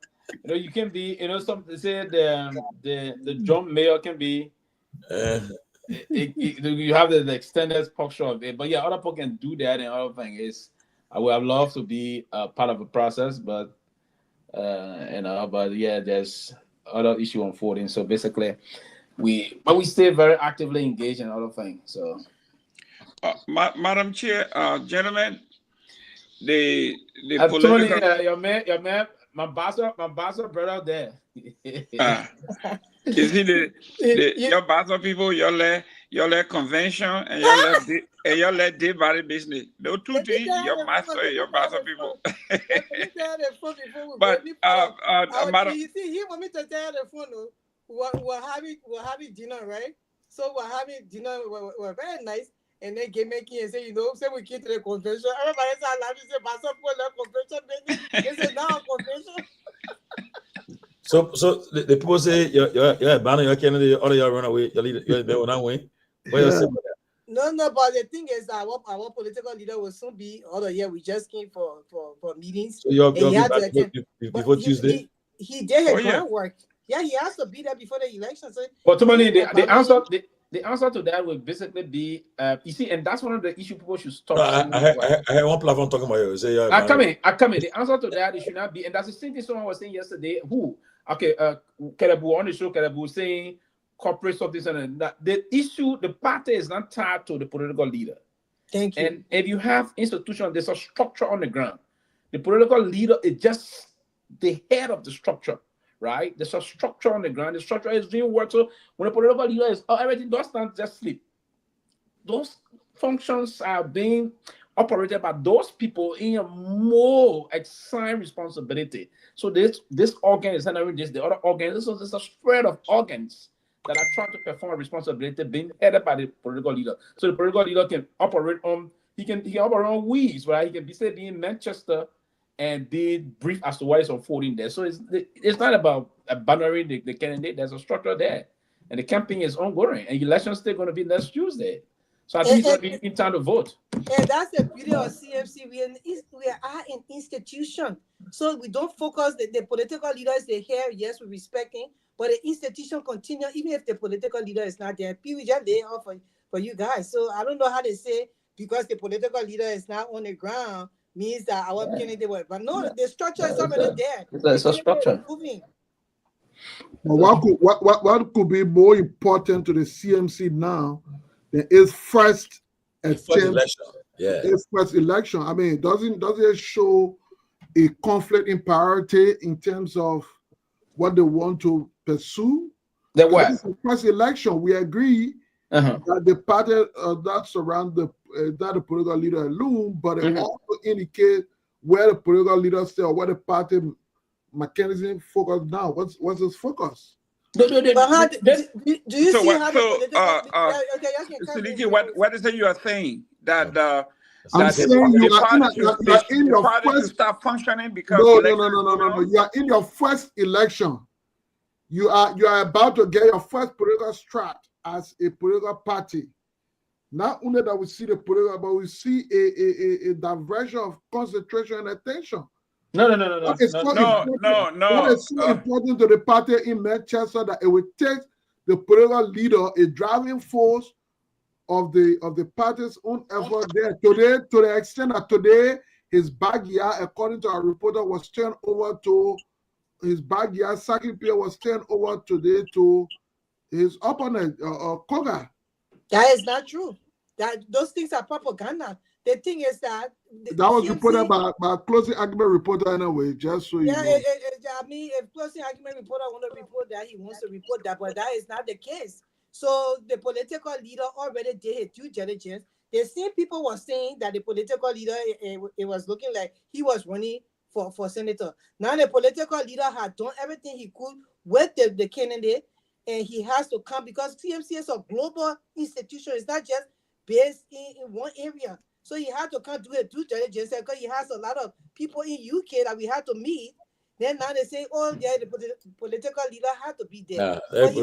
you can be, some say the drum mayor can be. You have the extended portion of it, but yeah, other people can do that, and other thing is, I would have loved to be a part of the process, but but yeah, there's other issue unfolding. So basically, we stay very actively engaged in other things. So, Madam Chair, gentlemen, the Tony, political. your man, my boss brother there. You see your Basel people, your convention and your day body business. No two things, your master, your Basel people. But madam, you see, he want me to tell the phone. We're having dinner, right? So we're having dinner. We're very nice. And then game making and say, say we came to the convention. Everybody said, I love you, say, Basel for the convention, baby. They said, now convention. So the people say you're banning your candidate, or you run away, you're on that way. What you say about that? No, but the thing is that our political leader will soon be other year. We just came for meetings. So you'll be back before Tuesday? He did his groundwork. Yeah, he has to be there before the election. So but the answer to that would basically be, you see, and that's one of the issues people should stop. I had one platform talking about you. Say, I come in. The answer to that, it should not be, and that's the same thing someone was saying yesterday. Kehleboe on the show, Kehleboe saying corporate something and that. The issue, the party is not tied to the political leader. Thank you. And if you have institutions, there's a structure on the ground. The political leader is just the head of the structure. Right? There's a structure on the ground. The structure is doing work. So when the political leader is, everything does not just sleep. Those functions are being operated by those people in a more assigned responsibility. So this organ is handling this, the other organ. So there's a spread of organs that are trying to perform a responsibility being headed by the political leader. So the political leader can operate on, he can operate on wheels, right? He can be in Manchester and be brief as to what is unfolding there. So it's not about abandoning the candidate. There's a structure there. And the campaign is ongoing. And elections still going to be next Tuesday. So I think it's going to be in time to vote. And that's the beauty of CMC. We are an institution. So we don't focus, the political leaders, they hear, yes, we respect him, but the institution continue, even if the political leader is not there. Pewee just lay off for you guys. So I don't know how they say, because the political leader is not on the ground, means that our candidate will. But no, the structure is already there. It's a structure. What could be more important to the CMC now than its first election? Yeah, its first election. I mean, doesn't it show a conflict in priority in terms of what they want to pursue? The what? The first election, we agree that the party that surround the political leader alone, but it also indicates where the political leader stay or where the party mechanism focus now. What's his focus? Do you see how the Siliki, what is it you are saying? That I'm saying you are in your first start functioning because no. You are in your first election. You are about to get your first political strat as a political party. Not only that we see the political, but we see a diversion of concentration and attention. No. What is so important to the party in Manchester that it will take the political leader, a driving force of the party's own effort there. Today, to the extent that today his backyard, according to our reporter, was turned over to his backyard. Saki Pierre was turned over today to his opponent, Koga. That is not true. Those things are propaganda. The thing is that that was reported by closing argument reporter anyway. Just so you know. I mean, if closing argument reporter want to report that, he wants to report that, but that is not the case. So the political leader already did his due diligence. The same people were saying that the political leader, it was looking like he was running for senator. Now the political leader had done everything he could with the candidate, and he has to come because CMC is a global institution. It's not just based in one area. So he had to come do his due diligence because he has a lot of people in UK that we had to meet. Then now they say, oh, yeah, the political leader had to be there. We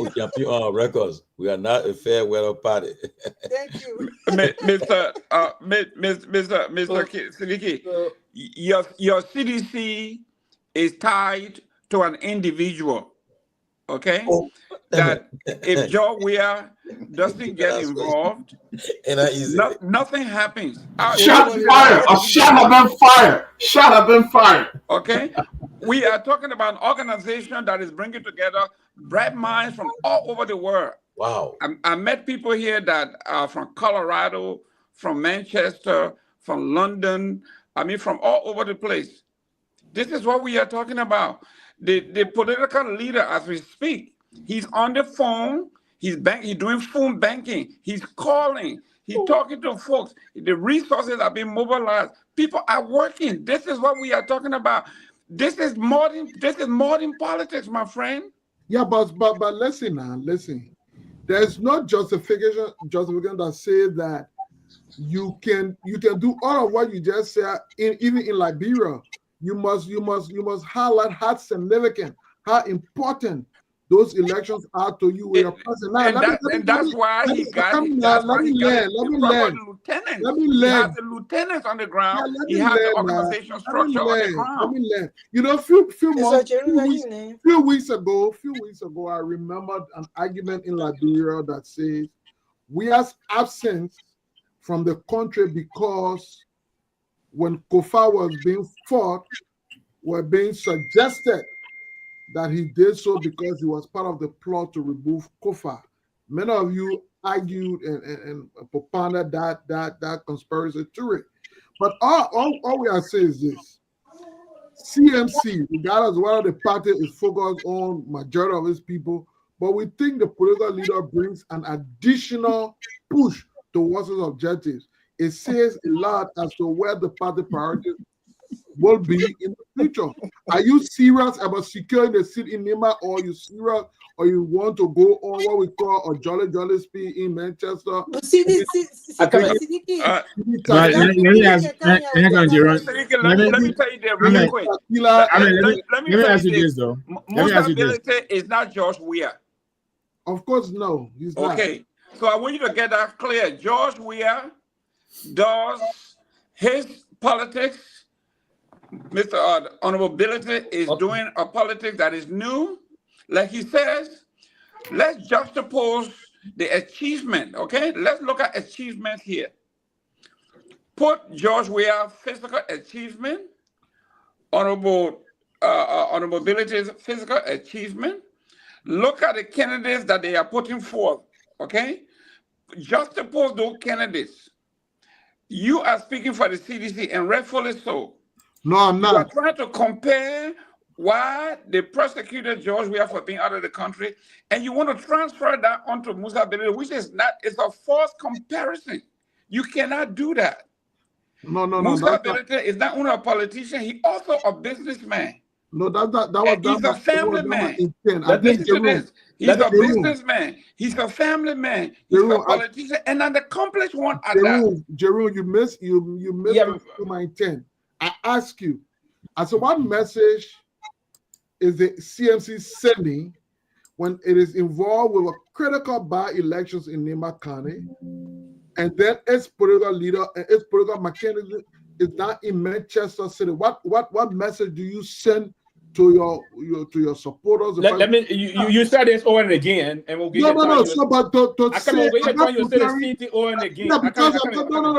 can be on records. We are not a fair weather party. Thank you. Mr. Siddiqui, your CDC is tied to an individual, okay? Oh. That if Joe Weir doesn't get involved, nothing happens. Shut up and fire. Shut up and fire. Okay? We are talking about an organization that is bringing together bright minds from all over the world. Wow. I met people here that are from Colorado, from Manchester, from London, from all over the place. This is what we are talking about. The political leader, as we speak, he's on the phone. He's doing phone banking. He's calling. He's talking to folks. The resources are being mobilized. People are working. This is what we are talking about. This is modern politics, my friend. Yeah, but listen now. Listen. There's no justification that says that you can do all of what you just said. Even in Liberia, you must highlight how significant, how important those elections are to you. That's why he got lieutenants. He has the lieutenants on the ground. He has the organization structure on the ground. You know, few weeks ago, I remembered an argument in Liberia that says we are absent from the country because when Kofa was being fought, were being suggested that he did so because he was part of the plot to remove Kofa. Many of you argued and propounded that conspiracy theory. But all we are saying is this. CMC, regardless of whether the party is focused on majority of its people, but we think the political leader brings an additional push towards his objectives. It says a lot as to where the party priorities will be in the future. Are you serious about securing the seat in Nima, or you serious, or you want to go on what we call a Jolly speed in Manchester? Let me tell you real quick. Let me ask you this though. Mutability is not George Weir. Of course, no. He's not. Okay, so I want you to get that clear. George Weir does his politics. Mr. Honorability is doing a politics that is new. Like he says, let's juxtapose the achievement, okay? Let's look at achievement here. Put George Weir's physical achievement, Honorability's physical achievement. Look at the candidates that they are putting forth, okay? Juxtapose those candidates. You are speaking for the CDC, and rightfully so. No, I'm not. You are trying to compare why they persecuted George Weir for being out of the country, and you want to transfer that onto Musa Bello, which is not, it's a false comparison. You cannot do that. No. Musa Bello is not only a politician, he also a businessman. No, he's a family man. Listen to this. He's a businessman. He's a family man. He's a politician, and an accomplished one at that. Jerome, you missed my intent. I ask you, so what message is the CMC sending when it is involved with a critical by-elections in Nima County, and then its political leader and its political mechanism is not in Manchester City? What message do you send to your supporters? Let me you start this over and again, and we'll get no. So, but to say because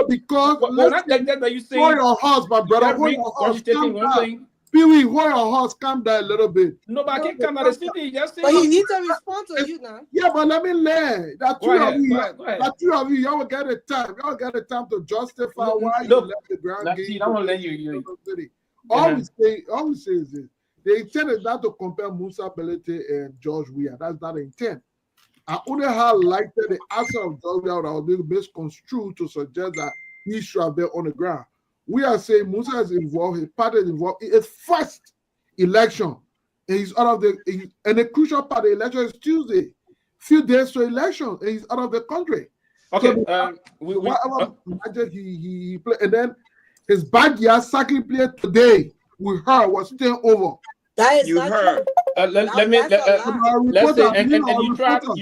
because well, not like that you say hold your horse, my brother. Hold your horse. Pewee, hold your horse, calm down a little bit. No, but I can't come out of the city. Just say But he needs to respond to you now. Yeah, but let me learn. That Go two ahead, of you, go ahead, go ahead. that two of you, y'all get the time. Y'all get the time to justify why you Look, left the ground let's game. see, I won't let you. All we say is this. The intent is not to compare Musa Belete and George Weah. That's not the intent. I only highlighted the answer of George Weah that was being misconstrued to suggest that he should have been on the ground. We are saying Musa is involved, his party is involved in his first election. And he's out of and the crucial part of the election is Tuesday. Few days to election, and he's out of the country. Okay, So, he played, and then his backyard cycling player today we heard was still over. That is You not heard. true. Let's say, and you try to,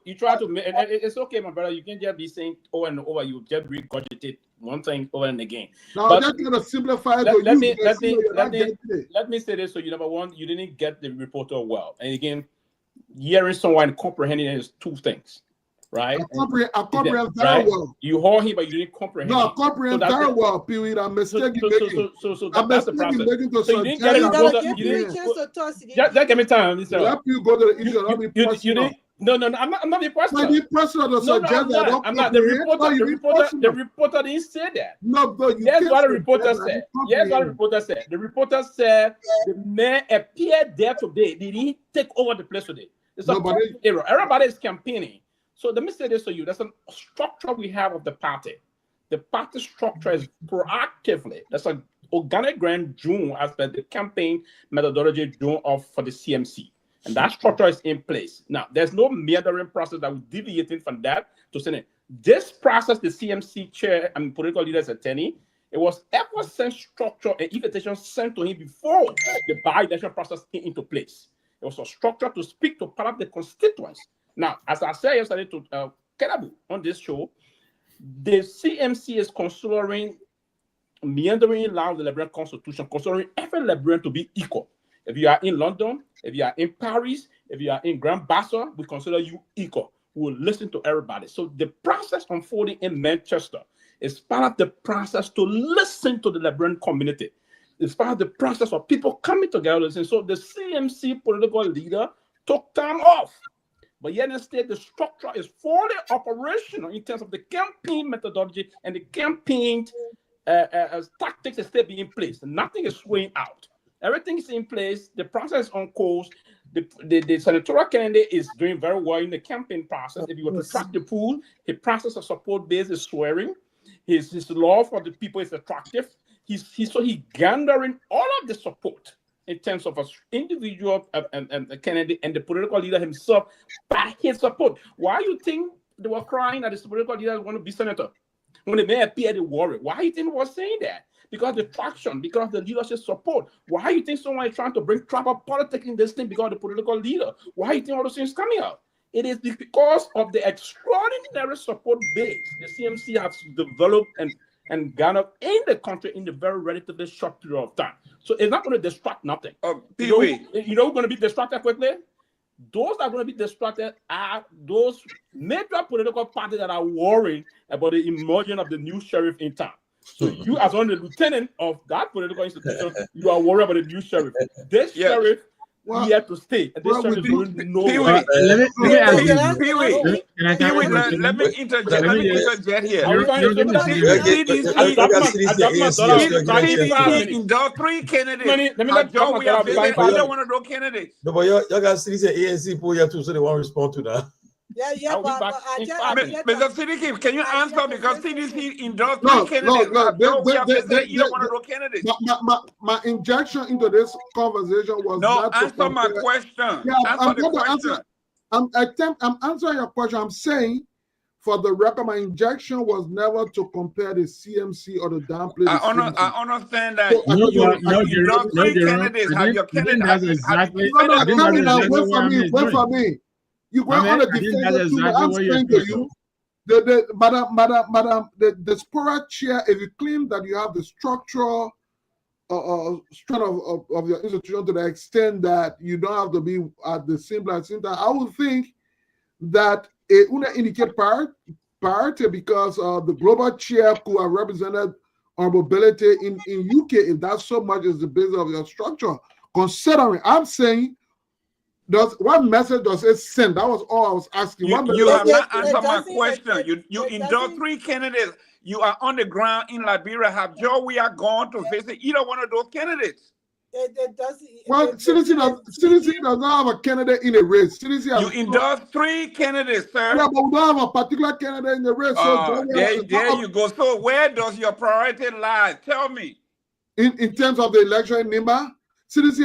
and it's okay, my brother. You can just be saying over and over. You just regurgitate one thing over and again. Now, But just gonna simplify it. let me say this. So you number one, you didn't get the reporter well, and again, hearing someone comprehending it is two things, right? I comprehend very well. You heard him, but you didn't comprehend. No, I comprehend very well, Pewee. I'm mistaken making. So that's the process. So you didn't get it. it. Just give me time. Let you go to the issue. Let me personal. No. I'm not being personal. Be personal to suggest that. I'm not. The reporter didn't say that. No, but here's what the reporter said. The reporter said the man appeared there today. Did he take over the place today? It's a error. Everybody is campaigning. So let me say this to you. There's a structure we have of the party. The party structure is proactively. That's an organic grand June as per the campaign methodology drawn off for the CMC. And that structure is in place. Now, there's no meandering process that will deviating from that to say this process, the CMC chair and political leaders attorney, it was ever sent structure and invitation sent to him before the by-election process came into place. It was a structure to speak to part of the constituents. Now, as I said yesterday to Kehleboe on this show, the CMC is considering meandering along the Liberian Constitution, considering every Liberian to be equal. If you are in London, if you are in Paris, if you are in Grand Bassa, we consider you equal. We will listen to everybody. So the process unfolding in Manchester is part of the process to listen to the Liberian community. It's part of the process of people coming together. And so the CMC political leader took time off. But yet instead, the structure is fully operational in terms of the campaign methodology and the campaign tactics is still being in place. Nothing is swaying out. Everything is in place. The process is on course. The senatorial candidate is doing very well in the campaign process. If you were to track the pool, the process of support base is swearing. His love for the people is attractive. He's gathering all of the support in terms of an individual and a candidate and the political leader himself by his support. Why you think they were crying that the political leader want to be senator? When the mayor appeared, they worried. Why you think they were saying that? Because the traction, because the leadership support. Why you think someone is trying to bring trapper politics in this thing because of the political leader? Why you think all those things coming out? It is because of the extraordinary support base the CMC has developed and garnered in the country in a very relatively short period of time. So it's not going to distract nothing. Pewee. You know who's going to be distracted quickly? Those that are going to be distracted are those major political parties that are worrying about the emergence of the new sheriff in town. So you, as one of the lieutenant of that political institution, you are worried about the new sheriff. This sheriff here to stay. And this sheriff is going to know. Let me interject here. Three candidates. We don't want to know candidates. No, but y'all got cities and ANC pull here too, so they won't respond to that. Yeah, but Mr. Siddiqui, can you answer because CDC endorsed three candidates? You don't want to know candidates. My injection into this conversation was not to answer my question. Yeah, I'm answering your question. I'm saying, for the record, my injection was never to compare the CMC or the downplay. I understand that. Three candidates. Have your candidates? Wait for me. You went on a defensive too. I'm saying to you, the Spora chair, if you claim that you have the structural strength of your institution to the extent that you don't have to be at the same time, I would think that it would indicate priority because the global chair could have represented on mobility in UK, if that so much is the basis of your structure, considering, I'm saying, what message does it send? That was all I was asking. You have not answered my question. You endorse 3 candidates. You are on the ground in Liberia. Have we are going to visit either one of those candidates? CDC does not have a candidate in a race. You endorse 3 candidates, sir. Yeah, but we don't have a particular candidate in the race. So there you go. So where does your priority lie? Tell me. In terms of the election in Nimba, CDC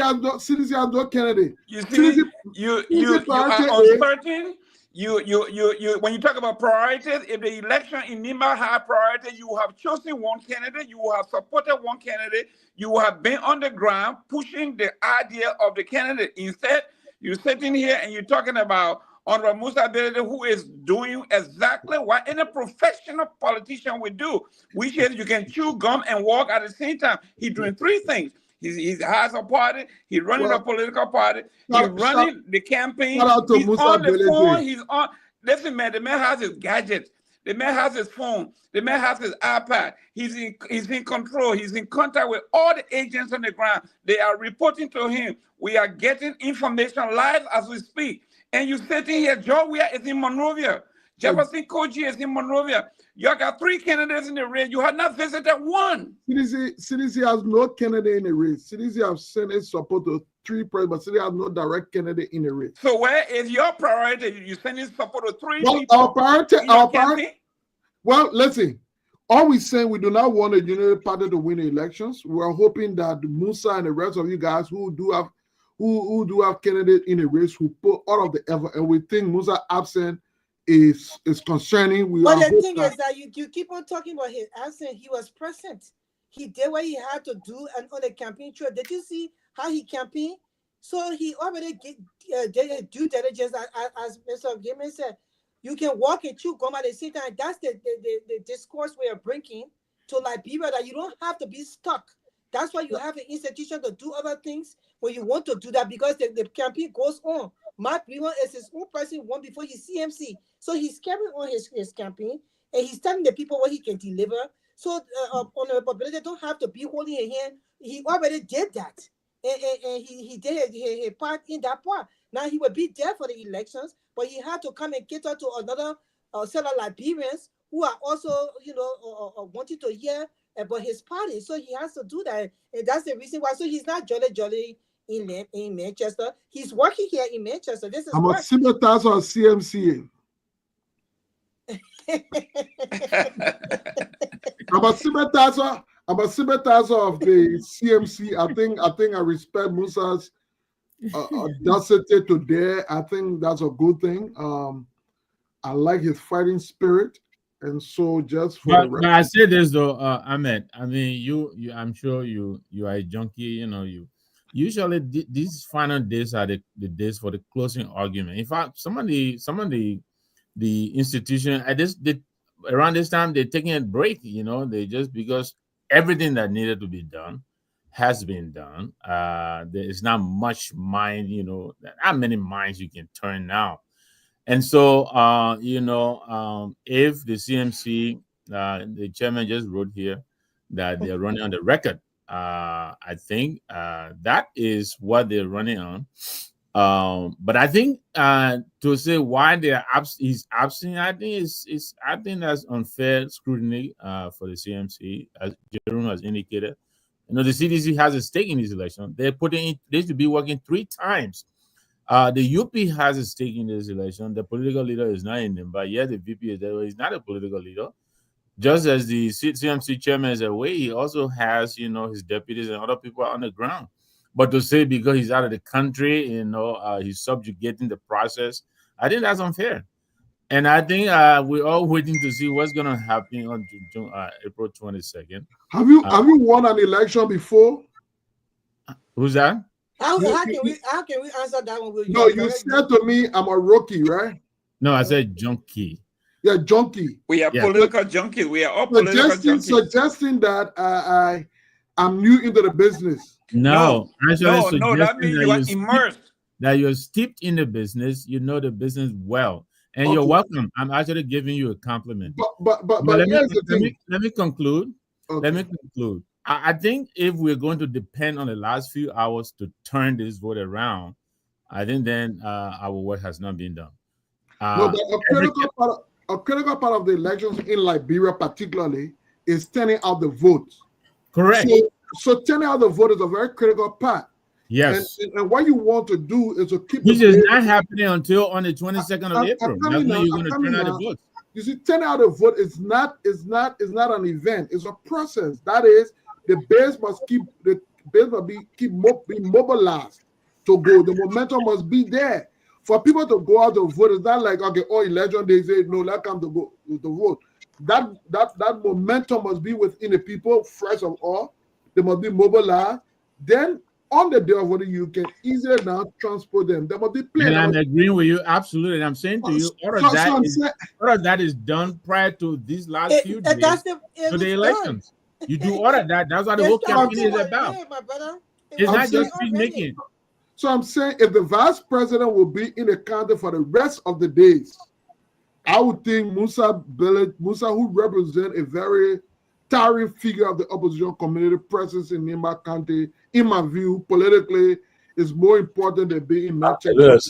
has no candidate. You see, you are uncertain. You when you talk about priorities, if the election in Nimba had priority, you have chosen one candidate, you have supported one candidate, you have been on the ground pushing the idea of the candidate. Instead, you're sitting here and you're talking about Honorable Musa Belede, who is doing exactly what any professional politician would do, which is you can chew gum and walk at the same time. He's doing 3 things. He has a party. He's running a political party. He's running the campaign. He's on the phone. He's on. Listen, man, the man has his gadgets. The man has his phone. The man has his iPad. He's in control. He's in contact with all the agents on the ground. They are reporting to him. We are getting information live as we speak. And you're sitting here, Garguah is in Monrovia. Jefferson Koji is in Monrovia. You got 3 candidates in the race. You have not visited one. CDC has no candidate in the race. CDC have sent its support to 3 presidents, but CDC has no direct candidate in the race. So where is your priority? You sending support to 3 people? Our priority. Well, listen. All we saying, we do not want a united party to win the elections. We're hoping that Musa and the rest of you guys who do have candidate in the race who put all of the effort, and we think Musa absent is concerning. But the thing is that you keep on talking about his absence. He was present. He did what he had to do and on the campaign trail. Did you see how he campaigned? So he already did due diligence, as Mr. Gaiman said. You can walk and chew gum at the same time. That's the discourse we are bringing to Liberia, that you don't have to be stuck. That's why you have an institution to do other things when you want to do that, because the campaign goes on. Mark Brewer is his own person won before his CMC. So he's carrying on his campaign, and he's telling the people what he can deliver. So Honorable Belede don't have to be holding a hand. He already did that. And he did his part in that part. Now he will be there for the elections, but he had to come and cater to another set of Liberians who are also, wanting to hear about his party. So he has to do that. And that's the reason why. So he's not jolly in Manchester. He's working here in Manchester. This is I'm a sympathizer of CMC. I'm a sympathizer of the CMC. I think I respect Musa's audacity today. I think that's a good thing. I like his fighting spirit. And so just for but I say this though, Ahmed. I mean, you I'm sure you are a junkie, you usually these final days are the days for the closing argument. In fact, some of the institution around this time they're taking a break, they just, because everything that needed to be done has been done. There is not much mind, not many minds you can turn now. And so, if the CMC, the chairman just wrote here that they're running on the record, I think that is what they're running on. But I think to say why he's absent, I think that's unfair scrutiny for the CMC, as Jerome has indicated. The CDC has a stake in this election. They should be working 3 times. The UP has a stake in this election. The political leader is not in them, but yet the VP is there. He's not a political leader. Just as the CMC chairman is away, he also has, his deputies and other people on the ground. But to say because he's out of the country, he's subjugating the process, I think that's unfair. And I think we're all waiting to see what's going to happen on April 22nd. Have you won an election before? Who's that? How can we answer that one? No, you said to me, I'm a rookie, right? No, I said junkie. Yeah, junkie. We are political junkies. We are all political junkies. Suggesting that I'm new into the business. No, that means you are immersed. That you're steeped in the business, you know the business well. And you're welcome. I'm actually giving you a compliment. But let me conclude. let me conclude. I think if we're going to depend on the last few hours to turn this vote around, I think then our work has not been done. No, but a critical part of the elections in Liberia, particularly, is turning out the votes. Correct. So turning out the vote is a very critical part. Yes. And what you want to do is to keep which is not happening until on the 22nd of April. That's when you're going to turn out the votes. You see, turning out the vote is not an event. It's a process. That is, the base must be mobilized to go. The momentum must be there for people to go out to vote. It's not like, okay, election day, say no, let come to go to vote. That momentum must be within the people. First of all, they must be mobilized. Then on the day of voting, you can easily now transport them. They must be playing. And I'm agreeing with you absolutely. And I'm saying to you, all of that is done prior to these last few days to the elections. You do all of that. That's what the whole campaign is about. It's not just speech making. So I'm saying if the vice president will be in the county for the rest of the days, I would think Musa, who represents a very towering figure of the opposition community presence in Nimba County, in my view, politically, is more important than being in Manchester. Yes.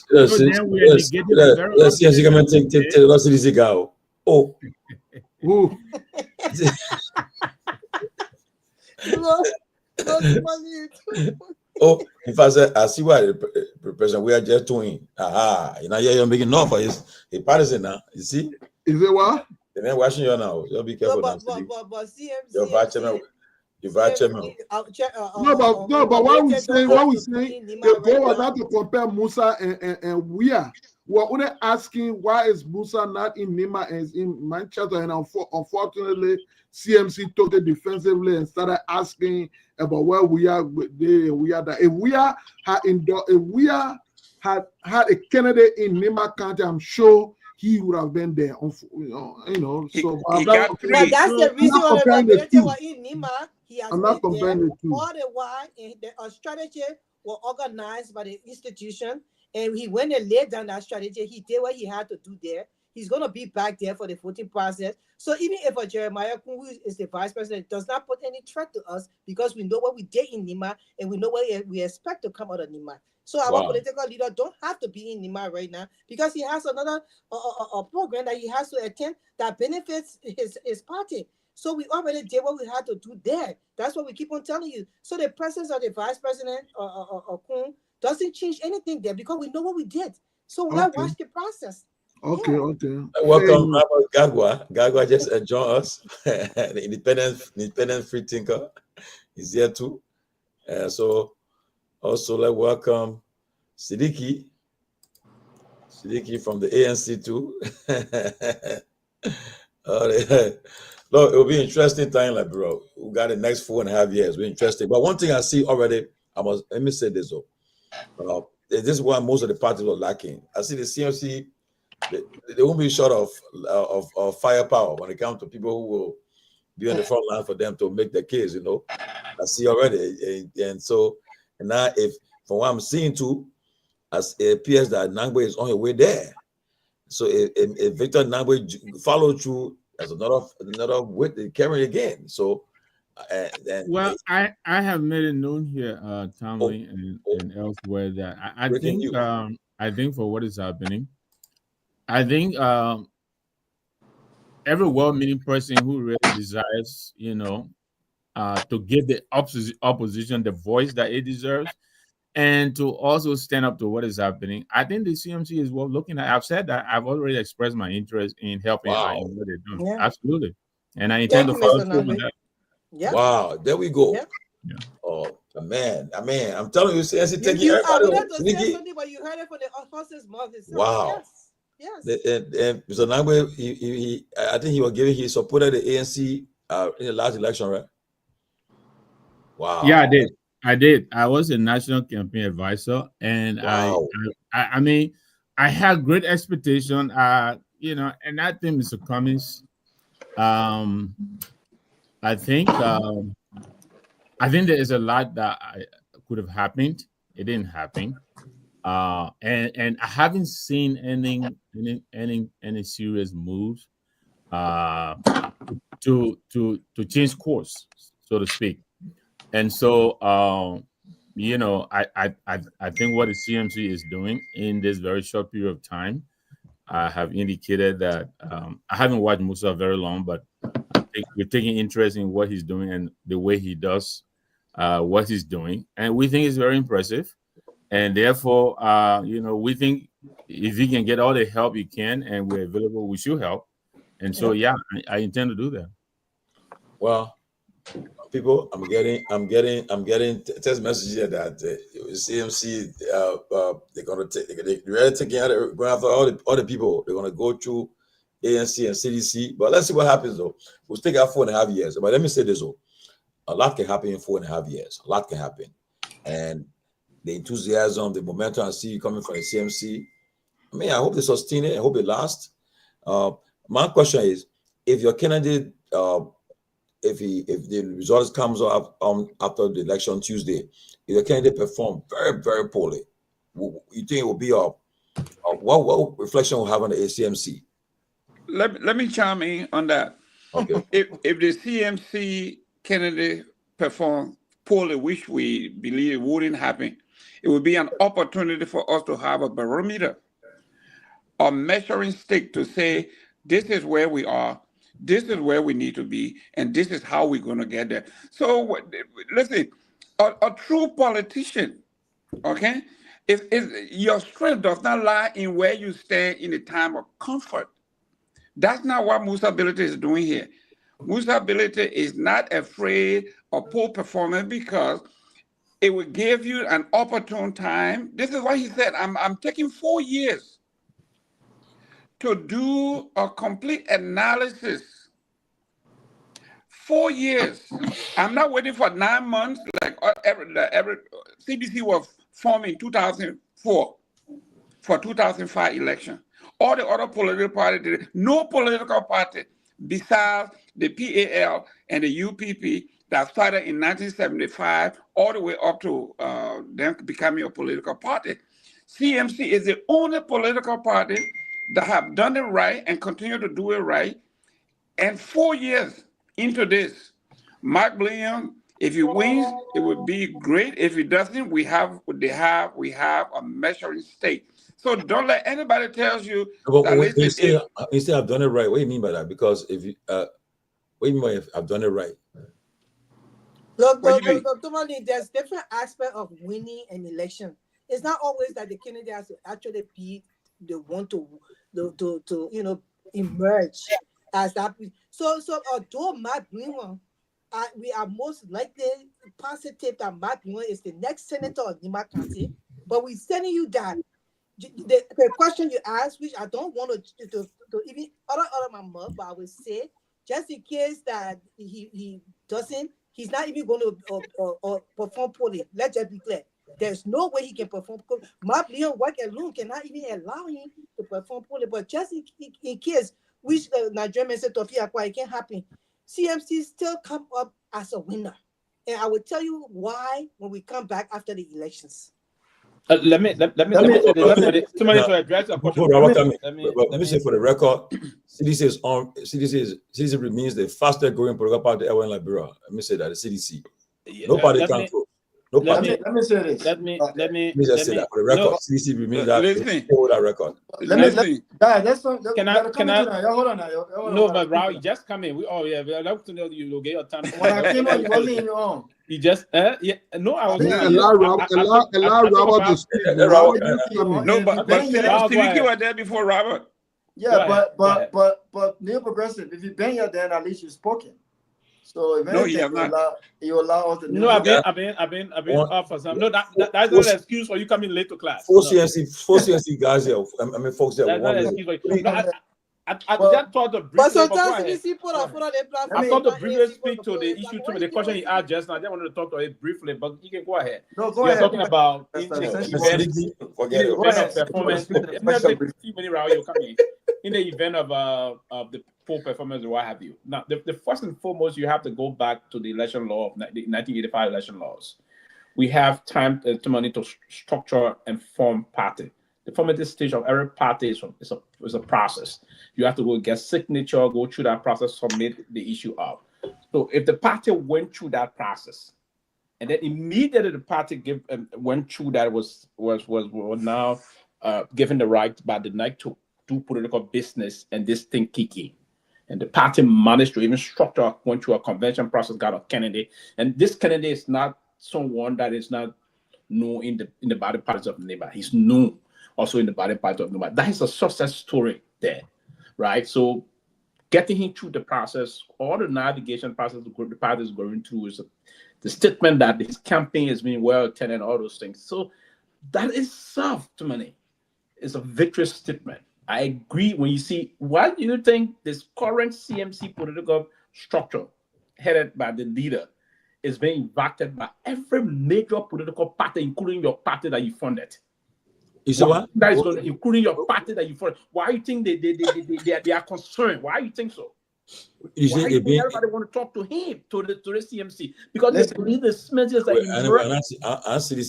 Oh, if I said, I see why the president we are just doing. You're making enough for his partisan now. You see? Is it what? The man watching you now. You'll be careful. But your vice chairman. No, but what we saying, the goal was not to compare Musa and we are. We're only asking why is Musa not in Nima and is in Manchester, and unfortunately, CMC took it defensively and started asking about where we are. If we had a candidate in Nima County, I'm sure he would have been there. So that's the reason why the were in Nima. He has been there all the while, and the strategy was organized by the institution. And he went and laid down that strategy. He did what he had to do there. He's going to be back there for the voting process. So even if a Jeremiah Kun, who is the vice president, does not put any threat to us, because we know what we did in Nima and we know what we expect to come out of Nima. So our political leader don't have to be in Nima right now, because he has another program that he has to attend that benefits his party. So we already did what we had to do there. That's what we keep on telling you. So the presence of the vice president Kun doesn't change anything there, because we know what we did. So let's watch the process. Okay. Welcome, Garguah. Garguah just joined us. The independent free thinker is here too. So also let's welcome Siddiqui from the ANC too. Look, it will be interesting time, like bro. We got the next 4.5 years. We're interested. But one thing I see already, let me say this though. This is why most of the parties were lacking. I see the CMC, they won't be short of firepower when it comes to people who will be on the front line for them to make the case, I see already. And now, if from what I'm seeing too, as it appears that Nangwe is on your way there. So if Victor Nangwe follow through, there's another way carrying again. So I have made it known here, Tomalin and elsewhere, that I think for what is happening, I think every well-meaning person who really desires, to give the opposition the voice that it deserves, and to also stand up to what is happening, I think the CMC is worth looking at. I've said that I've already expressed my interest in helping out in what they're doing. Yeah. Absolutely, and I intend to follow through on that. Yeah. Wow, there we go. Yeah. Oh man, I'm telling you, CNC taking everybody. I wanted to say something, but you heard it from the horse's mouth itself. Wow. Yes. And Mr. Nangwe, he I think he supported the ANC in the last election, right? Wow. Yeah, I did. I was a national campaign advisor, and I mean, I had great expectation. And I think Mr. Cummings, I think there is a lot that could have happened. It didn't happen, and I haven't seen any serious moves to change course, so to speak. And so, you know, I think what the CMC is doing in this very short period of time, I have indicated that I haven't watched Musa very long, but we're taking interest in what he's doing and the way he does what he's doing, and we think it's very impressive. And therefore, you know, we think if he can get all the help he can, and we're available, we should help. And so, yeah, I intend to do that. Well, people, I'm getting text messages here that CMC they're gonna take they're taking out going after all the people. They're gonna go through ANC and CDC. But let's see what happens though. We'll take out 4.5 years. But let me say this though. A lot can happen in 4.5 years. A lot can happen. And the enthusiasm, the momentum I see coming from the CMC, I mean, I hope they sustain it. I hope it lasts. My question is, if your candidate, if the results comes up after the election Tuesday, if the candidate perform very, very poorly, you think it will be what reflection will have on the CMC? Let me chime in on that. Okay. If the CMC candidate perform poorly, which we believe wouldn't happen, it would be an opportunity for us to have a barometer, a measuring stick to say, this is where we are, this is where we need to be, and this is how we're going to get there. So listen, a true politician, okay, if your strength does not lie in where you stand in a time of comfort. That's not what Musa Ability is doing here. Musa Ability is not afraid of poor performance because it will give you an opportune time. This is why he said, I'm taking 4 years to do a complete analysis. 4 years. I'm not waiting for 9 months like every CBC was formed in 2004 for 2005 election. All the other political parties did it. No political party besides the PAL and the UPP that started in 1975 all the way up to them becoming a political party. CMC is the only political party that have done it right and continue to do it right. And 4 years into this, Mark Williams, if he wins, it would be great. If he doesn't, we have a measuring stick. So don't let anybody tell you that you say I've done it right. What do you mean by that? Because if you what do you mean by if I've done it right? Look, Tomalin, there's different aspects of winning an election. It's not always that the candidate has to actually be the one to you know emerge as that. So although Matt Williams, we are most likely positive that Matt Williams is the next senator of Nima County, but we're telling you that the question you asked, which I don't want to even out of my mouth, but I will say just in case that he doesn't, he's not even going to perform poorly. Let's just be clear. There's no way he can perform poorly. Matt Williams work alone cannot even allow him to perform poorly. But just in case, which the Nigerian said it can't happen, CMC still come up as a winner. And I will tell you why when we come back after the elections. Let me say for the record, CDC remains the fastest growing political party ever in Liberia. Let me say that the CDC. Nobody can throw. Let me say this. Let me just say that for the record. CDC remains that record. Can I hold on now. No, but Raul, you just come in. I'd love to know you get your time. When I came on, you wasn't in your own. You just no, I was allow Robert to speak. No, but Stevie was there before Robert. Yeah, but New Progressive, if you bang your then at least you've spoken. So if anything, you allow us to. No, I've been up for some. No, that's not an excuse for you coming late to class. Four CNC guys here. I mean, folks there. That's not an excuse for you. I just thought to briefly. But sometimes CDC put on I thought to briefly speak to the issue to the question he asked just now. I just wanted to talk to it briefly, but you can go ahead. No, go ahead. You're talking about performance. In the event of the poor performance or what have you. Now, the first and foremost, you have to go back to the election law of the 1985 election laws. We have time to structure and form party. the formative stage of every party is a process. You have to go get signature, go through that process, submit the issue up. So if the party went through that process, and then immediately the party went through that was now given the right by the night to do political business, and this thing kick in. And the party managed to even structure, went through a convention process, got a candidate. And this candidate is not someone that is not known in the body parties of the neighbor. He's known also in the body parties of the neighbor. That is a success story there, right? So getting him through the process, all the navigation process the party is going through is the statement that his campaign is being well attended, all those things. So that is soft to money. It's a victorious statement. I agree. When you see, why do you think this current CMC political structure headed by the leader is being backed by every major political party, including your party that you funded? You see what? That is going, including your party that you funded. Why do you think they are concerned? Why do you think so? You Why see, do you think everybody want to talk to him, to the CMC? Because they believe the CMC is an emerging. The CMC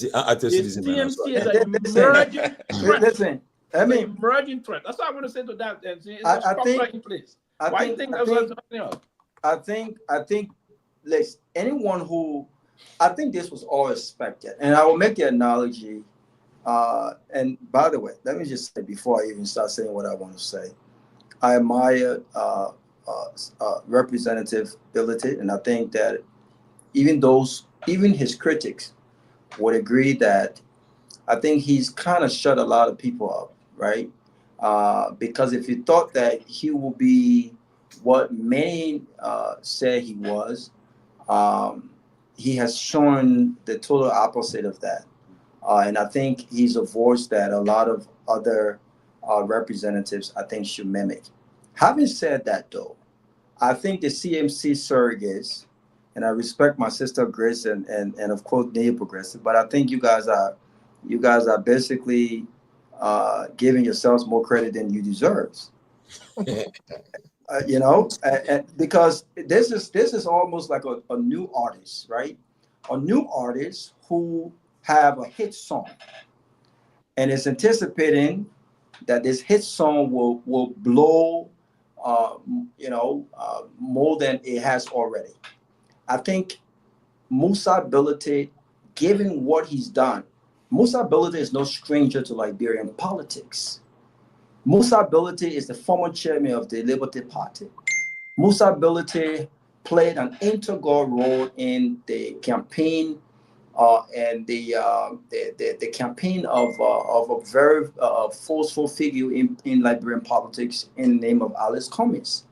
is an emerging threat. Listen, I mean, emerging threat. That's what I want to say to that. I think in place. Why do you think that's what's happening? I think, listen, anyone who, I think this was all expected, and I will make the analogy. And by the way, let me just say before I even start saying what I want to say, I admire Representative Ability, and I think that even his critics would agree that I think he's kind of shut a lot of people up, right? Because if you thought that he will be what many say he was, he has shown the total opposite of that. And I think he's a voice that a lot of other representatives, I think, should mimic. Having said that, though, I think the CMC surrogates, and I respect my sister Grace and of course Neo Progressive, but I think you guys are basically giving yourselves more credit than you deserve. Because this is almost like a new artist, right? A new artist who have a hit song, and is anticipating that this hit song will blow, more than it has already. I think Musa Ability, given what he's done, Musa Ability is no stranger to Liberian politics. Musa Ability is the former chairman of the Liberia Party. Musa Ability played an integral role in the campaign and the campaign of a very forceful figure in Liberian politics in the name of Alice Cummings.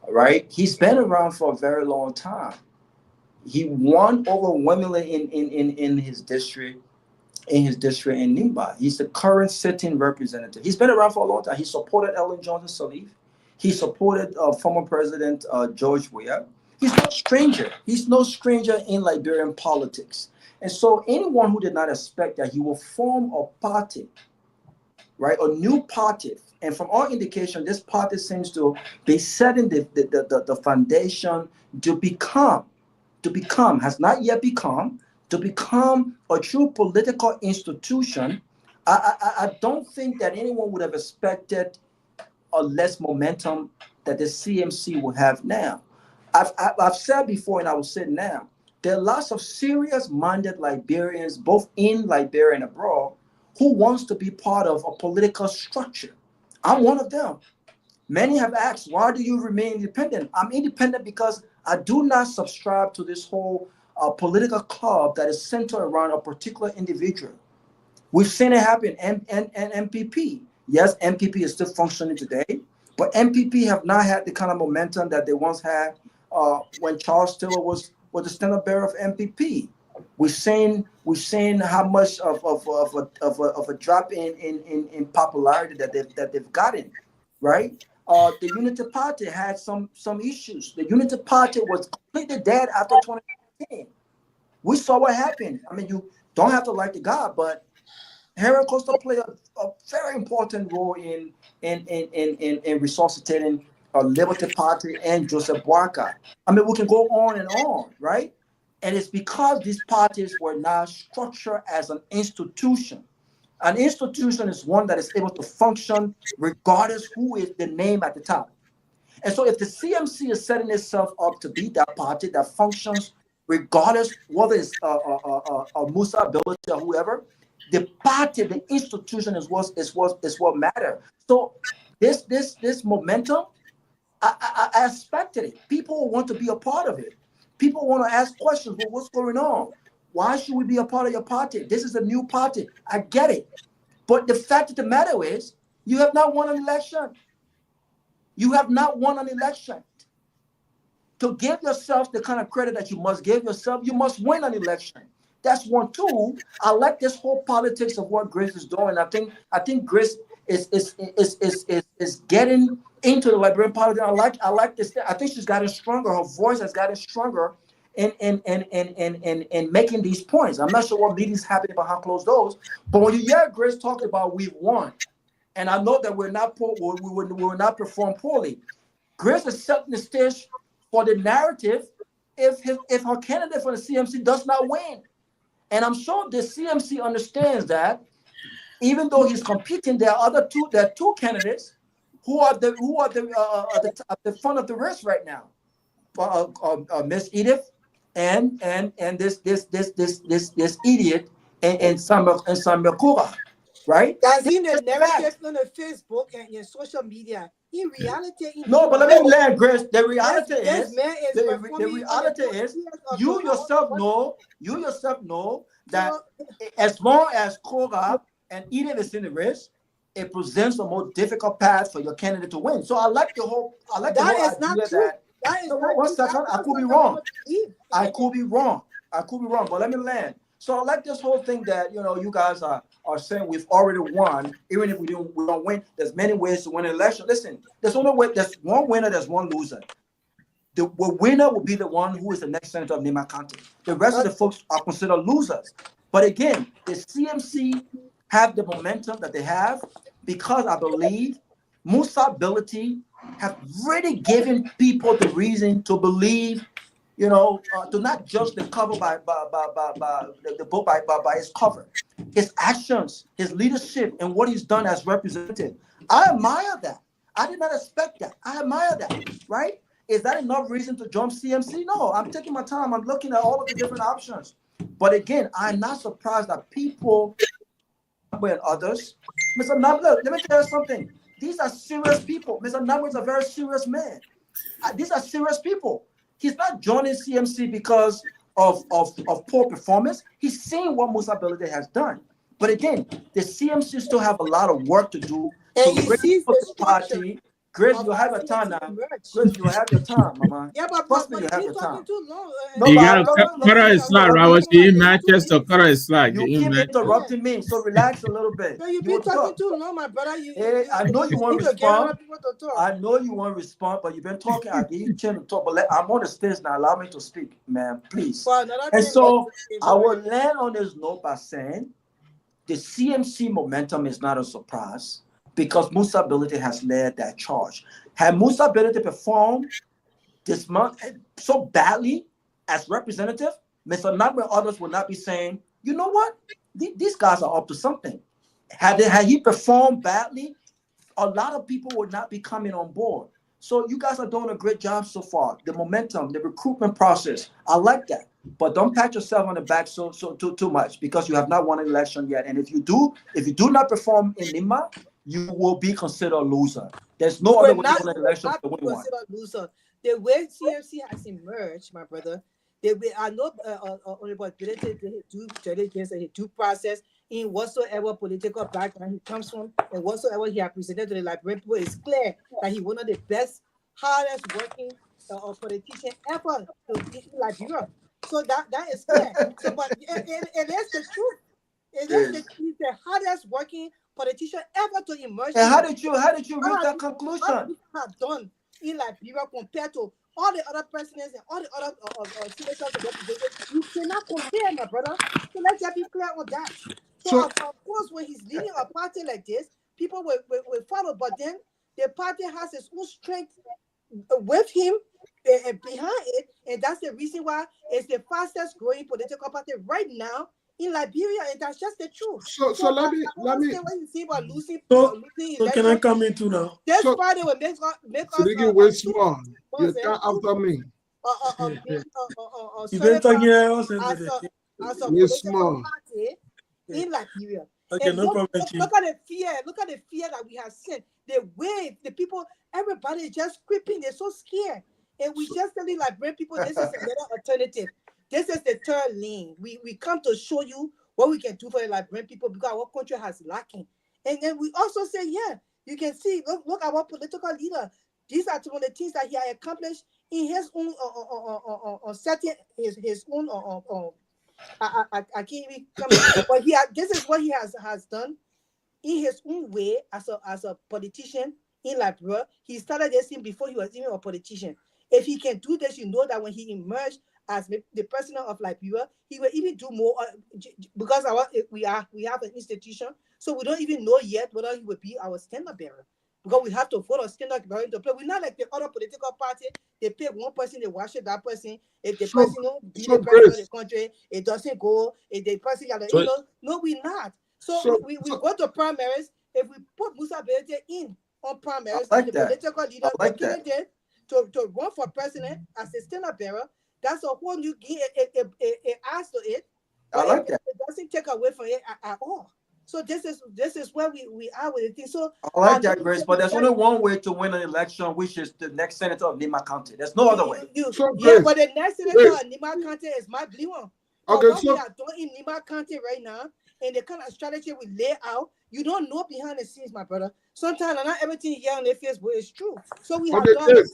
Right? He's been around for a very long time. He won overwhelmingly in his district. In Nimba. He's the current sitting representative. He's been around for a long time. He supported Ellen Johnson Sirleaf. He supported former President George Weah. He's no stranger. He's no stranger in Liberian politics. And so anyone who did not expect that he will form a party, right, a new party, and from all indication, this party seems to be setting the foundation to become, has not yet become, to become a true political institution. I don't think that anyone would have expected a less momentum that the CMC will have now. I've said before, and I will say now, there are lots of serious-minded Liberians, both in Liberia and abroad, who wants to be part of a political structure. I'm one of them. Many have asked, why do you remain independent? I'm independent because I do not subscribe to this whole political club that is centered around a particular individual. We've seen it happen and MPP. Yes, MPP is still functioning today, but MPP have not had the kind of momentum that they once had when Charles Taylor was the standard bearer of MPP. We've seen how much of a drop in popularity that they've gotten, right? The Unity Party had some issues. The Unity Party was completely dead after 2015. We saw what happened. I mean, you don't have to like the guy, but Henry Costa played a very important role in resuscitating Liberty Party and Joseph Boakai. I mean, we can go on and on, right? And it's because these parties were now structured as an institution. An institution is one that is able to function regardless who is the name at the top. And so if the CMC is setting itself up to be that party that functions regardless whether it's Musa ability or whoever, the party, the institution is what matters. So this momentum, I expected it. People want to be a part of it. People want to ask questions. Well, what's going on? Why should we be a part of your party? This is a new party. I get it. But the fact of the matter is, you have not won an election. You have not won an election. To give yourself the kind of credit that you must give yourself, you must win an election. That's one. Two, I like this whole politics of what Grace is doing. I think Grace is getting into the Liberian politics. I like this. I think she's gotten stronger. Her voice has gotten stronger in making these points. I'm not sure what meetings happening behind closed doors, but when you hear Grace talk about we've won, and I know that we will not perform poorly, Grace is setting the stage for the narrative if her candidate for the CMC does not win. And I'm sure the CMC understands that even though he's competing, there are two candidates who are at the front of the race right now. Miss Edith and this idiot and Samuel Kura, right? That's in the narrative on the Facebook and in social media. In reality, no, but let me land, Grace. The reality is you yourself know that as long as Kura and Edith is in the race, it presents a more difficult path for your candidate to win. So I like the whole idea that. One second, I could be wrong. I could be wrong. But let me land. So I like this whole thing that you guys are saying we've already won, even if we don't win. There's many ways to win an election. Listen, there's only way. There's one winner. There's one loser. The winner will be the one who is the next senator of Nima County. The rest of the folks are considered losers. But again, the CMC have the momentum that they have because I believe Musa ability have really given people the reason to believe, to not judge the cover by the book by its cover. His actions, his leadership, and what he's done as representative. I admire that. I did not expect that. I admire that, right? Is that enough reason to jump CMC? No, I'm taking my time. I'm looking at all of the different options. But again, I'm not surprised that people and others. Mr. Nabla, let me tell you something. These are serious people. Mr. Nabla is a very serious man. These are serious people. He's not joining CMC because of poor performance. He's seeing what Musa Ability has done. But again, the CMC still have a lot of work to do to bring people to the party. Grace, you have your time now. Grace, you have your time, Mama. Yeah, but trust me, you have your time. You gotta cut her a slack, right? Was she in Manchester? Cut her a slack. You keep interrupting me, so relax a little bit. No, you've been talking too long, my brother. I know you want to respond. I know you want to respond, but you've been talking. I give you a chance to talk, but I'm on the stage now. Allow me to speak, man, please. And so I will land on this note by saying the CMC momentum is not a surprise, because Musa Ability has led that charge. Had Musa Ability performed this month so badly as representative, Mr. Nagbe and others would not be saying, you know what? These guys are up to something. Had he performed badly, a lot of people would not be coming on board. So you guys are doing a great job so far. The momentum, the recruitment process, I like that. But don't pat yourself on the back so too much, because you have not won an election yet. And if you do not perform in Nima, you will be considered a loser. There's no other way to win an election to win one. Loser. The way CMC has emerged, my brother, I know Honorable Ability to do diligence and due process in whatsoever political background he comes from and whatsoever he has presented to the Liberian people. It's clear that he's one of the best, hardest working politician ever in Liberia. So that is clear. So, but it is the truth. It is the hardest working politician ever to emerge. And how did you reach that conclusion? What have done in Liberia compared to all the other presidents and all the other senators and representatives, you cannot compare, my brother. So let's just be clear on that. So of course, when he's leading a party like this, people will follow. But then the party has its own strength with him and behind it, and that's the reason why it's the fastest growing political party right now in Liberia, and that's just the truth. So let me What you see about losing So election, can I come in too now? this so Friday will make so they us get way small. You come after me. Event again, as a Way political small. party in Liberia. Okay, And no problem, Chief. look at the fear that we have seen. The way the people, everybody is just creeping. They're so scared. And we just tell you, like, bring people, this is another alternative. This is the third lane. We come to show you what we can do for the Liberian people because our country has lacking. And then we also say, yeah, you can see, look at our political leader. These are some of the things that he has accomplished in his own setting, his own I can't even come, but this is what he has done in his own way as a politician in Liberia. He started this thing before he was even a politician. If he can do this, you know that when he emerged as the president of Liberia, he will even do more because we have an institution, so we don't even know yet whether he will be our standard bearer. Because we have to vote on standard bearer to play. We're not like the other political party. They pick one person, they worship that person. If the person don't be the president of the country, it doesn't go. If the person, no, we're not. So we go to primaries. If we put Musa Belete in on primaries, like the that. political leader, I like that. to run for president as a standard bearer, that's a whole new it adds to it. I like that. It doesn't take away from it at all. So this is where we are with the thing. So I like that, Grace, but there's only one way to win an election, which is the next senator of Lima County. There's no other way. But the next senator of Lima County is my blue one. Okay, what we are doing in Lima County right now, and the kind of strategy we lay out, you don't know behind the scenes, my brother. Sometimes not everything here on the Facebook is true. So we have done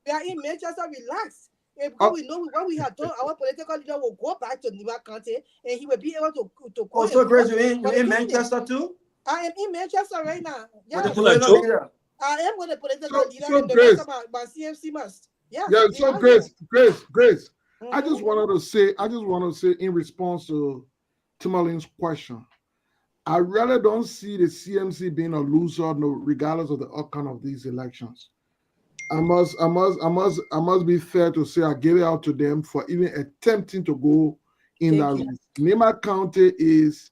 we are in Manchester, relax. Because we know what we have done, our political leader will go back to Lima County and he will be able to go. Oh, so Grace, you're in Manchester too? I am in Manchester right now. Yeah. With the political leader? I am with the political leader and the rest of my CMC must. Yeah. Yeah, so Grace. Mm-hmm. I just want to say in response to Tomalin's question, I really don't see the CMC being a loser, regardless of the outcome of these elections. I must be fair to say I gave it out to them for even attempting to go in that route. Lima County is,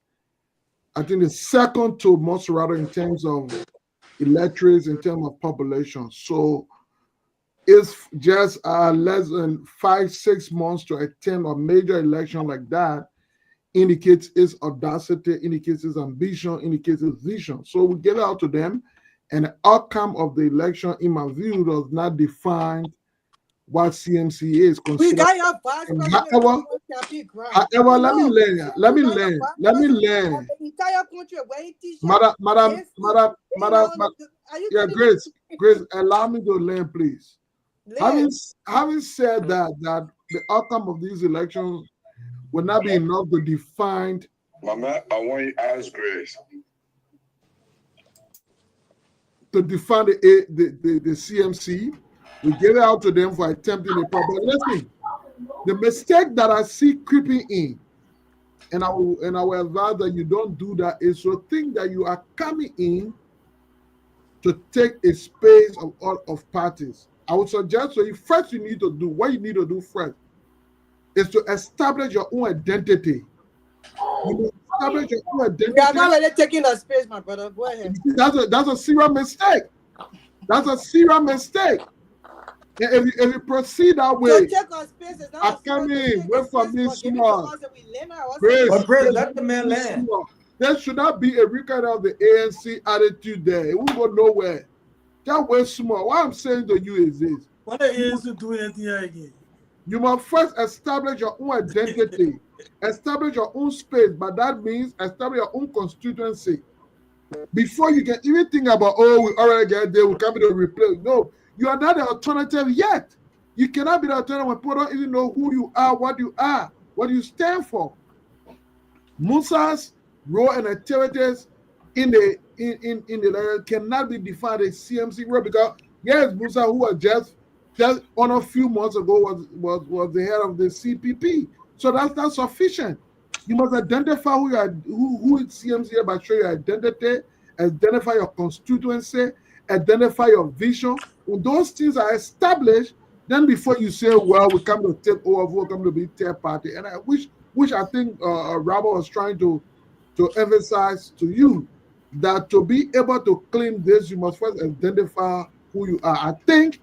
I think, the second to Montserrat in terms of electorates, in terms of population. So it's just less than 5-6 months to attempt a major election like that indicates its audacity, indicates its ambition, indicates its vision. So we gave it out to them. And the outcome of the election, in my view, does not define what CMC is. We got your vice president. However, let me learn. The entire country, where he teaches. Madam, yeah, Grace, allow me to learn, please. Having said that the outcome of these elections will not be enough to define. Mama, I want you to ask Grace. To define the CMC, we gave it out to them for attempting the power. But listen, the mistake that I see creeping in, and I will advise that you don't do that, is to think that you are coming in to take a space of all of parties. I would suggest to you, first you need to do what you need to do first is to establish your own identity. You establish your own identity. We are not really taking a space, my brother. Go ahead. That's a serious mistake. That's a serious mistake. And if you proceed that way, I come in, wait for me small. But Grace, let the man land. There should not be a record of the ANC attitude there. It won't go nowhere. Just wait small. What I'm saying to you is this. What the ANC doing anything again? You must first establish your own identity, establish your own space, but that means establish your own constituency. Before you can even think about, oh, we already get there, we can't be the replace. No, you are not the alternative yet. You cannot be the alternative when people don't even know who you are, what you stand for. Musa's role and activities in the area cannot be defined as CMC role because yes, Musa, who was just on a few months ago was the head of the CPP. So that's not sufficient. You must identify who is CMC by showing your identity, identify your constituency, identify your vision. When those things are established, then before you say, well, we come to take over, we come to be third party. And I wish which I think Robert was trying to emphasize to you, that to be able to claim this, you must first identify who you are. I think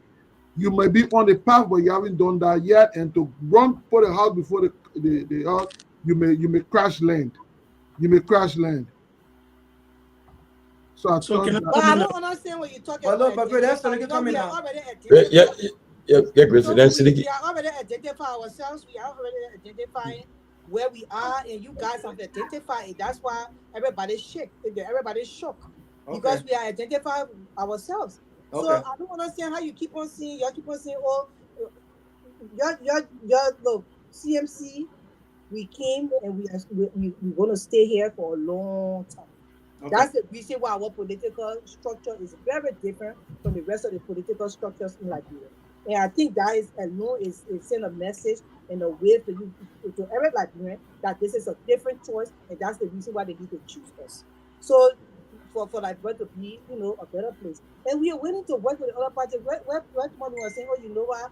you may be on the path, but you haven't done that yet. And to run for the house before the house, you may crash land. You may crash land. So I thought that, But I don't understand what you're talking about. But that's we are already great. so we are already identifying ourselves. We are already identifying where we are, and you guys have identified it. That's why everybody's shook. Everybody's shook because we are identifying ourselves. So I don't understand how you keep on saying. Y'all keep on saying, "Oh, your look, CMC. We came and we're going to stay here for a long time." That's the reason why our political structure is very different from the rest of the political structures in Liberia. And I think that is alone is send a message and a way for you to every Liberian that this is a different choice, and that's the reason why they need to choose us. So for Liberia to be, a better place. And we are willing to work with the other parties. Where someone was saying, "Oh, you know what?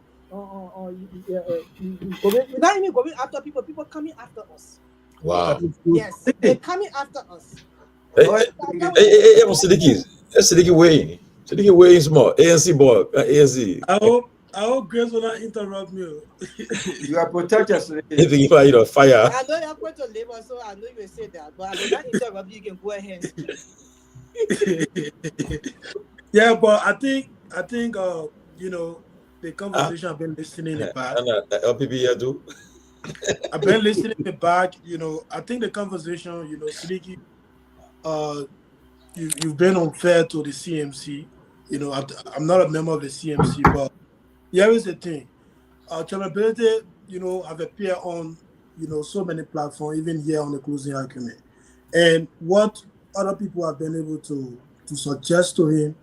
We're not even going after people. People coming after us." Wow. Yes, they're coming after us. Hey, Siddiqui Wayne. Siddiqui Wayne small. ANC boy. ANC. I hope Grace will not interrupt me. You are protected. If I fire. I know you're going to labor, so I know you will say that, but I will not interrupt you. You can go ahead. Yeah, but I think the conversation I've been listening back. LPP here too. I've been listening back. I think the conversation, Siddiqui, you've been unfair to the CMC. I'm not a member of the CMC, but here is the thing. Chairmanability, have appeared on, so many platforms, even here on the closing argument. And what other people have been able to suggest to him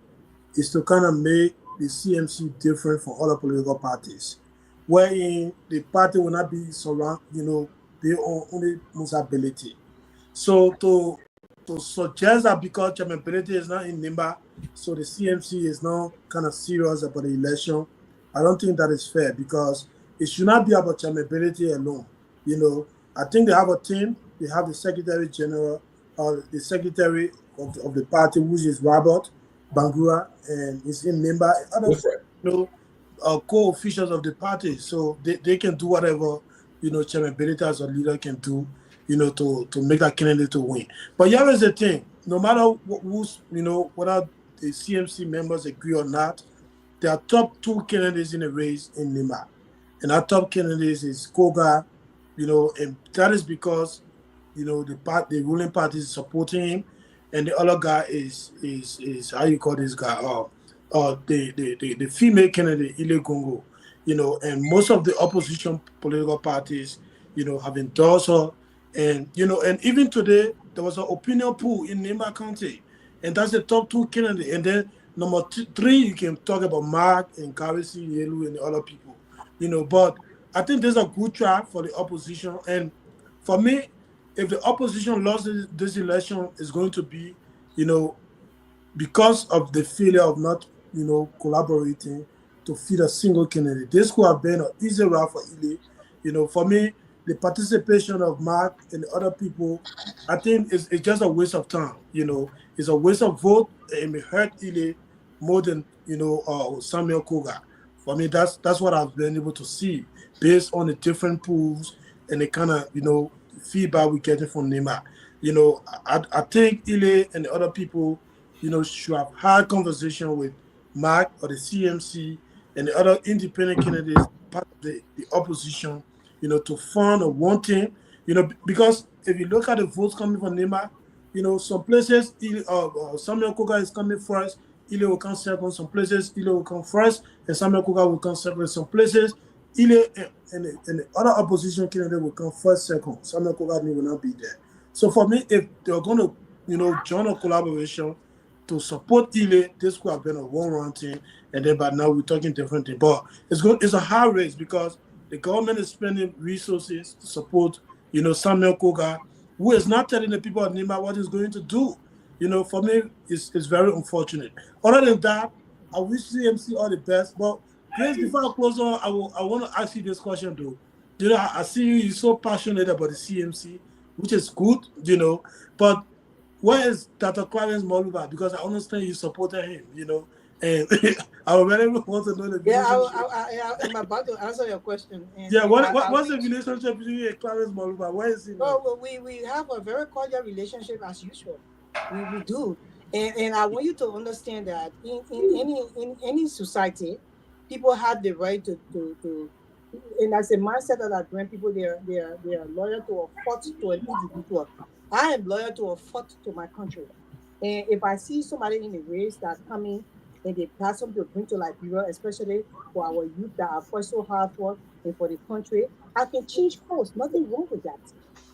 is to kind of make the CMC different from other political parties, wherein the party will not be be on only ability. So to suggest that because chairmanability is not in Nimba, so the CMC is not kind of serious about the election, I don't think that is fair, because it should not be about chairmanability alone. I think they have a team. They have the Secretary General, the Secretary of the party, which is Robert Bangura, and is in Nimba. Other, co-officials of the party, so they can do whatever chairmanability as a leader can do, to make that candidate to win. But here is the thing: no matter who's whether the CMC members agree or not, there are top two candidates in the race in Nimba, and our top candidate is Koga, and that is because the ruling party is supporting him, and the other guy is how you call this guy? The female candidate, Ile Gongloe, and most of the opposition political parties, have endorsed her. And, and even today, there was an opinion poll in Nimba County, and that's the top two candidates. And then number three, you can talk about Mark and Karisi, Yelu, and the other people, but I think there's a good track for the opposition. And for me, if the opposition lost this election, it's going to be, because of the failure of not, collaborating to feed a single candidate. This could have been an easy route for Ile. For me, the participation of Mark and the other people, I think it's just a waste of time. It's a waste of vote, and it hurt Ile more than Samuel Koga. For me, that's what I've been able to see based on the different polls and the kind of feedback we're getting from Nimba. I think Ile and the other people, should have had conversation with Mark or the CMC and the other independent candidates, part of the opposition, to fund a one team, because if you look at the votes coming from Nimba, some places Samuel Koga is coming first, Ile will come second. Some places Ile will come first, and Samuel Koga will come second. Some places Ile and the other opposition candidate will come first, second. Samuel Koga will not be there. So for me, if they're going to, join a collaboration to support Ile, this could have been a one-round thing, and then by now we're talking different things. But it's a hard race because the government is spending resources to support, Samuel Koga, who is not telling the people of Nimba what he's going to do. For me, it's very unfortunate. Other than that, I wish CMC all the best. But Grace, before I close on, I want to ask you this question though. you know, I see you. You're so passionate about the CMC, which is good, you know. But where is Dr. Clarence Moluba? Because I understand you supported him, you know. And I really want to know the relationship. I'm about to answer your question. And, Yeah, what's the relationship between you and Clarence Moluba? Where is he now? Well, we have a very cordial relationship as usual. We do. And I want you to understand that in any society, people have the right to and as a mindset that I bring people they are loyal to a fault to an individual. I am loyal to a fault to my country. And if I see somebody in the race that's coming and they have something to bring to Liberia, especially for our youth that are fought so hard for and for the country, I can change course. Nothing wrong with that.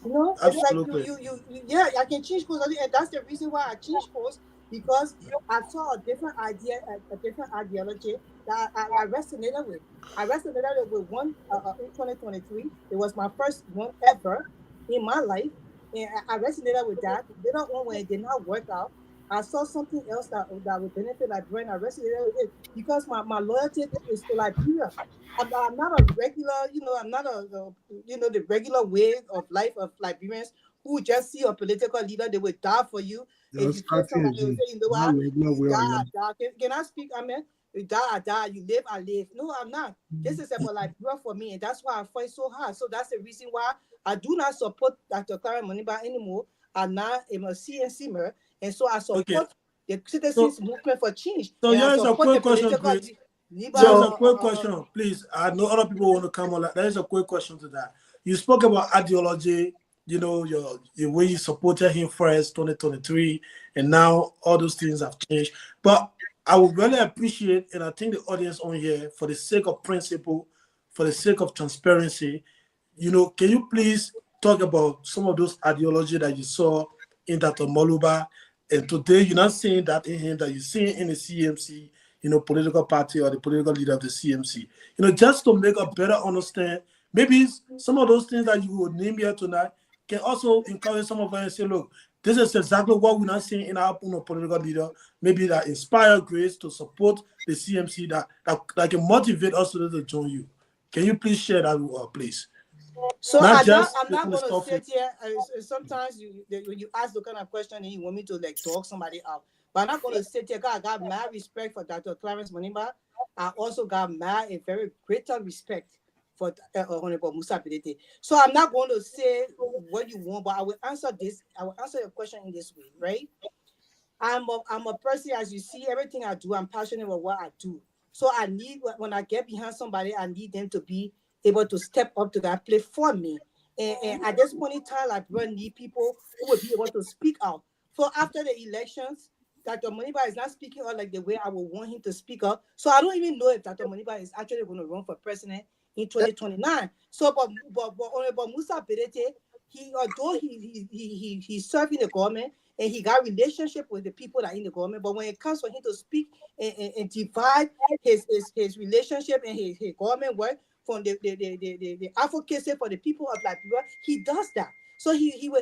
You know, it's Absolutely. like yeah, I can change course, and that's the reason why I changed course, because I saw a different idea, a different ideology that I resonated with. I resonated with one in 2023. It was my first one ever in my life, and I resonated with that. The other one, when it did not work out, I saw something else that would benefit Liberia. I resonated with it because my loyalty is to Liberia. I'm not a regular, you know, I'm not the regular way of life of Liberians who just see a political leader, they will die for you. If you kill somebody, they will say, you know what, you die, I die. Can I speak? I mean, you die, I die, you live, I live. No, I'm not. This is about Liberia for me, and that's why I fight so hard. So that's the reason why I do not support Dr. Clarence Moniba anymore. I'm a CNC mer, and so I support the citizens movement for change. So And I here's a support quick the question, political please. Liba, There's a quick question, please. I know other people want to come on. There's a quick question to that. You spoke about ideology, you know, your way you supported him first, 2023, and now all those things have changed. But I would really appreciate, and I think the audience on here, for the sake of principle, for the sake of transparency, you know, can you please talk about some of those ideology that you saw in Dr. Moluba, and today you're not seeing that in him, that you see in the CMC, you know, political party or the political leader of the CMC. You know, just to make a better understand, maybe some of those things that you would name here tonight can also encourage some of us and say, look, this is exactly what we're not seeing in our political leader, maybe that inspire Grace to support the CMC, that can motivate us to join you. Can you please share that, please? So I'm not going to sit here. Sometimes when you ask the kind of question and you want me to like talk somebody out, but I'm not going to sit here. I got mad respect for Dr. Clarence Moniba. I also got mad and very greater respect for Honorable Musa Bedete. So I'm not going to say what you want, but I will answer this. I will answer your question in this way, right? I'm a person, as you see, everything I do, I'm passionate about what I do. So I need, when I get behind somebody, I need them to be able to step up to that plate for me. And at this point in time, I really need people who will be able to speak out. So after the elections, Dr. Moniba is not speaking out like the way I would want him to speak up. So I don't even know if Dr. Moniba is actually going to run for president in 2029. So, but Honorable Musa Bedete, although he's serving the government and he got relationship with the people that are in the government, but when it comes for him to speak and divide his relationship and his government work from the advocacy for the people of Liberia, he does that. So he will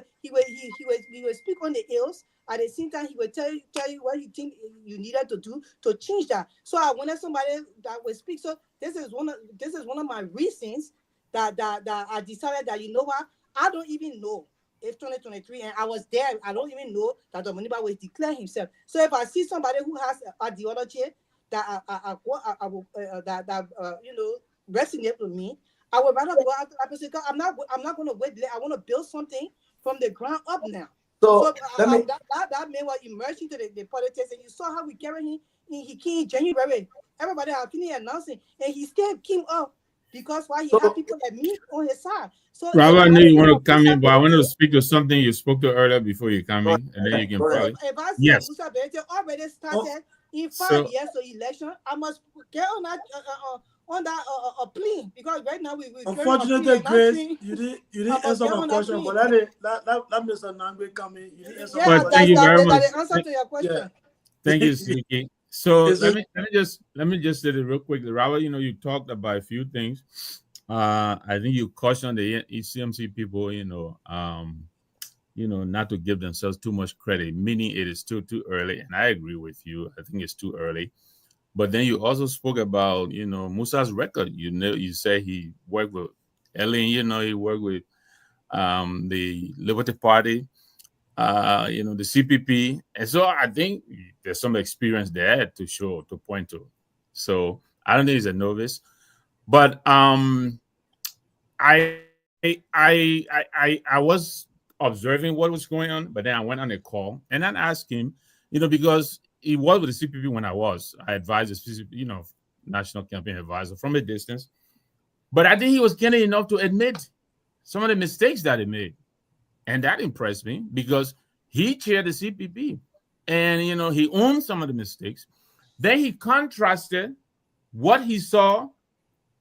speak on the ills. At the same time, he will tell you what you think you needed to do to change that. So I wanted somebody that will speak. So this is one of my reasons that I decided that, you know what, I don't even know if 2023, and I was there, I don't even know that the Moniba will declare himself. So if I see somebody who has ideology that you know, resonate with me, I would rather go out to that person. I'm not going to wait. I want to build something from the ground up now. So that man was emerging to the politics, and you saw how we carried him. He came in January. Everybody had been announcing, and he still came up because why he had people like me on his side. So Robert, I know you want to come in, but I want to speak to something you spoke to earlier before you come in, and then you can probably. If I see Yes. Musa Bedete already started in 5 years of election, I must get on that plea, because right now we unfortunately, Grace, you didn't answer my question, but let Mr. Nangwe come in. You didn't answer my question. Thank you very much. That's the answer to your question. Yeah. Thank you, Suki. So let me just say it real quickly. Robert, you know, you talked about a few things. I think you cautioned the ECMC people, you know, not to give themselves too much credit, meaning it is still too early. And I agree with you. I think it's too early. But then you also spoke about, you know, Musa's record. You say he worked with Ellen, you know, he worked with the Liberty Party, you know, the CPP, and so I think there's some experience there to point to. So I don't think he's a novice, but I was observing what was going on, but then I went on a call and then asked him, you know, because he was with the CPP when I advised the CPP, you know, national campaign advisor from a distance, but I think he was candid enough to admit some of the mistakes that he made, and that impressed me because he chaired the CPP, and you know he owned some of the mistakes. Then he contrasted what he saw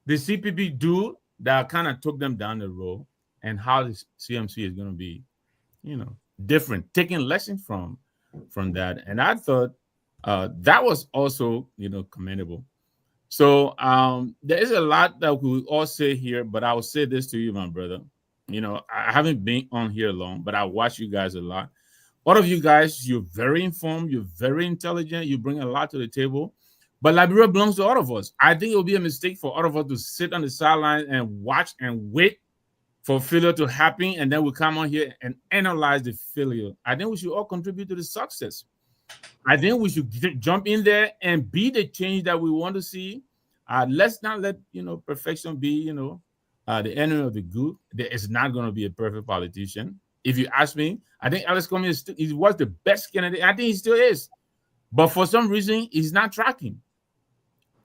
the CPP do that kind of took them down the road, and how the CMC is going to be, you know, different, taking lessons from that. And I thought that was also, you know, commendable. So there is a lot that we all say here, but I will say this to you, my brother. You know, I haven't been on here long, but I watch you guys a lot. All of you guys, you're very informed, you're very intelligent, you bring a lot to the table. But Liberia belongs to all of us. I think it would be a mistake for all of us to sit on the sideline and watch and wait for failure to happen, and then we come on here and analyze the failure. I think we should all contribute to the success. I think we should jump in there and be the change that we want to see. Let's not let, you know, perfection be, you know, the enemy of the good. There is not going to be a perfect politician. If you ask me, I think Alex Comey he was the best candidate. I think he still is. But for some reason, he's not tracking.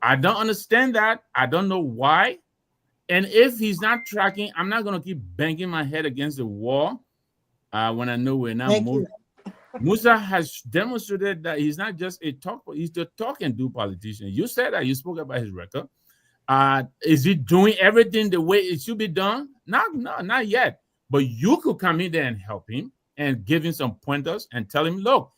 I don't understand that. I don't know why. And if he's not tracking, I'm not going to keep banging my head against the wall when I know we're not moving. Musa has demonstrated that he's not just a talk, he's the talk and do politician. You said that, you spoke about his record. Is he doing everything the way it should be done? No, not yet. But you could come in there and help him and give him some pointers and tell him, look,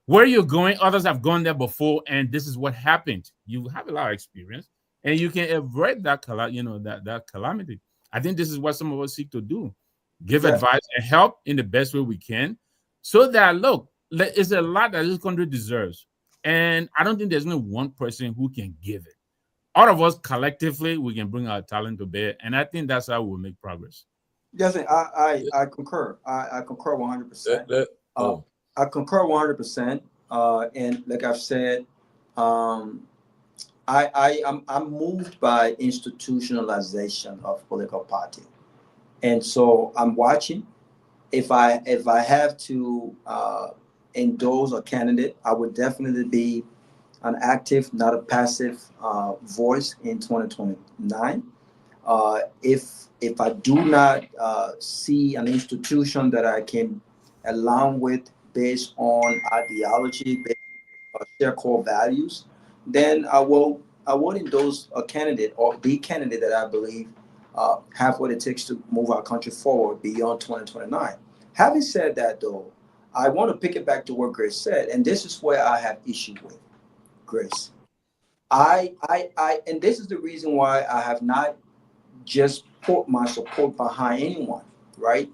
where you're going, others have gone there before, and this is what happened. You have a lot of experience, and you can avoid that, that calamity. I think this is what some of us seek to do: give advice and help in the best way we can, so that, look, it's a lot that this country deserves, and I don't think there's only one person who can give it. All of us collectively, we can bring our talent to bear, and I think that's how we'll make progress. Yes, I concur. I concur 100%. I concur 100%. And like I've said, I'm moved by institutionalization of political party, and so I'm watching. If I have to endorse a candidate, I would definitely be an active, not a passive voice in 2029. If I do not see an institution that I can align with based on ideology, based on share core values, then I will endorse a candidate or the candidate that I believe have what it takes to move our country forward beyond 2029. Having said that, though, I want to pick it back to what Grace said, and this is where I have issue with Grace. And this is the reason why I have not just put my support behind anyone, right?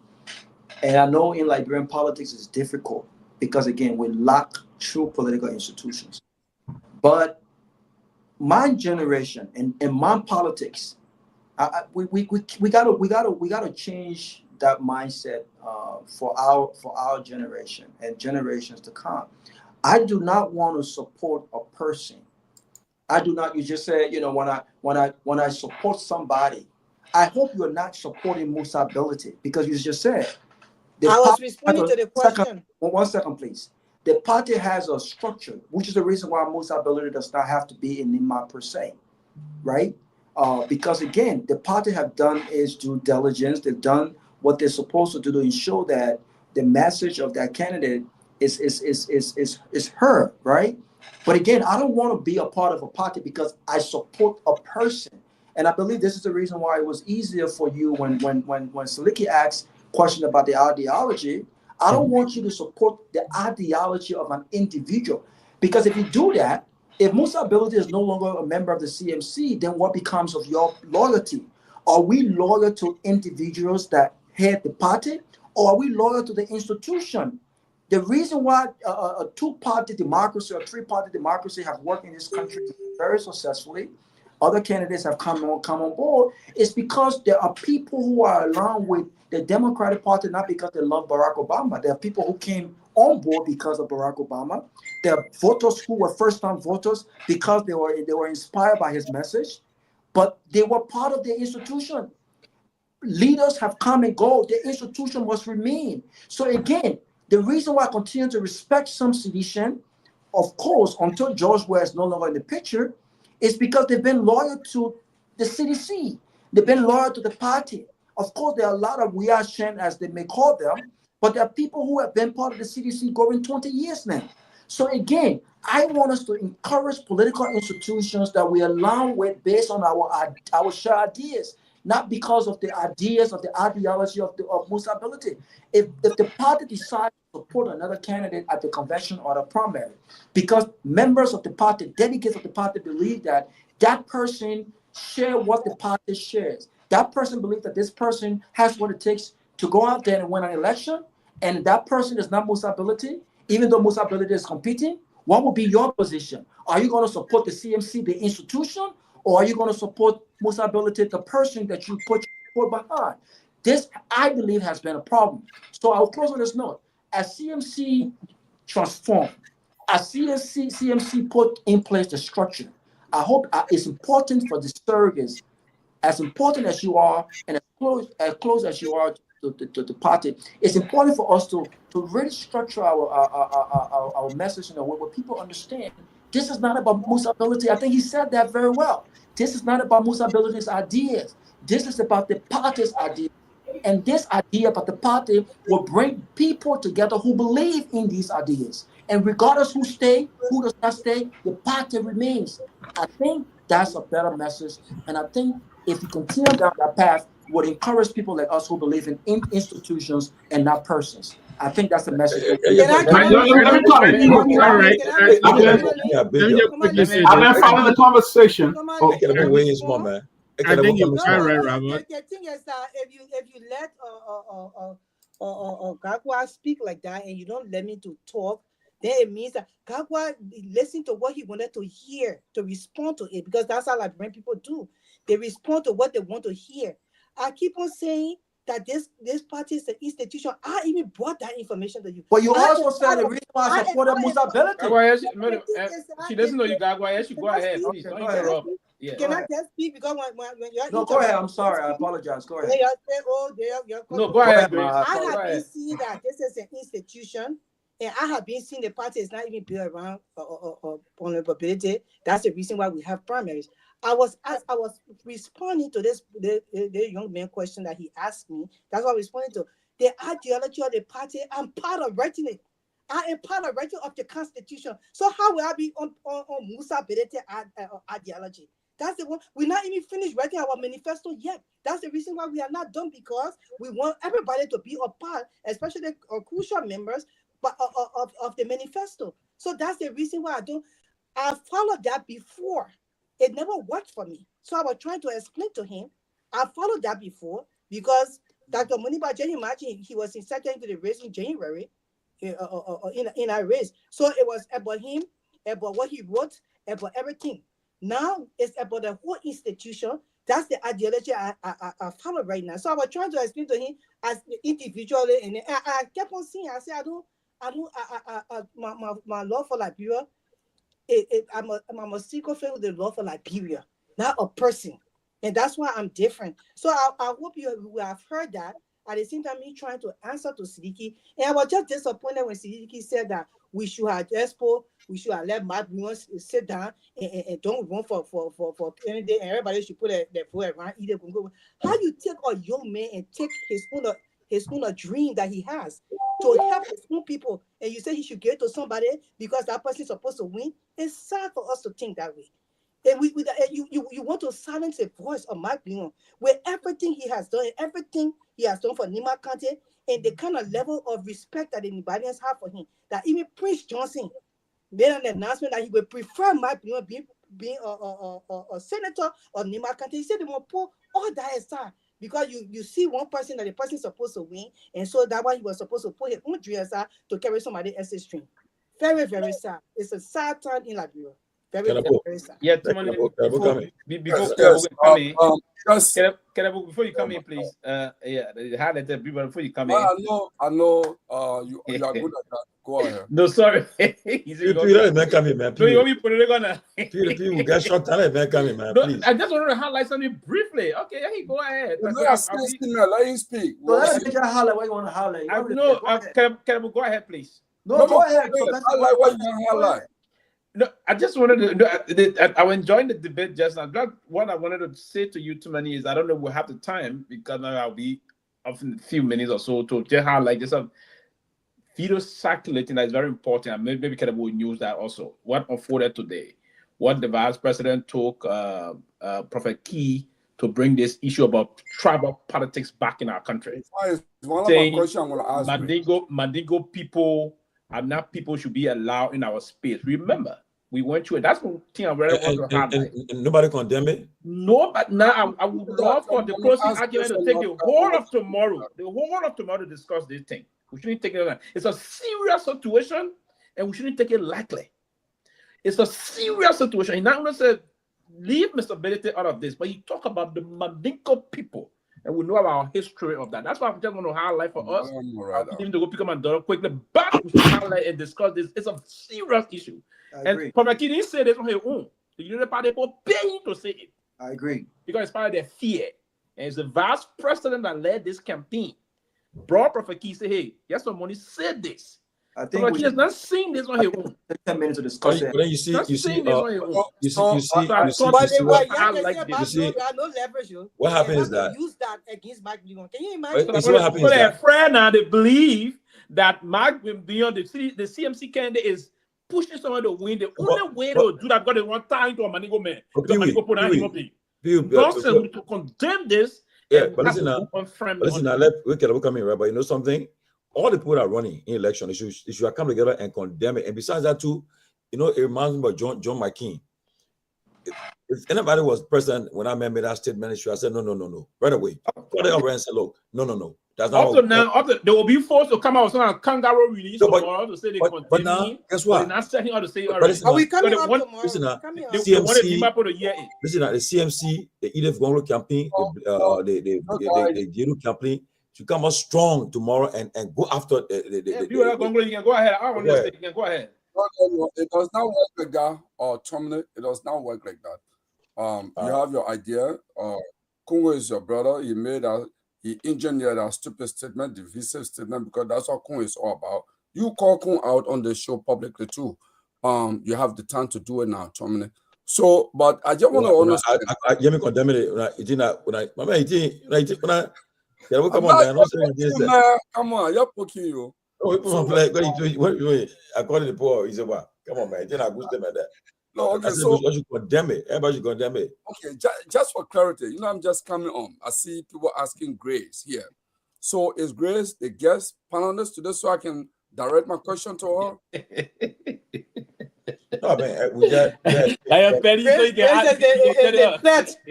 And I know in Liberian politics it's difficult because, again, we lack true political institutions. But my generation and my politics, we gotta change that mindset for our generation and generations to come. I do not want to support a person. I do not. You just said, you know, when I support somebody, I hope you're not supporting Musa ability, because you just said. I was responding to the question. One second, please. The party has a structure, which is the reason why Musa ability does not have to be in Nima per se, right? Because again, the party have done its due diligence. They've done what they're supposed to do to ensure that the message of that candidate is heard, right? But again, I don't want to be a part of a party because I support a person. And I believe this is the reason why it was easier for you when Siliki asked question about the ideology. I don't want you to support the ideology of an individual, because if you do that, if Musa Ability is no longer a member of the CMC, then what becomes of your loyalty? Are we loyal to individuals that head the party, or are we loyal to the institution? The reason why a two-party democracy or three-party democracy have worked in this country very successfully, other candidates have come on board, is because there are people who are aligned with the Democratic Party, not because they love Barack Obama. There are people who came on board because of Barack Obama. There are voters who were first-time voters because they were inspired by his message, but they were part of the institution. Leaders have come and go. The institution must remain. So again, the reason why I continue to respect some sedition, of course, until George Weah is no longer in the picture, is because they've been loyal to the CDC. They've been loyal to the party. Of course, there are a lot of we are Shen, as they may call them, but there are people who have been part of the CDC going 20 years now. So again, I want us to encourage political institutions that we align with based on our shared ideas, not because of the ideas of the ideology of Musa ability. If the party decides to support another candidate at the convention or the primary, because members of the party, delegates of the party believe that that person shares what the party shares. That person believes that this person has what it takes to go out there and win an election, and that person is not Musa ability, even though Musa ability is competing. What would be your position? Are you going to support the CMC, the institution, or are you going to support Musa ability, the person that you put behind? This, I believe, has been a problem. So I'll close on this note. As CMC transformed, as CMC put in place the structure, I hope it's important for the surrogates, as important as you are and as close as you are to the party, it's important for us to really structure our message in a way where people understand this is not about Musa ability. I think he said that very well. This is not about Musa ability's ideas. This is about the party's ideas. And this idea about the party will bring people together who believe in these ideas. And regardless who stay, who does not stay, the party remains. I think that's a better message. And I think if we continue down that path, would encourage people like us who believe in institutions and not persons. I think that's the message. Let me I've been following the conversation. I think you're right, Robert. The thing is that if you let Garguah speak like that and you don't let me to talk, then it means that Garguah listen to what he wanted to hear to respond to it, because that's how Liberian people do. They respond to what they want to hear. I keep on saying that this party is an institution. I even brought that information to you. But you also said the reason why I supported Musa ability. She doesn't know you, Garguah. She go ahead, please. Don't interrupt. Yeah. Can I just speak? Because when you're no, go ahead. I'm sorry. I apologize. Go ahead. No, go ahead. I have been seeing that this is an institution, and I have been seeing the party is not even built around vulnerability. That's the reason why we have primaries. I was responding to this the young man question that he asked me. That's what I was responding to. The ideology of the party, I'm part of writing it. I am part of writing of the Constitution. So how will I be on Musa ability ideology? That's the one. We're not even finished writing our manifesto yet. That's the reason why we are not done, because we want everybody to be a part, especially the crucial members, but of the manifesto. So that's the reason why I followed that before. It never worked for me. So I was trying to explain to him. I followed that before because Dr. Muniba Jenny, imagine he was inserted into the race in January, in our race. So it was about him, about what he wrote, about everything. Now it's about the whole institution. That's the ideology I follow right now. So I was trying to explain to him as individually, and I kept on saying, I said, my love for Liberia. I'm a secret friend with the law for Liberia, not a person, and that's why I'm different. So I hope you have heard that. At the same time, me trying to answer to Sidiki, and I was just disappointed when Sidiki said that we should have we should have let Matt sit down and don't run for any day, and everybody should put their vote around either. How you take a young man and take his own dream that he has to help his own people, and you say he should give it to somebody because that person is supposed to win? It's sad for us to think that way. And you want to silence the voice of Mike Leon with everything he has done, everything he has done for Nima County, and the kind of level of respect that the Nibalians have for him. That even Prince Johnson made an announcement that he would prefer Mike Leon being a senator of Nima County. He said they will put all that aside. Because you see one person that the person is supposed to win, and so that one he was supposed to put his own dream aside to carry somebody else's dream. Very, very sad. It's a sad time in Liberia. Very sad. Yeah, Tomalin, before you come in, please. Highlight the people before you come in. I know. You are good at that. Go ahead. No, sorry. You don't even come in, man. No, you want me to put it on? People get shot down. Let come in, man. No, Please. I just wanted to highlight something briefly. Okay, hey, go ahead. Let him speak. So let me highlight what you want to highlight. No, Kehleboe, go ahead, please. No, go ahead. Highlight what you want to highlight. No, I just wanted to. I was enjoying the debate just now. What I wanted to say to you, too many, is I don't know if we'll have the time because now I'll be off in a few minutes or so to just highlight just a video circulating that is very important. And maybe Kehleboe will use that also. What unfolded today, what the vice president took Prophet Key to bring this issue about tribal politics back in our country. Saying Mandingo people and not people should be allowed in our space. Remember, we went through it. That's one thing I really want to highlight. And nobody condemn it? No, but now I would love for the closing argument to take the whole of tomorrow to discuss this thing. We shouldn't take it. It's a serious situation, and we shouldn't take it lightly. It's a serious situation. He not only said, leave Mr. Benedict out of this, but he talk about the Mandingo people. And we know about our history of that. That's why I'm just going to highlight for us. Even to go pick up my daughter quickly, but we should highlight and discuss this. It's a serious issue. And Prophet Key didn't say this on his own. The United Party people paying to say it. I agree. Because it's part of their fear. And it's the vice president that led this campaign. Brought Prophet Key, say, hey, yes, somebody said this. I think Prophet Key has not seen this on his own. 10 minutes to discuss it. But then you see, what happens is that use that against Mike Beyond. Can you imagine? What happens is that friend now they believe that Mike Beyond, the CMC candidate, is pushing someone to win. The only way to do that because they want time to a Manigo man. Nonsense to condemn this. Yeah, but listen now, let Kehleboe come in, right? But you know something? All the people that are running in election, they should come together and condemn it. And besides that, too, you know, it reminds me of John McCain. If anybody was president when I made that statement, I said, no, right away. Put it over and say, look, no. That's not also now, they will be forced to come out with some kangaroo release tomorrow to say they condemn but now, guess what? They're not saying how to say are we coming up tomorrow? Listen now, the CMC, the Kehleboe Gongloe campaign, the Jallah campaign, to come out strong tomorrow and go after you can go ahead. I want to say, you can go ahead. No, it does not work like that, Tomalin. It does not work like that. You have your idea. Kungo is your brother. He engineered a stupid statement, divisive statement, because that's what Kungo is all about. You call Kungo out on the show publicly too. You have the time to do it now, Tomalin. So, but I just want to understand. I condemn it. Come on, man. Come on, you're poking you. Wait. According to Paul, he said, "What? Come on, man. You're not good at that." No, okay, so you should condemn it. Everybody should condemn it. Okay, just for clarity, I'm just coming on. I see people asking Grace here. So is Grace the guest panelist today, so I can direct my question to her? No, man, we got. I am very sorry. The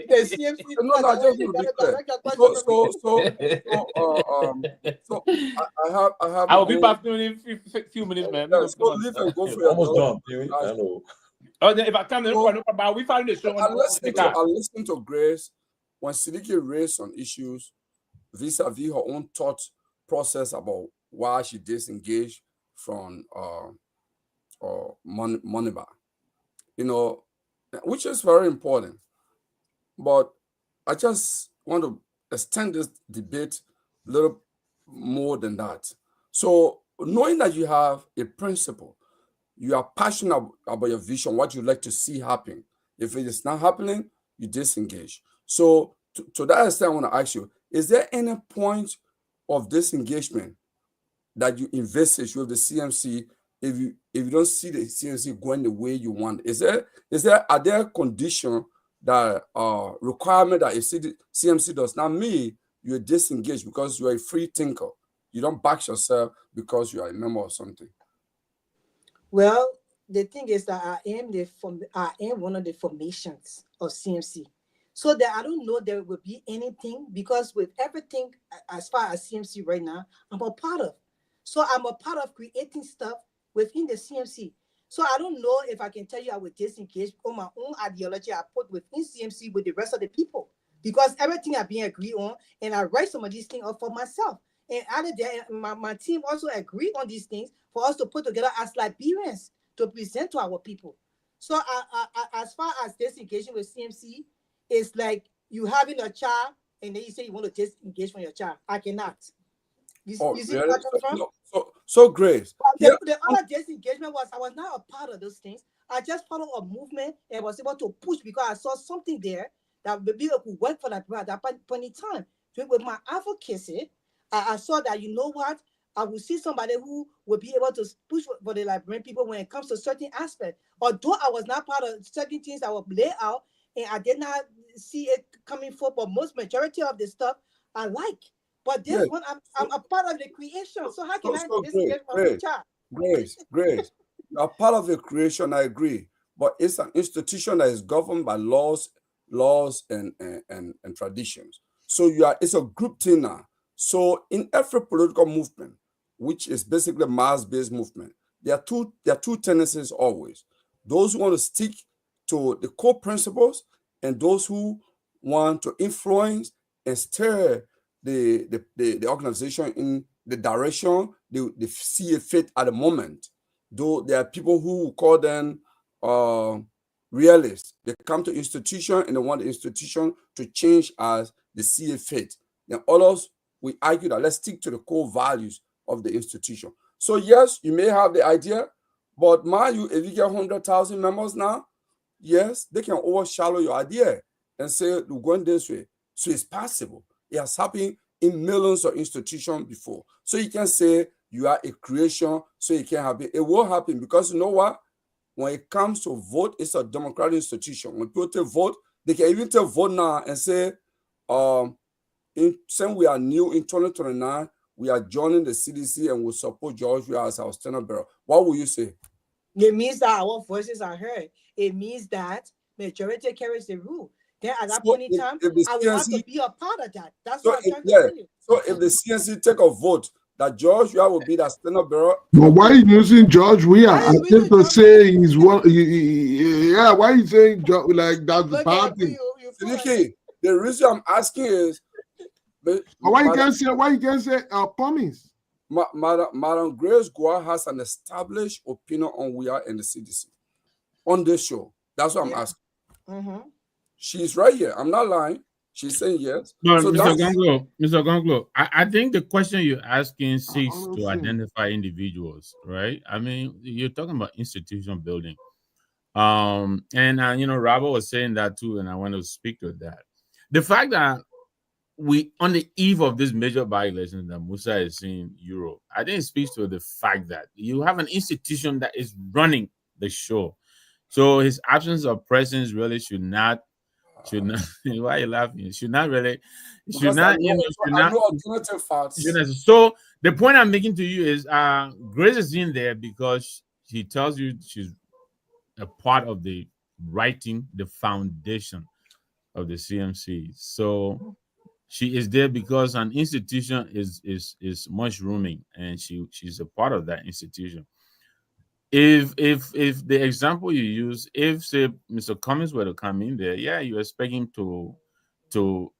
CMC. No, I just want to be clear. I will be back in a few minutes, man. Yeah, so leave and go for your almost done, Pewee. I know. If I come, but we find the show. I listened to Grace when Siddiqui raised some issues vis-a-vis her own thought process about why she disengaged from Moniba, which is very important. But I just want to extend this debate a little more than that. So knowing that you have a principle, you are passionate about your vision, what you like to see happen. If it is not happening, you disengage. So to that extent, I want to ask you, is there any point of disengagement that you envisage with the CMC if you don't see the CMC going the way you want? Are there conditions that requirement that if the CMC does not meet, you're disengaged because you're a free thinker? You don't back yourself because you are a member of something. Well, the thing is that I am one of the formations of CMC. So that I don't know there will be anything, because with everything as far as CMC right now, I'm a part of. So I'm a part of creating stuff within the CMC. So I don't know if I can tell you I would disengage on my own ideology I put within CMC with the rest of the people, because everything I've been agreed on, and I write some of these things up for myself. And out of that, my team also agreed on these things for us to put together as Liberians to present to our people. So as far as disengaging with CMC, it's like you having a child and then you say you want to disengage from your child. I cannot. You see where I come from? So Grace. The other disengagement was I was not a part of those things. I just followed a movement and was able to push because I saw something there that maybe could work for that at that point in time. With my advocacy, I saw that, you know what, I will see somebody who will be able to push for the Liberian people when it comes to certain aspects. Although I was not part of certain things that were laid out, and I did not see it coming forth, but most majority of the stuff I like. But this one, I'm a part of the creation. So how can I disengage from my child? Grace, you are part of the creation, I agree. But it's an institution that is governed by laws and traditions. So it's a group thing now. So in every political movement, which is basically a mass-based movement, there are two tendencies always. Those who want to stick to the core principles and those who want to influence and steer the organization in the direction they see it fit at the moment. Though there are people who call them realists. They come to institution and they want the institution to change as they see it fit. Then others, we argue that let's stick to the core values of the institution. So yes, you may have the idea, but mind you, if you get 100,000 members now, yes, they can overshadow your idea and say we're going this way. So it's possible. It has happened in millions of institutions before. So you can say you are a creation, so it can happen. It will happen because you know what? When it comes to vote, it's a democratic institution. When people take vote, they can even take vote now and say, since we are new in 2029, we are joining the CDC and will support George as our standard bearer. What will you say? It means that our voices are heard. It means that majority carries the rule. Then at that point in time, I will have to be a part of that. That's what I'm trying to tell you. So if the CNC take a vote that George will be the standard bearer. But why are you using George Weah? I think to say he's one. Yeah, why are you saying like that's the party? The reason I'm asking is, why you can't say promise? Madam Grace Guar has an established opinion on Weah and the CDC on this show. That's what I'm asking. Mm-hmm. She's right here. I'm not lying. She's saying yes. But so Mr. Gongloe, I think the question you're asking seeks to identify individuals, right? I mean, you're talking about institution building. And Robert was saying that too, and I want to speak to that. The fact that we, on the eve of this major by-election that Musa is in Europe, I think it speaks to the fact that you have an institution that is running the show. So his absence of presence really should not why are you laughing? So the point I'm making to you is Grace is in there because she tells you she's a part of the writing, the foundation of the CMC. So she is there because an institution is mushrooming, and she's a part of that institution. If the example you use, if say Mr. Cummings were to come in there, yeah, you expect him to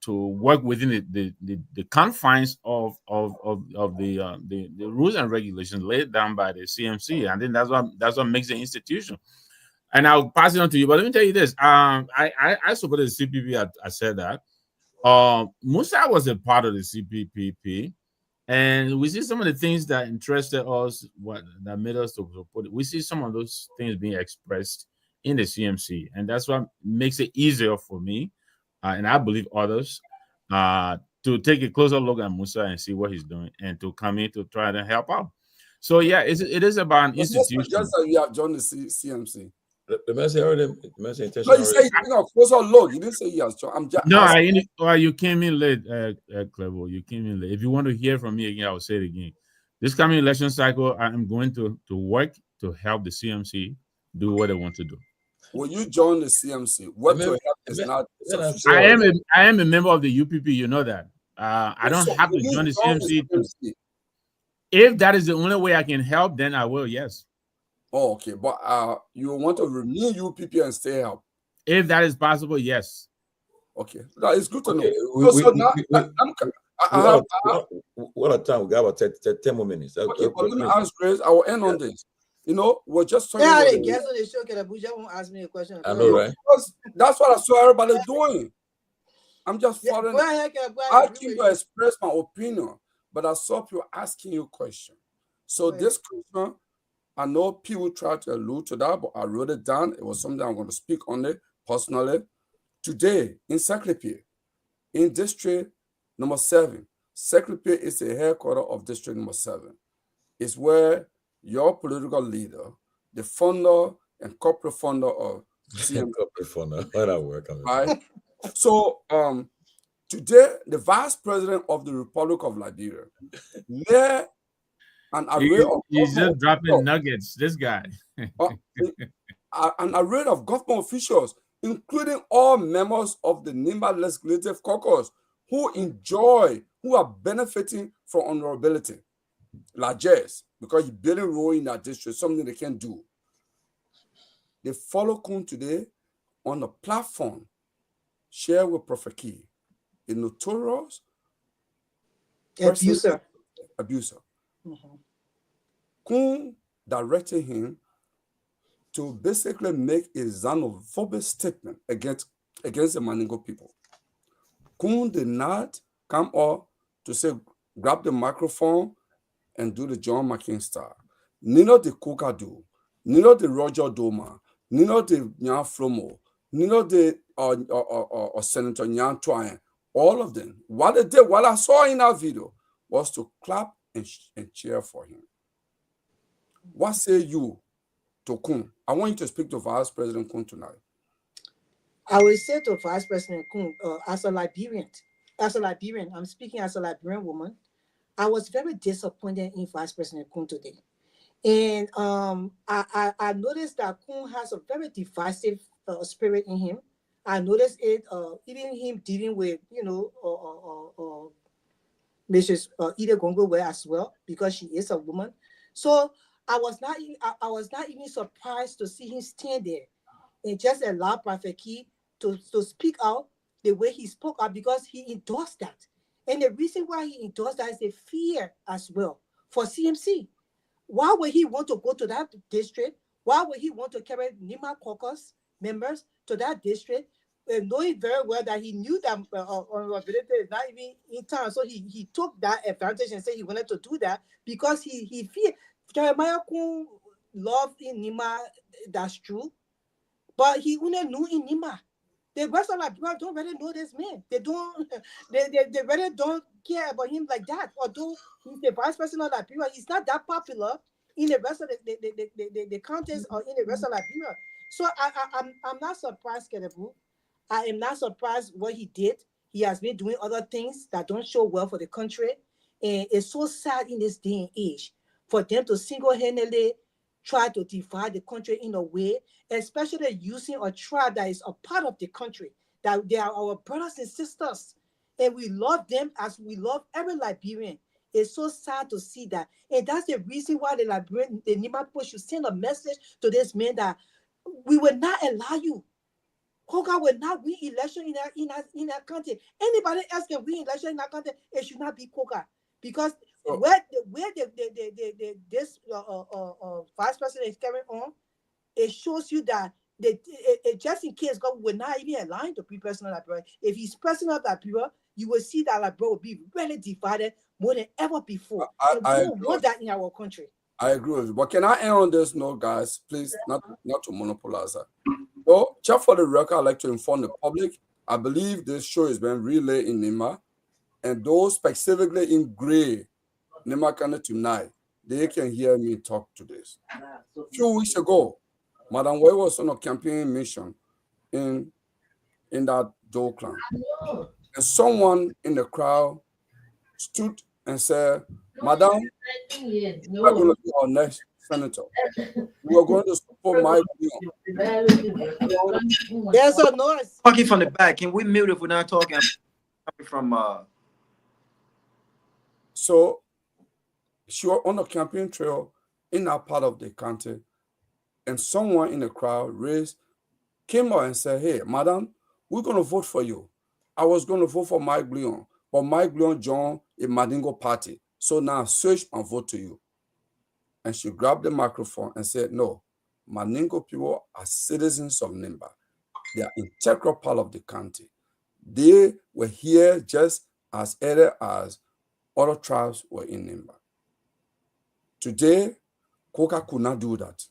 work within the confines of the rules and regulations laid down by the CMC, and then that's what makes the institution. And I'll pass it on to you. But let me tell you this: I supported the CPP. I said that. Musa was a part of the CPPP. And we see some of the things that interested us, that made us to support it. We see some of those things being expressed in the CMC, and that's what makes it easier for me, and I believe others, to take a closer look at Musa and see what he's doing, and to come in to try to help out. So yeah, it is about an institution. Just that you have joined the CMC. The message already. The message intention. No, you say closer look. You didn't say yes. I'm just. No, you came in late, Kehleboe. You came in late. If you want to hear from me again, I will say it again. This coming election cycle, I'm going to work to help the CMC do what they want to do. Will you join the CMC? What to help is not. I am a member of the UPP. You know that. I don't have to join the CMC. If that is the only way I can help, then I will. Yes. Oh, okay. But you want to remove UPP and stay out? If that is possible, yes. Okay, that is good to know. Okay, So now what a time we got about 10 more minutes. Okay, but let me ask Grace. I will end on this. You know, we're just talking Yeah, about the guest on the show, Kehleboe won't ask me a question. I know, right? Because that's what I saw everybody doing. I'm just following. Go ahead, Kehleboe, I came to express my opinion, but I saw people asking you a question. So this question, I know people try to allude to that, but I wrote it down. It was something I'm going to speak on it personally. Today, in Secretary, in District number 7, Secretary is the headquarters of District number 7. It's where your political leader, the founder and corporate founder of CM, corporate founder, that work, right? So today, the vice president of the Republic of Liberia, led an array of he's just dropping nuggets. This guy, an array of government officials, including all members of the NIMBA Legislative Caucus, who are benefiting from honorability, largesse, because he's building a role in that district, something they can do. They follow Kun today on a platform shared with Prophet Key, a notorious abuser. Kun directed him to basically make a xenophobic statement against the Maningo people. Kun did not come up to say, grab the microphone and do the John McCain style. Neither the Kokadu, neither the Roger Doma, neither the Nyan Flomo, neither the Senator Nyan Twine, all of them. What they did, what I saw in that video, was to clap and cheer for him. What say you to Kun? I want you to speak to Vice President Kun tonight. I will say to Vice President Kun, as a Liberian, I'm speaking as a Liberian woman, I was very disappointed in Vice President Kun today. And I noticed that Kun has a very divisive spirit in him. I noticed it, even him dealing with, Mrs. Ida Gongloe as well, because she is a woman. So I was not even surprised to see him stand there and just allow Prophet Key to speak out the way he spoke out, because he endorsed that. And the reason why he endorsed that is the fear as well for CMC. Why would he want to go to that district? Why would he want to carry NIMA caucus members to that district, knowing very well that he knew that honorability is not even in town? So he took that advantage and said he wanted to do that because he feared. Jeremiah Kun loved in NIMA, that's true, but he only knew in NIMA. The rest of Liberia don't really know this man. They really don't care about him like that. Although he's the vice president of Liberia, he's not that popular in the rest of the counties or in the rest of Liberia. So I'm not surprised, Kehleboe. I am not surprised what he did. He has been doing other things that don't show well for the country. And it's so sad in this day and age for them to single-handedly try to divide the country in a way, especially using a tribe that is a part of the country, that they are our brothers and sisters, and we love them as we love every Liberian. It's so sad to see that. And that's the reason why the NIMA people should send a message to this man that we will not allow you. Koga will not win election in our country. Anybody else can win election in our country, it should not be Koga. Because where this vice president is carrying on, it shows you that just in case God will not even align to be president of Liberia. If he's president of Liberia, you will see that Liberia will be really divided more than ever before. And we don't want that in our country. I agree with you. But can I end on this note, guys? Please, not to monopolize that. So, just for the record, I'd like to inform the public. I believe this show is being relayed in NIMA, and those specifically in gray, NIMA County tonight, they can hear me talk to this. A few weeks ago, Madam Way was on a campaign mission in that Joe clan. And someone in the crowd stood and said, Madam, you are going to be our next senator. We are going to support my view. There's a noise. Talking from the back. Can we mute if we're not talking from So she was on the campaign trail in that part of the country, and someone in the crowd came out and said, "Hey, madam, we're going to vote for you. I was going to vote for Mike Leon, but Mike Leon joined a Mandingo party. So now switch and vote to you." And she grabbed the microphone and said, "No, Mandingo people are citizens of Nimba. They are integral part of the county. They were here just as early as other tribes were in Nimba." Today, Coca could not do that.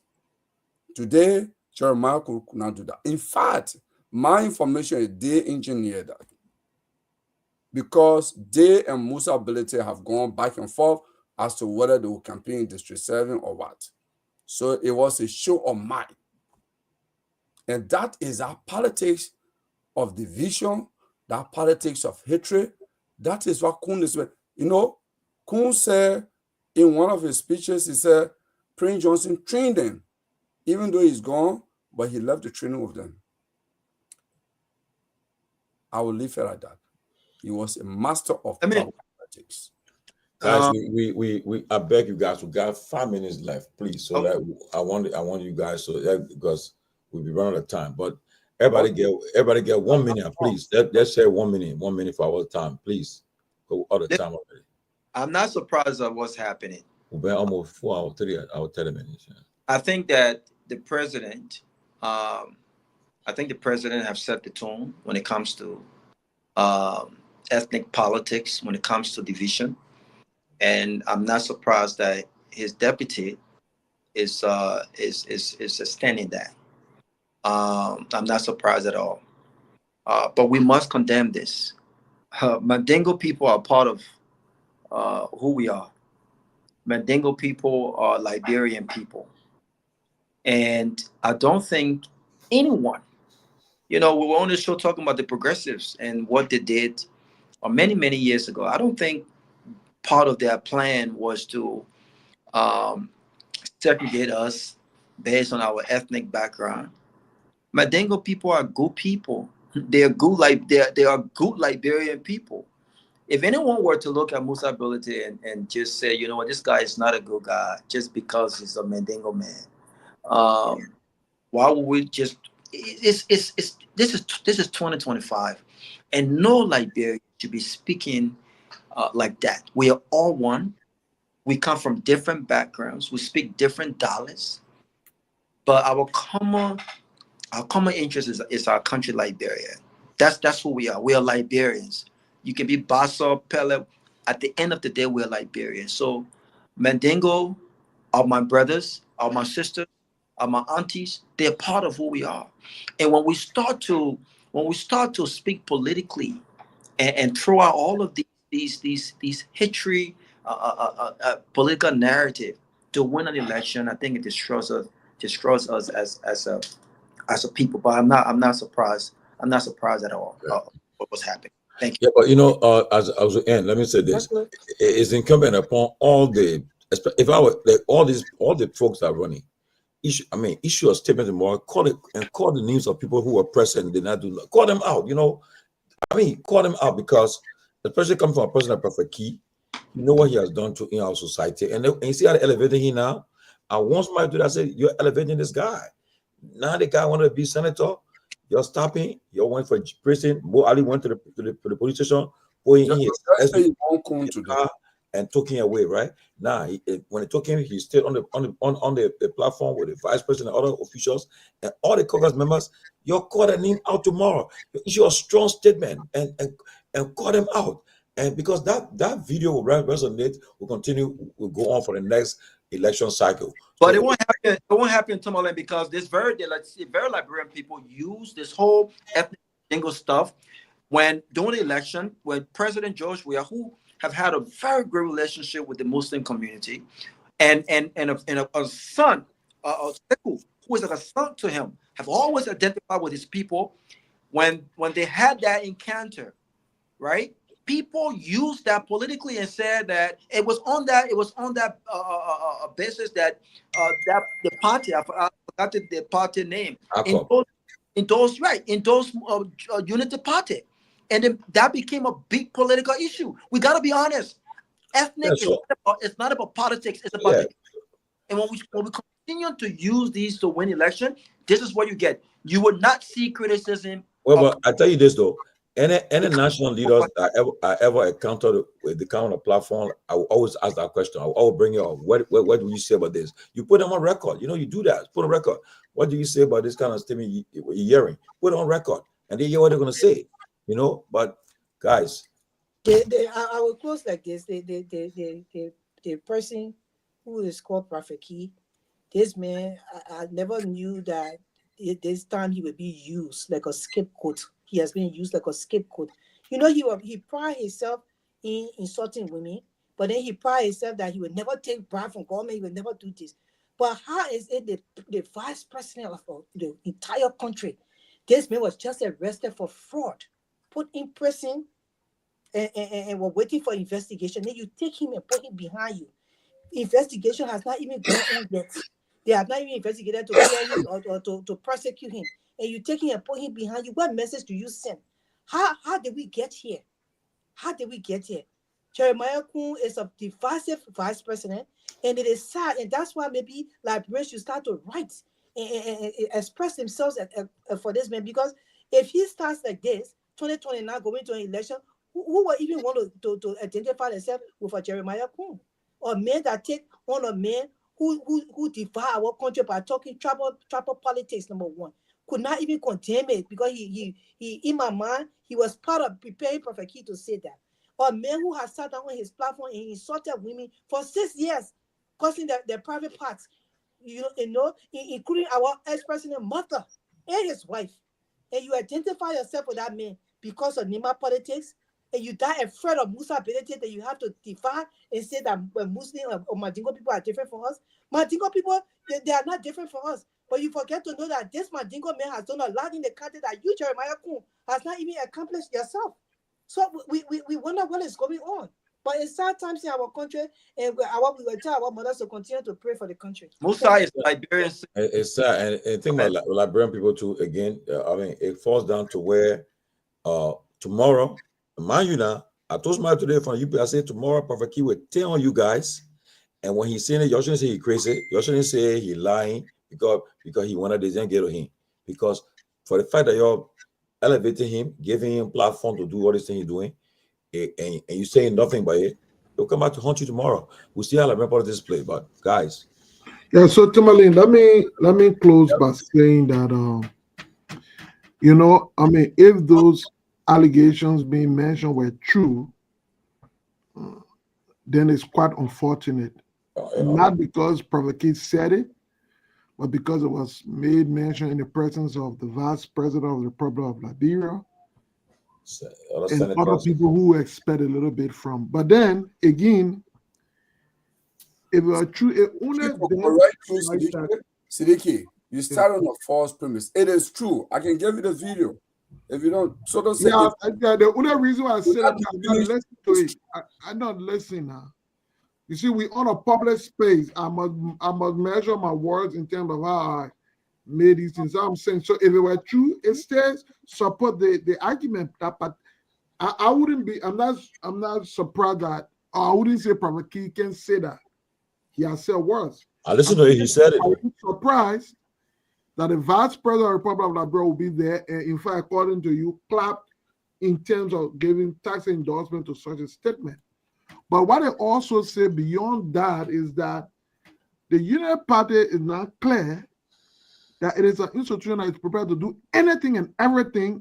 Today, Jeremiah could not do that. In fact, my information is they engineered that, because they and Musa Ability have gone back and forth as to whether they will campaign in District 7 or what. So it was a show of might. And that is our politics of division, that politics of hatred. That is what Kun is. Kun said in one of his speeches, he said, Prince Johnson trained them, even though he's gone, but he left the training with them. I will leave it at that. He was a master of politics. Guys, we I beg you guys, we got 5 minutes left, please. So that I want you guys, so that, because we'll be running out of time. But everybody get 1 minute, please. Let's say 1 minute for our time, please. Go all the time already. I'm not surprised at what's happening. We've been almost 4 hours, 30 minutes. Yeah. I think that the president, have set the tone when it comes to ethnic politics, when it comes to division, and I'm not surprised that his deputy is standing that. I'm not surprised at all. But we must condemn this. Mandingo people are part of who we are. Mandingo people are Liberian people. And I don't think anyone, we were on the show talking about the progressives and what they did many, many years ago. I don't think part of their plan was to segregate us based on our ethnic background. Mandingo people are good people. They are good, they are good Liberian people. If anyone were to look at Musa Ability and just say, you know what, this guy is not a good guy just because he's a Mandingo man, why would we just? This is 2025, and no Liberian should be speaking like that. We are all one. We come from different backgrounds. We speak different dialects, but our common interest is our country, Liberia. That's who we are. We are Liberians. You can be Bassa, Pele. At the end of the day, we are Liberians. So Mandingo are my brothers, are my sisters, are my aunties. They're part of who we are. And when we start to speak politically and throw out all of these hatred, political narrative to win an election, I think it destroys us as a people. But I'm not surprised. I'm not surprised at all what was happening. Thank you. Yeah, but as we end, let me say this: it's incumbent upon all the folks that are running. Issue a statement tomorrow. Call the names of people who are present. Did not do. Call them out. Call them out, because especially coming from a person like Prophet Key, you know what he has done in our society, and you see how they're elevating him now. And once somebody do that, say you're elevating this guy. Now the guy wanted to be senator. You're stopping. You went for prison. Bo Ali went to the police station, and took him away. Right now, when they took him, he stayed on the platform with the vice president and other officials and all the Congress members. You're calling him out tomorrow. Issue a strong statement and call them out. And because that video will resonate, will go on for the next election cycle. But it won't happen. It won't happen in Tomalin, because this very Liberian people use this whole ethnic Dingo stuff when during the election, when President George Weah, who have had a very great relationship with the Muslim community, and a son, who is like a son to him, have always identified with his people. When they had that encounter, right? People used that politically and said that it was on that basis that the party, I forgot the party name, in those Unity Party, and then that became a big political issue. We got to be honest. Ethnic it's not about politics. It's about And when we continue to use these to win election, this is what you get. You will not see criticism. Well, but I tell you this though, any national leaders I ever encountered with the kind of platform, I will always ask that question. I will always bring it up. What do you say about this? You put them on record. You do that. Put on record. What do you say about this kind of statement you're hearing? Put it on record, and then hear what they're going to say. But guys, I will close like this. The person who is called Prophet Key, this man, I never knew that this time he would be used like a scapegoat. He has been used like a scapegoat. He pride himself in insulting women, but then he pride himself that he would never take bribe from government. He would never do this. But how is it the vice president of the entire country? This man was just arrested for fraud, put in prison, and we're waiting for investigation. Then you take him and put him behind you. Investigation has not even gone on yet. They have not even investigated to hear him or to prosecute him. And you take him and put him behind you. What message do you send? How did we get here? How did we get here? Jeremiah Kun is a divisive vice president, and it is sad. And that's why maybe Liberians should start to write and express themselves for this man. Because if he starts like this, 2029 going to an election, who will even want to identify themselves with a Jeremiah Kun? Or men that take on a man who divide our country by talking tribal politics, number one, could not even condemn it because he in my mind, he was part of preparing Prophet Key to say that. Or a man who has sat down on his platform and insulted women for 6 years, causing their private parts, including our ex-president mother and his wife. And you identify yourself with that man because of Nima politics, and you die afraid of Musa ability that you have to defy and say that Muslim or Mandingo people are different from us. Mandingo people, they are not different from us. But you forget to know that this Mandingo man has done a lot in the country that you, Jeremiah Kun, has not even accomplished yourself. So we wonder what is going on. But it's sad times in our country, and we will tell our mothers to continue to pray for the country. Musa is Liberian. It's sad. And think about Liberian people too. Again, it falls down to where tomorrow, mind you now, I told somebody today from UP, I said tomorrow Prophet Key will tell on you guys. And when he's saying it, y'all shouldn't say he crazy. Y'all shouldn't say he lying because he wanted this and get on him. Because for the fact that y'all elevating him, giving him platform to do all this thing he's doing, and you saying nothing by it, he'll come back to haunt you tomorrow. We'll see how Liberian politics play. But guys. Yeah, so Tomalin, let me close by saying that if those allegations being mentioned were true, then it's quite unfortunate. Not because Prophet Key said it, but because it was made mention in the presence of the vice president of the Republic of Liberia and other people who expect a little bit from. But then again, if it were true, Siddiqui, you start on a false premise. It is true. I can give you the video. If you don't, so don't say. Yeah, the only reason why I said that I'm not listening to it. I'm not listening now. You see, we on a public space. I must measure my words in terms of how I made these things. I'm saying, so if it were true, it stays support the argument. But I wouldn't be. I'm not surprised that. I wouldn't say Prophet Key can say that. He has said words. I listened to it. He said it. I'm surprised that the vice president of the Republic of Liberia will be there, and in fact, according to you, clapped in terms of giving tax endorsement to such a statement. But what I also say beyond that is that the Union Party is not clear that it is an institution that is prepared to do anything and everything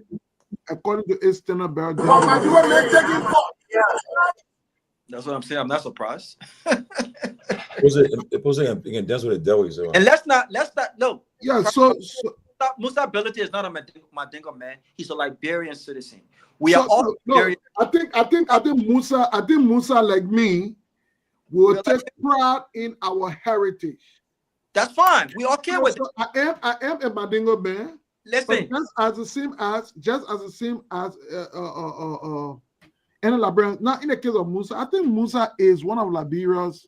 according to its standard bearer. That's what I'm saying. I'm not surprised. Again, that's what the devil is. And let's not no. Yeah, so Musa Ability is not a Mandingo man. He's a Liberian citizen. We are all Liberian. I think Musa, like me, will take pride in our heritage. That's fine. We all care with it. I am a Mandingo man. Listen, just as the same as any Liberian. Now, in the case of Musa, I think Musa is one of Liberia's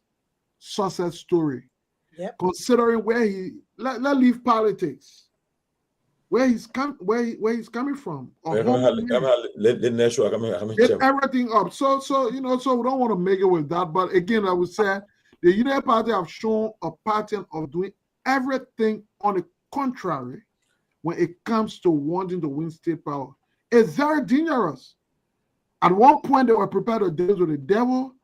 success story. Yep. Considering where he let leave politics, where he's coming from. Everything up. So we don't want to make it with that. But again, I would say The United Party have shown a pattern of doing everything on the contrary when it comes to wanting to win state power. It's very dangerous. At one point, they were prepared to deal with the devil.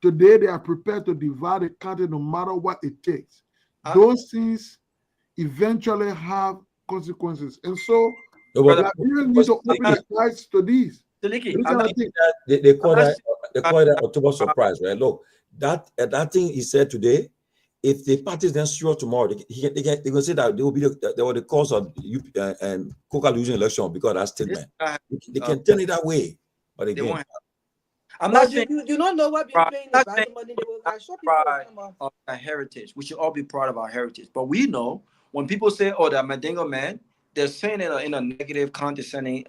Today, they are prepared to divide the country no matter what it takes. Those things eventually have consequences. And so, Liberians need to open their eyes to these. They call that October surprise, right? Look, that thing he said today, if the parties then sure tomorrow, they can say that they will be the cause of and Coca losing election because of that statement. They can tell it that way, but again, I'm not saying you don't know what you're paying about the money. They will show people of our heritage. We should all be proud of our heritage. But we know when people say, "Oh, that Mandingo man," they're saying it in a negative, condescending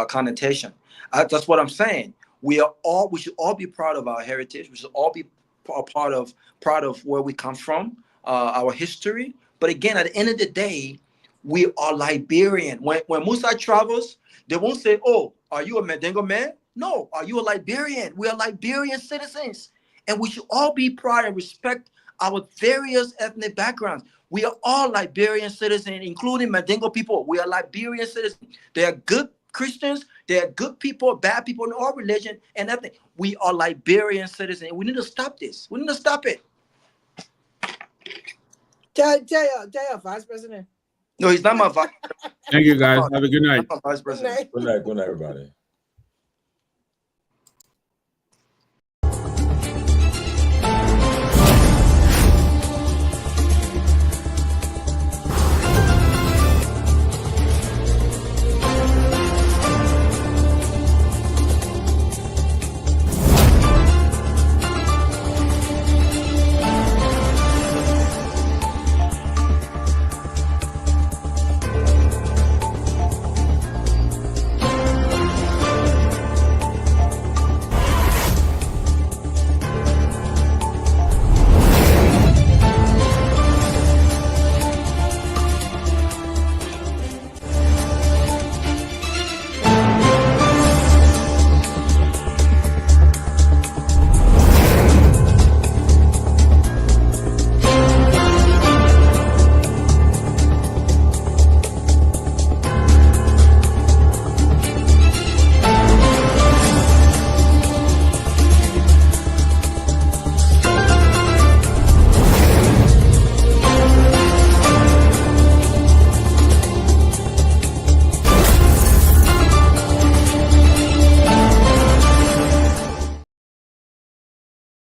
connotation. That's what I'm saying. We should all be proud of our heritage. We should all be proud of where we come from, our history. But again, at the end of the day, we are Liberian. When Musa travels, they won't say, "Oh, are you a Mandingo man?" No, are you a Liberian? We are Liberian citizens, and we should all be proud and respect our various ethnic backgrounds. We are all Liberian citizens, including Mandingo people. We are Liberian citizens. They are good Christians. They are good people, bad people in all religion and ethnic. We are Liberian citizens. And we need to stop this. We need to stop it. Tell your vice president. No, he's not my vice. Thank you, guys. Have a good night. Vice president. Good night, everybody.